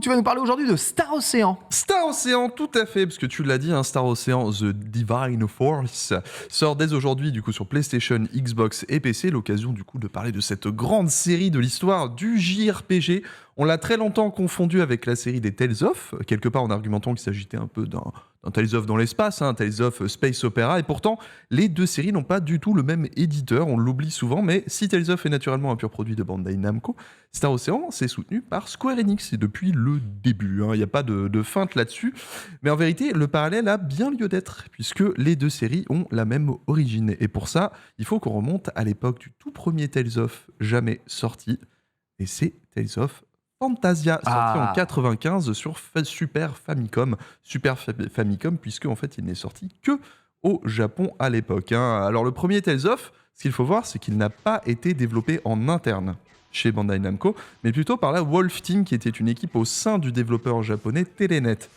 tu vas nous parler aujourd'hui de Star Ocean. Star Ocean, tout à fait, parce que tu l'as dit, Star Ocean The Divine Force sort dès aujourd'hui du coup sur PlayStation, Xbox et PC, l'occasion du coup de parler de cette grande série de l'histoire du JRPG. On l'a très longtemps confondu avec la série des Tales of, quelque part en argumentant qu'il s'agitait un peu d'un Tales of dans l'espace, Tales of Space Opera, et pourtant les 2 séries n'ont pas du tout le même éditeur, on l'oublie souvent, mais si Tales of est naturellement un pur produit de Bandai Namco, Star Ocean c'est soutenu par Square Enix, et depuis le début, il n'y a pas de feinte là-dessus, mais en vérité le parallèle a bien lieu d'être, puisque les 2 séries ont la même origine, et pour ça, il faut qu'on remonte à l'époque du tout premier Tales of jamais sorti, et c'est Tales of Fantasia, sorti en 95 sur Super Famicom, puisque en fait il n'est sorti que au Japon à l'époque. Alors le premier Tales of, ce qu'il faut voir, c'est qu'il n'a pas été développé en interne chez Bandai Namco, mais plutôt par la Wolf Team, qui était une équipe au sein du développeur japonais Telenet.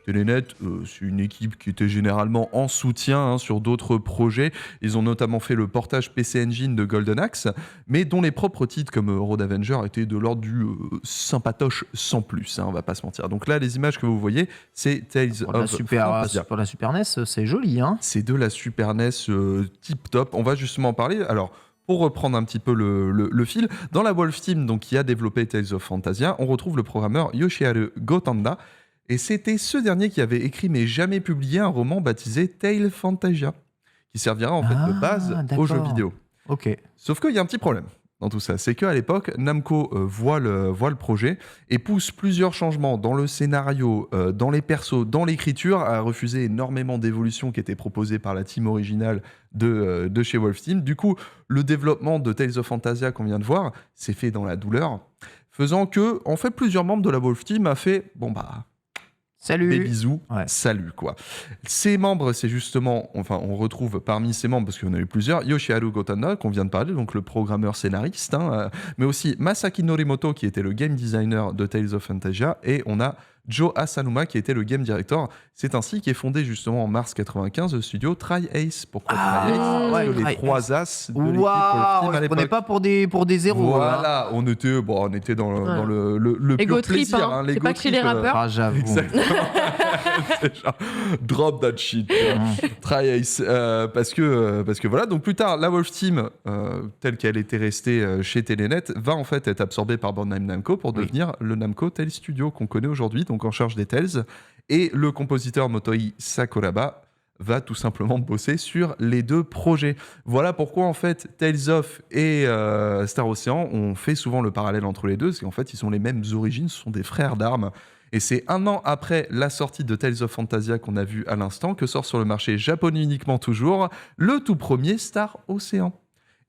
Telenet, c'est une équipe qui était généralement en soutien sur d'autres projets. Ils ont notamment fait le portage PC Engine de Golden Axe, mais dont les propres titres comme Road Avenger étaient de l'ordre du sympatoche sans plus, on va pas se mentir. Donc là, les images que vous voyez, c'est Tales of Fantasia. Pour la Super NES, c'est joli. C'est de la Super NES tip top. On va justement en parler. Alors, pour reprendre un petit peu le fil, dans la Wolf Team donc, qui a développé Tales of Fantasia, on retrouve le programmeur Yoshiharu Gotanda. Et c'était ce dernier qui avait écrit mais jamais publié un roman baptisé Tale Fantasia, qui servira en fait de base aux jeux vidéo. Ok. Sauf qu'il y a un petit problème dans tout ça, c'est qu'à l'époque, Namco voit le projet et pousse plusieurs changements dans le scénario, dans les persos, dans l'écriture, a refusé énormément d'évolutions qui étaient proposées par la team originale de chez Wolf Team. Du coup, le développement de Tales of Fantasia qu'on vient de voir s'est fait dans la douleur, faisant que, en fait, plusieurs membres de la Wolf Team a fait Salut. Des bisous, salut quoi. Ces membres, c'est justement, on retrouve parmi ces membres, parce qu'il y en a eu plusieurs, Yoshiharu Gotana, qu'on vient de parler, donc le programmeur scénariste, mais aussi Masaki Norimoto, qui était le game designer de Tales of Phantasia, et on a Joe Asanuma, qui était le game director. C'est ainsi qu'est fondé justement en mars 95 le studio Tri-Ace. Pourquoi Tri-Ace? Parce que les trois as de l'équipe pour le film à l'époque. On n'est pas pour des zéros. Voilà, on était dans le pur plaisir. Hein. C'est pas cri les rappeurs. J'avoue. Exactement. C'est genre, drop that shit. Tri-Ace. Parce que voilà, donc plus tard, la Wolf Team, telle qu'elle était restée chez Telenet, va en fait être absorbée par Bandai Namco pour devenir le Namco Tales Studio qu'on connaît aujourd'hui, donc en charge des Tales. Et le compositeur Motoi Sakuraba va tout simplement bosser sur les deux projets. Voilà pourquoi en fait Tales of et Star Ocean, on fait souvent le parallèle entre les deux, parce qu'en fait ils ont les mêmes origines, ce sont des frères d'armes. Et c'est 1 an après la sortie de Tales of Phantasia qu'on a vu à l'instant que sort sur le marché japonais uniquement toujours le tout premier Star Ocean.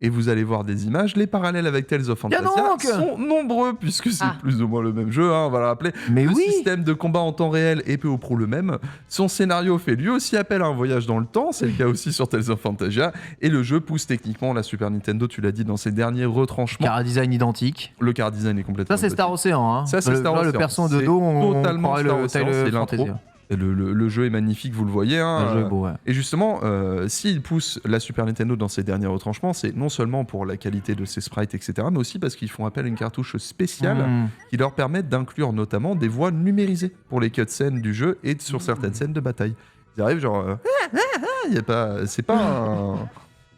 Et vous allez voir des images, les parallèles avec Tales of Phantasia sont nombreux, puisque c'est plus ou moins le même jeu, on va le rappeler. Mais le système de combat en temps réel est peu ou prou le même. Son scénario fait lui aussi appel à un voyage dans le temps, c'est le cas aussi sur Tales of Phantasia. Et le jeu pousse techniquement la Super Nintendo, tu l'as dit, dans ses derniers retranchements. Car design identique. Le car design est complètement Ça, c'est Star Ocean. Ça, c'est Star Ocean. Le perso de dos, on totalement croirait Star le Ocean, c'est l'intro. Et le jeu est magnifique, vous le voyez. Le jeu est beau, Et justement, s'il pousse la Super Nintendo dans ses derniers retranchements, c'est non seulement pour la qualité de ses sprites, etc., mais aussi parce qu'ils font appel à une cartouche spéciale qui leur permet d'inclure notamment des voix numérisées pour les cutscenes du jeu et sur certaines scènes de bataille. Ils arrivent genre... c'est pas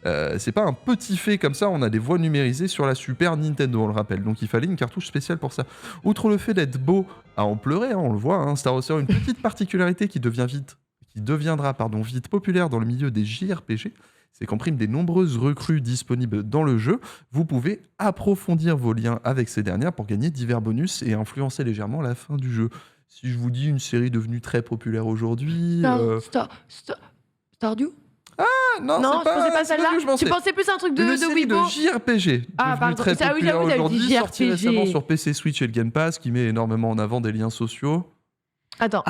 un petit fait comme ça, on a des voix numérisées sur la Super Nintendo, on le rappelle. Donc il fallait une cartouche spéciale pour ça. Outre le fait d'être beau à en pleurer, on le voit, Star Ocean a une petite particularité qui deviendra vite populaire dans le milieu des JRPG. C'est qu'en prime des nombreuses recrues disponibles dans le jeu, vous pouvez approfondir vos liens avec ces dernières pour gagner divers bonus et influencer légèrement la fin du jeu. Si je vous dis une série devenue très populaire aujourd'hui... Stardew ? Non, je pensais pas celle-là. Tu pensais plus un truc de Weibo. De JRPG. Pardon. Très populaire aujourd'hui, sorti JRPG. récemment sur PC, Switch et le Game Pass, qui met énormément en avant des liens sociaux. Attends.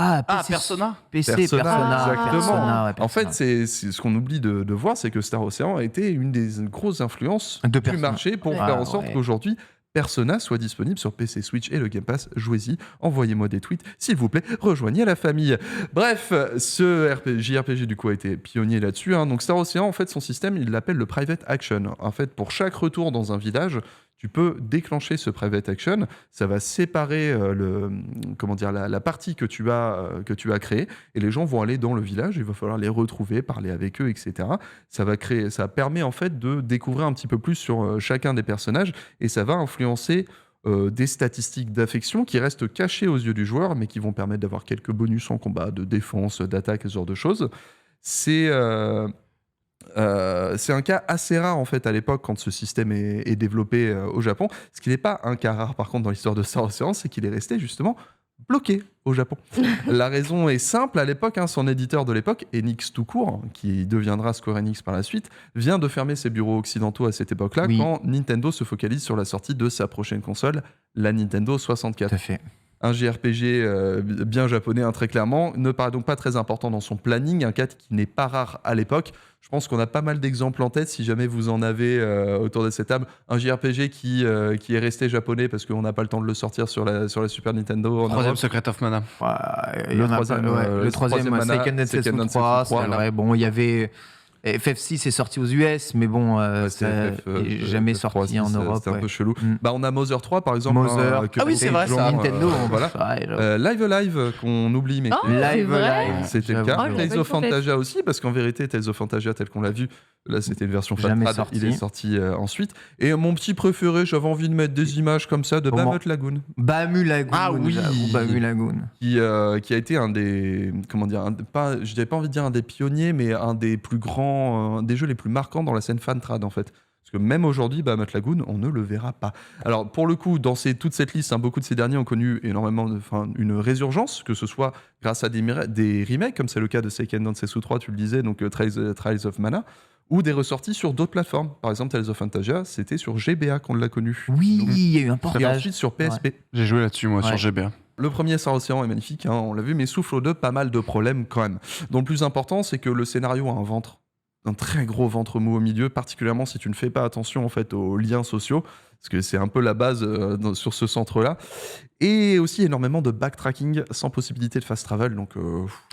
Persona. Exactement. Persona. En fait, c'est ce qu'on oublie de voir, c'est que Star Ocean a été une des grosses influences du marché pour faire en sorte qu'aujourd'hui, Persona soit disponible sur PC, Switch et le Game Pass. Jouez-y, envoyez-moi des tweets, s'il vous plaît, rejoignez la famille. Bref, ce JRPG du coup a été pionnier là-dessus. Donc Star Ocean, en fait, son système, il l'appelle le Private Action. En fait, pour chaque retour dans un village, tu peux déclencher ce Private Action. Ça va séparer la partie que tu as créée, et les gens vont aller dans le village. Il va falloir les retrouver, parler avec eux, etc. Ça permet en fait de découvrir un petit peu plus sur chacun des personnages, et ça va influencer des statistiques d'affection qui restent cachées aux yeux du joueur, mais qui vont permettre d'avoir quelques bonus en combat, de défense, d'attaque, ce genre de choses. C'est un cas assez rare en fait à l'époque quand ce système est développé au Japon. Ce qui n'est pas un cas rare par contre dans l'histoire de Star Ocean, c'est qu'il est resté justement bloqué au Japon. La raison est simple, à l'époque, son éditeur de l'époque, Enix tout court, qui deviendra Square Enix par la suite, vient de fermer ses bureaux occidentaux à cette époque-là, quand Nintendo se focalise sur la sortie de sa prochaine console, la Nintendo 64. Tout à fait. Un JRPG bien japonais, très clairement, ne paraît donc pas très important dans son planning, un cas qui n'est pas rare à l'époque. Je pense qu'on a pas mal d'exemples en tête, si jamais vous en avez autour de cette table. Un JRPG qui est resté japonais parce qu'on n'a pas le temps de le sortir sur la Super Nintendo. Troisième Secret of Mana. Le troisième Seiken Densetsu 3, c'est vrai. Bon, il y avait... FF6 est sorti aux US, mais bon, ça n'est jamais sorti en Europe. C'était un peu chelou. On a Mother 3, par exemple. Oui, c'est vrai, ça. Nintendo. Live Alive, qu'on oublie, mais Live, c'était le cas. Tales of Phantasia aussi, parce qu'en vérité, Tales of Phantasia, tel qu'on l'a vu, là, c'était une version FATRAD. Il est sorti ensuite. Et mon petit préféré, j'avais envie de mettre des images comme ça de Bamut Lagoon. Bamut Lagoon. Ah oui, Bamut Lagoon. Qui a été un des... Comment dire, je n'avais pas envie de dire un des pionniers, mais un des plus grands, des jeux les plus marquants dans la scène fan-trad, en fait. Parce que même aujourd'hui, Bamut Lagoon, on ne le verra pas. Alors, pour le coup, dans toute cette liste, beaucoup de ces derniers ont connu énormément une résurgence, que ce soit grâce à des remakes, comme c'est le cas de Seiken Densetsu 3, tu le disais, donc Trials of Mana, ou des ressorties sur d'autres plateformes. Par exemple, Tales of Phantasia, c'était sur GBA qu'on l'a connu. Oui, il y a eu un portage. Et ensuite sur PSP. Ouais. J'ai joué là-dessus, moi, sur GBA. Le premier Star Ocean est magnifique, on l'a vu, mais souffle de pas mal de problèmes quand même. Donc le plus important, c'est que le scénario a un très gros ventre mou au milieu, particulièrement si tu ne fais pas attention en fait aux liens sociaux, parce que c'est un peu la base sur ce centre-là. Et aussi énormément de backtracking sans possibilité de fast travel, donc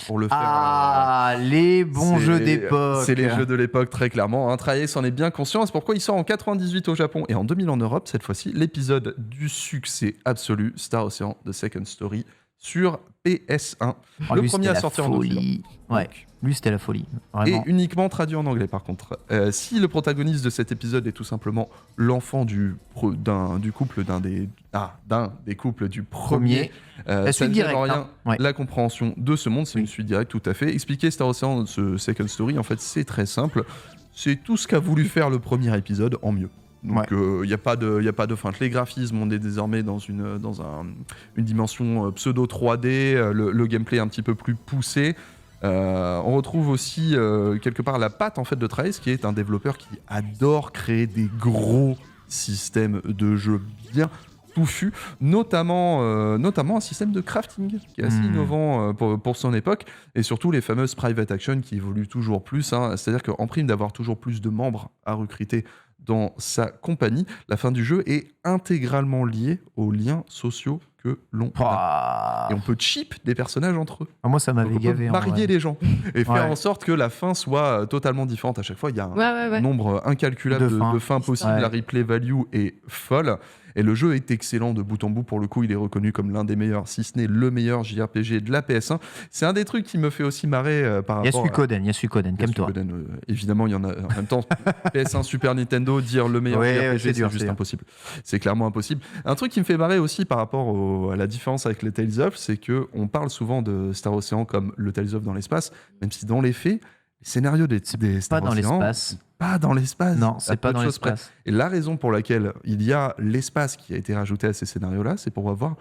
pour le faire... les bons jeux d'époque. C'est les jeux de l'époque, très clairement. Traïs en est bien conscient, c'est pourquoi il sort en 98 au Japon et en 2000 en Europe, cette fois-ci, l'épisode du succès absolu, Star Ocean The Second Story, sur PS1. Le premier à sortir en 2000. Ouais, lui c'était la folie. Vraiment. Et uniquement traduit en anglais par contre. Si le protagoniste de cet épisode est tout simplement l'enfant du couple d'un des couples du premier, ça ne gêne rien. La compréhension de ce monde, c'est une suite directe tout à fait. Expliquer Star Ocean, ce Second Story, en fait c'est très simple. C'est tout ce qu'a voulu faire le premier épisode en mieux. Donc il n'y a pas de feinte. Les graphismes, on est désormais dans une dimension pseudo 3D, le gameplay un petit peu plus poussé. On retrouve aussi quelque part la patte en fait de Traïs, qui est un développeur qui adore créer des gros systèmes de jeux bien touffus, notamment un système de crafting qui est assez innovant pour son époque, et surtout les fameuses private action qui évoluent toujours plus, c'est-à-dire qu'en prime d'avoir toujours plus de membres à recruter dans sa compagnie, la fin du jeu est intégralement liée aux liens sociaux que l'on a. Et on peut chip des personnages entre eux. Moi, ça m'avait gavé. On peut marier les gens et faire en sorte que la fin soit totalement différente à chaque fois. Il y a un nombre incalculable de fins possibles. La replay value est folle. Et le jeu est excellent de bout en bout. Pour le coup, il est reconnu comme l'un des meilleurs, si ce n'est le meilleur JRPG de la PS1. C'est un des trucs qui me fait aussi marrer par rapport Il y a Suikoden, calme-toi. Évidemment, il y en a. En même temps, PS1, Super Nintendo, dire le meilleur JRPG, c'est juste impossible. C'est clairement impossible. Un truc qui me fait marrer aussi par rapport à la différence avec les Tales of, c'est qu'on parle souvent de Star Ocean comme le Tales of dans l'espace, même si dans les faits, les scénarios des Star Ocean, pas dans l'espace. Non, c'est pas dans l'espace. Et la raison pour laquelle il y a l'espace qui a été rajouté à ces scénarios-là, c'est pour avoir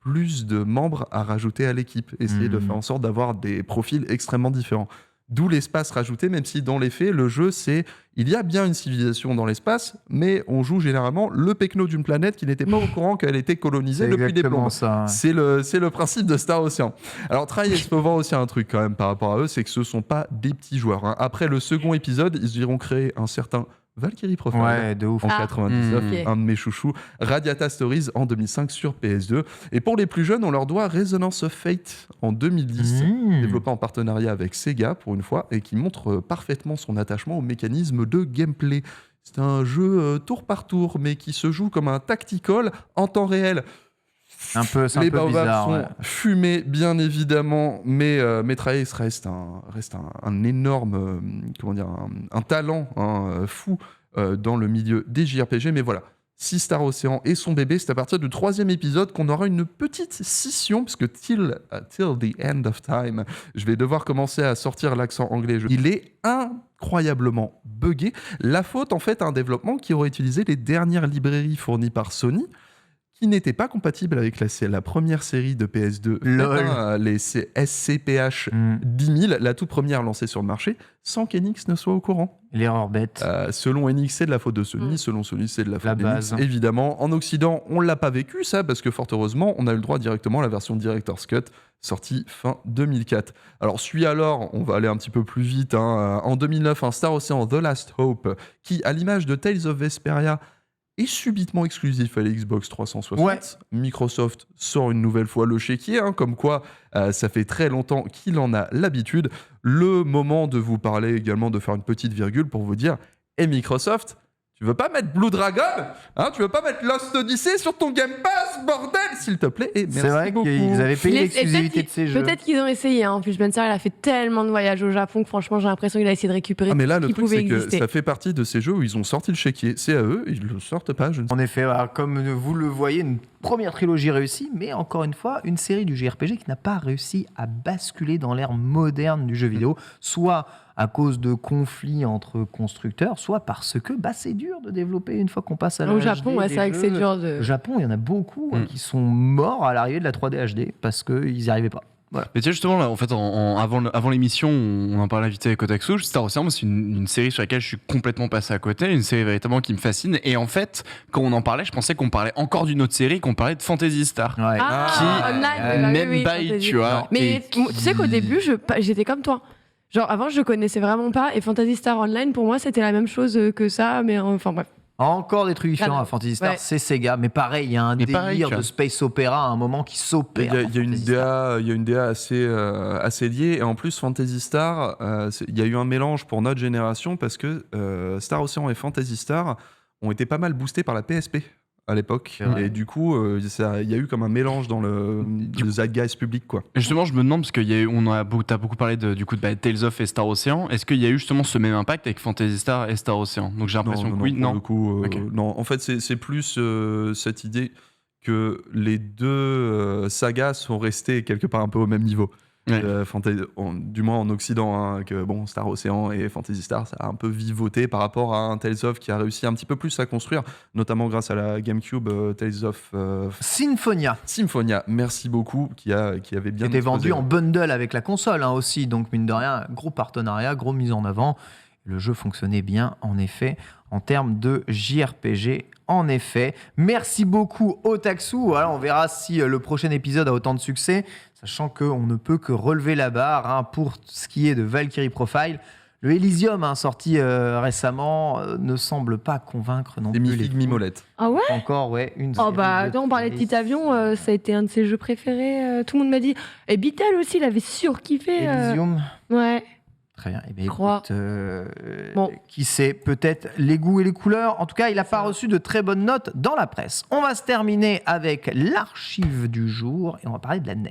plus de membres à rajouter à l'équipe. Essayer de faire en sorte d'avoir des profils extrêmement différents. D'où l'espace rajouté, même si dans les faits, le jeu, il y a bien une civilisation dans l'espace, mais on joue généralement le pecno d'une planète qui n'était pas au courant qu'elle était colonisée depuis des plombs. C'est le principe de Star Ocean. Alors, Traïs peut voir aussi un truc quand même par rapport à eux, c'est que ce ne sont pas des petits joueurs. Après le second épisode, ils iront créer un certain Valkyrie Profile en 99, un de mes chouchous, Radiata Stories en 2005 sur PS2. Et pour les plus jeunes, on leur doit Resonance of Fate en 2010, développé en partenariat avec Sega pour une fois, et qui montre parfaitement son attachement au mécanisme de gameplay. C'est un jeu tour par tour, mais qui se joue comme un tactical en temps réel. Les baobabs sont fumés, bien évidemment, mais Traïs reste un énorme, un talent fou dans le milieu des JRPG. Mais voilà, si Star Ocean est son bébé, c'est à partir du 3e épisode qu'on aura une petite scission, parce que till the end of time, je vais devoir commencer à sortir l'accent anglais. Il est incroyablement buggé. La faute, en fait, à un développement qui aurait utilisé les dernières librairies fournies par Sony, qui n'était pas compatible avec la première série de PS2, les SCPH 10 000, la toute première lancée sur le marché, sans qu'Enix ne soit au courant. L'erreur bête. Selon Enix, c'est de la faute de Sony, selon Sony, c'est de la faute d'Enix. Évidemment, en Occident, on ne l'a pas vécu, ça, parce que fort heureusement, on a eu le droit directement à la version Director's Cut, sortie fin 2004. Alors, on va aller un petit peu plus vite. En 2009, un Star Ocean The Last Hope, qui, à l'image de Tales of Vesperia, est subitement exclusif à la Xbox 360. Microsoft sort une nouvelle fois le chéquier, comme quoi ça fait très longtemps qu'il en a l'habitude. Le moment de vous parler également, de faire une petite virgule pour vous dire Microsoft, tu veux pas mettre Blue Dragon, tu veux pas mettre Lost Odyssey sur ton Game Pass, bordel, s'il te plaît. Et merci. C'est vrai qu'ils avaient payé l'exclusivité de ces jeux. Peut-être qu'ils ont essayé. En plus, Spencer, il a fait tellement de voyages au Japon que franchement, j'ai l'impression qu'il a essayé de récupérer mais là, tout ce qui pouvait exister. Le truc, c'est que ça fait partie de ces jeux où ils ont sorti le chéquier. C'est à eux, ils le sortent pas. En effet, comme vous le voyez, une première trilogie réussie, mais encore une fois, une série du JRPG qui n'a pas réussi à basculer dans l'ère moderne du jeu vidéo, soit à cause de conflits entre constructeurs, soit parce que c'est dur de développer une fois qu'on passe à la Au Japon, c'est vrai que c'est dur de... Au Japon, il y en a beaucoup qui sont morts à l'arrivée de la 3D HD parce qu'ils n'y arrivaient pas. Voilà. Mais tu sais, justement, là, en fait, avant l'émission, on en parlait vite avec Otaksu. Star Ocean, c'est une série sur laquelle je suis complètement passé à côté, une série véritablement qui me fascine. Et en fait, quand on en parlait, je pensais qu'on parlait encore d'une autre série, qu'on parlait de Phantasy Star. Ouais. Même bail, tu vois. Mais tu sais qu'au début, j'étais comme toi. Genre, avant, je connaissais vraiment pas. Et Phantasy Star Online, pour moi, c'était la même chose que ça. Mais enfin, bref. Encore des trucs différents à Phantasy Star, c'est Sega, mais pareil, il y a un délire de space opéra à un moment qui s'opère. Il y a une DA assez liée, et en plus Phantasy Star, il y a eu un mélange pour notre génération parce que Star Ocean et Phantasy Star ont été pas mal boostés par la PSP à l'époque, et du coup il y a eu comme un mélange dans le zeitgeist public, quoi. Et justement, je me demande, parce que t'as beaucoup parlé de Tales of et Star Ocean, est-ce qu'il y a eu justement ce même impact avec Phantasy Star et Star Ocean? Donc j'ai l'impression que oui, non. Pour le coup, non. En fait, c'est plus cette idée que les deux sagas sont restées quelque part un peu au même niveau. Ouais. Du moins en Occident, hein, que Star Ocean et Phantasy Star, ça a un peu vivoté par rapport à un Tales of qui a réussi un petit peu plus à construire, notamment grâce à la GameCube, Tales of Symphonia, merci beaucoup, qui avait bien été vendu en bundle avec la console aussi, donc mine de rien, gros partenariat, gros mise en avant. Le jeu fonctionnait bien, en effet, en termes de JRPG. En effet, merci beaucoup Otaksu. Voilà, on verra si le prochain épisode a autant de succès, sachant qu'on ne peut que relever la barre pour ce qui est de Valkyrie Profile. Le Elysium, sorti récemment, ne semble pas convaincre non plus. Des mi-figues, mi-molettes. Ah ouais? Encore, ouais. Quand on parlait de Petit Avion, ça a été un de ses jeux préférés. Tout le monde m'a dit. Et Bitel aussi, il avait surkiffé. Elysium. Ouais. Très bien. Eh bien, écoute, qui sait, peut-être les goûts et les couleurs. En tout cas, il n'a pas reçu de très bonnes notes dans la presse. On va se terminer avec l'archive du jour et on va parler de la NES.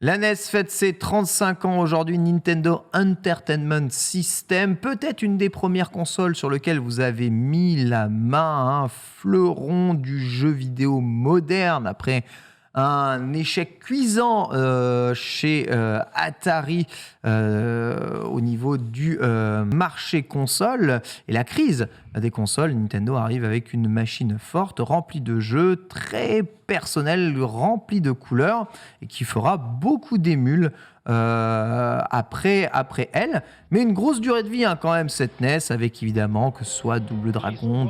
La NES fête ses 35 ans aujourd'hui, Nintendo Entertainment System, peut-être une des premières consoles sur lesquelles vous avez mis la main, un fleuron du jeu vidéo moderne après un échec cuisant chez Atari au niveau du marché console et la crise des consoles. Nintendo arrive avec une machine forte, remplie de jeux, très personnelle, remplie de couleurs et qui fera beaucoup d'émules après elle. Mais une grosse durée de vie quand même cette NES, avec évidemment que ce soit Double Dragon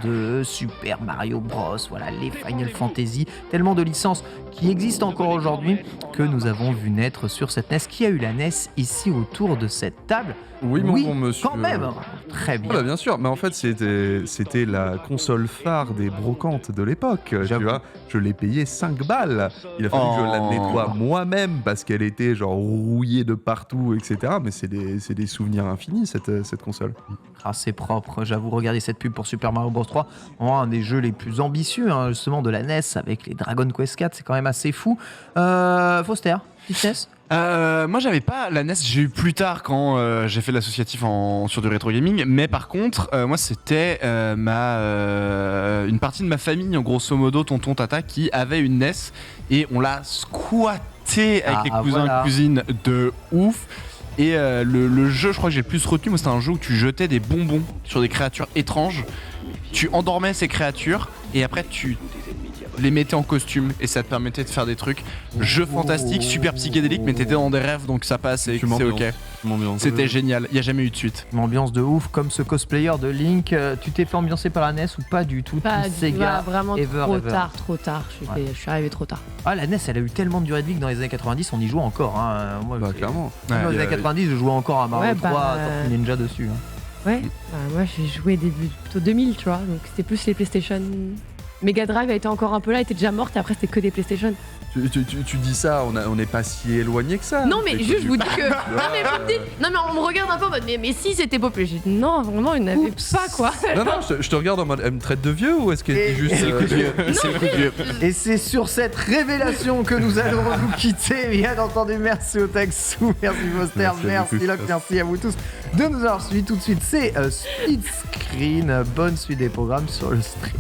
2, Super Mario Bros, voilà, les Final Fantasy, tellement de licences qui existent encore aujourd'hui que nous avons vu naître sur cette NES. Qui a eu la NES ici autour de cette table? Oui, bon monsieur. Quand même. Très bien. Ah bah bien sûr, mais en fait c'était la console phare des brocantes de l'époque. Tu vois, je l'ai payé 5 balles. Il a fallu que je la nettoie moi-même parce qu'elle était genre rouillée de partout, etc. Mais c'est des souvenirs infinis cette console. Ah, c'est propre. J'avoue, regardez cette pub pour Super Mario Bros 3, un des jeux les plus ambitieux justement de la NES avec les Dragon Quest 4, c'est quand même assez fou. Foster, NES. Moi j'avais pas la NES, j'ai eu plus tard quand j'ai fait de l'associatif sur du rétro gaming, mais par contre moi c'était une partie de ma famille, en grosso modo tonton tata, qui avait une NES et on l'a squatté avec les cousins et cousines de ouf. Et le jeu, je crois que j'ai le plus retenu, moi c'était un jeu où tu jetais des bonbons sur des créatures étranges, tu endormais ces créatures et après tu les mettais en costume et ça te permettait de faire des trucs. Jeu fantastique, super psychédélique, mais t'étais dans des rêves donc ça passe et c'est ok. C'était génial, il n'y a jamais eu de suite. Une ambiance de ouf, comme ce cosplayer de Link. Tu t'es fait ambiancer par la NES ou pas du tout? Pas du tout, vraiment trop tard. Je suis arrivé trop tard. Ah, la NES, elle a eu tellement de durée de vie que dans les années 90, on y joue encore. Moi, clairement. Dans les années 90, je jouais encore à Mario 3, Tortue Ninja dessus. Ouais, moi j'ai joué plutôt 2000, tu vois, donc c'était plus les PlayStation. Mega Drive a été encore un peu là, était déjà morte et après c'était que des PlayStation. Tu dis ça, on n'est pas si éloigné que ça. Non mais juste je vous dis que... Non mais on me regarde un peu en mode mais si c'était populaire. J'ai dit non vraiment il n'avait pas quoi. Non je te regarde en mode elle me traite de vieux ou est-ce qu'elle dit juste... C'est le coup de vieux. Et c'est sur cette révélation que nous allons vous quitter. Bien entendu, merci Otaksu, merci Foster, merci Locke, merci à vous tous de nous avoir suivis. Tout de suite c'est Split Screen, bonne suite des programmes sur le stream.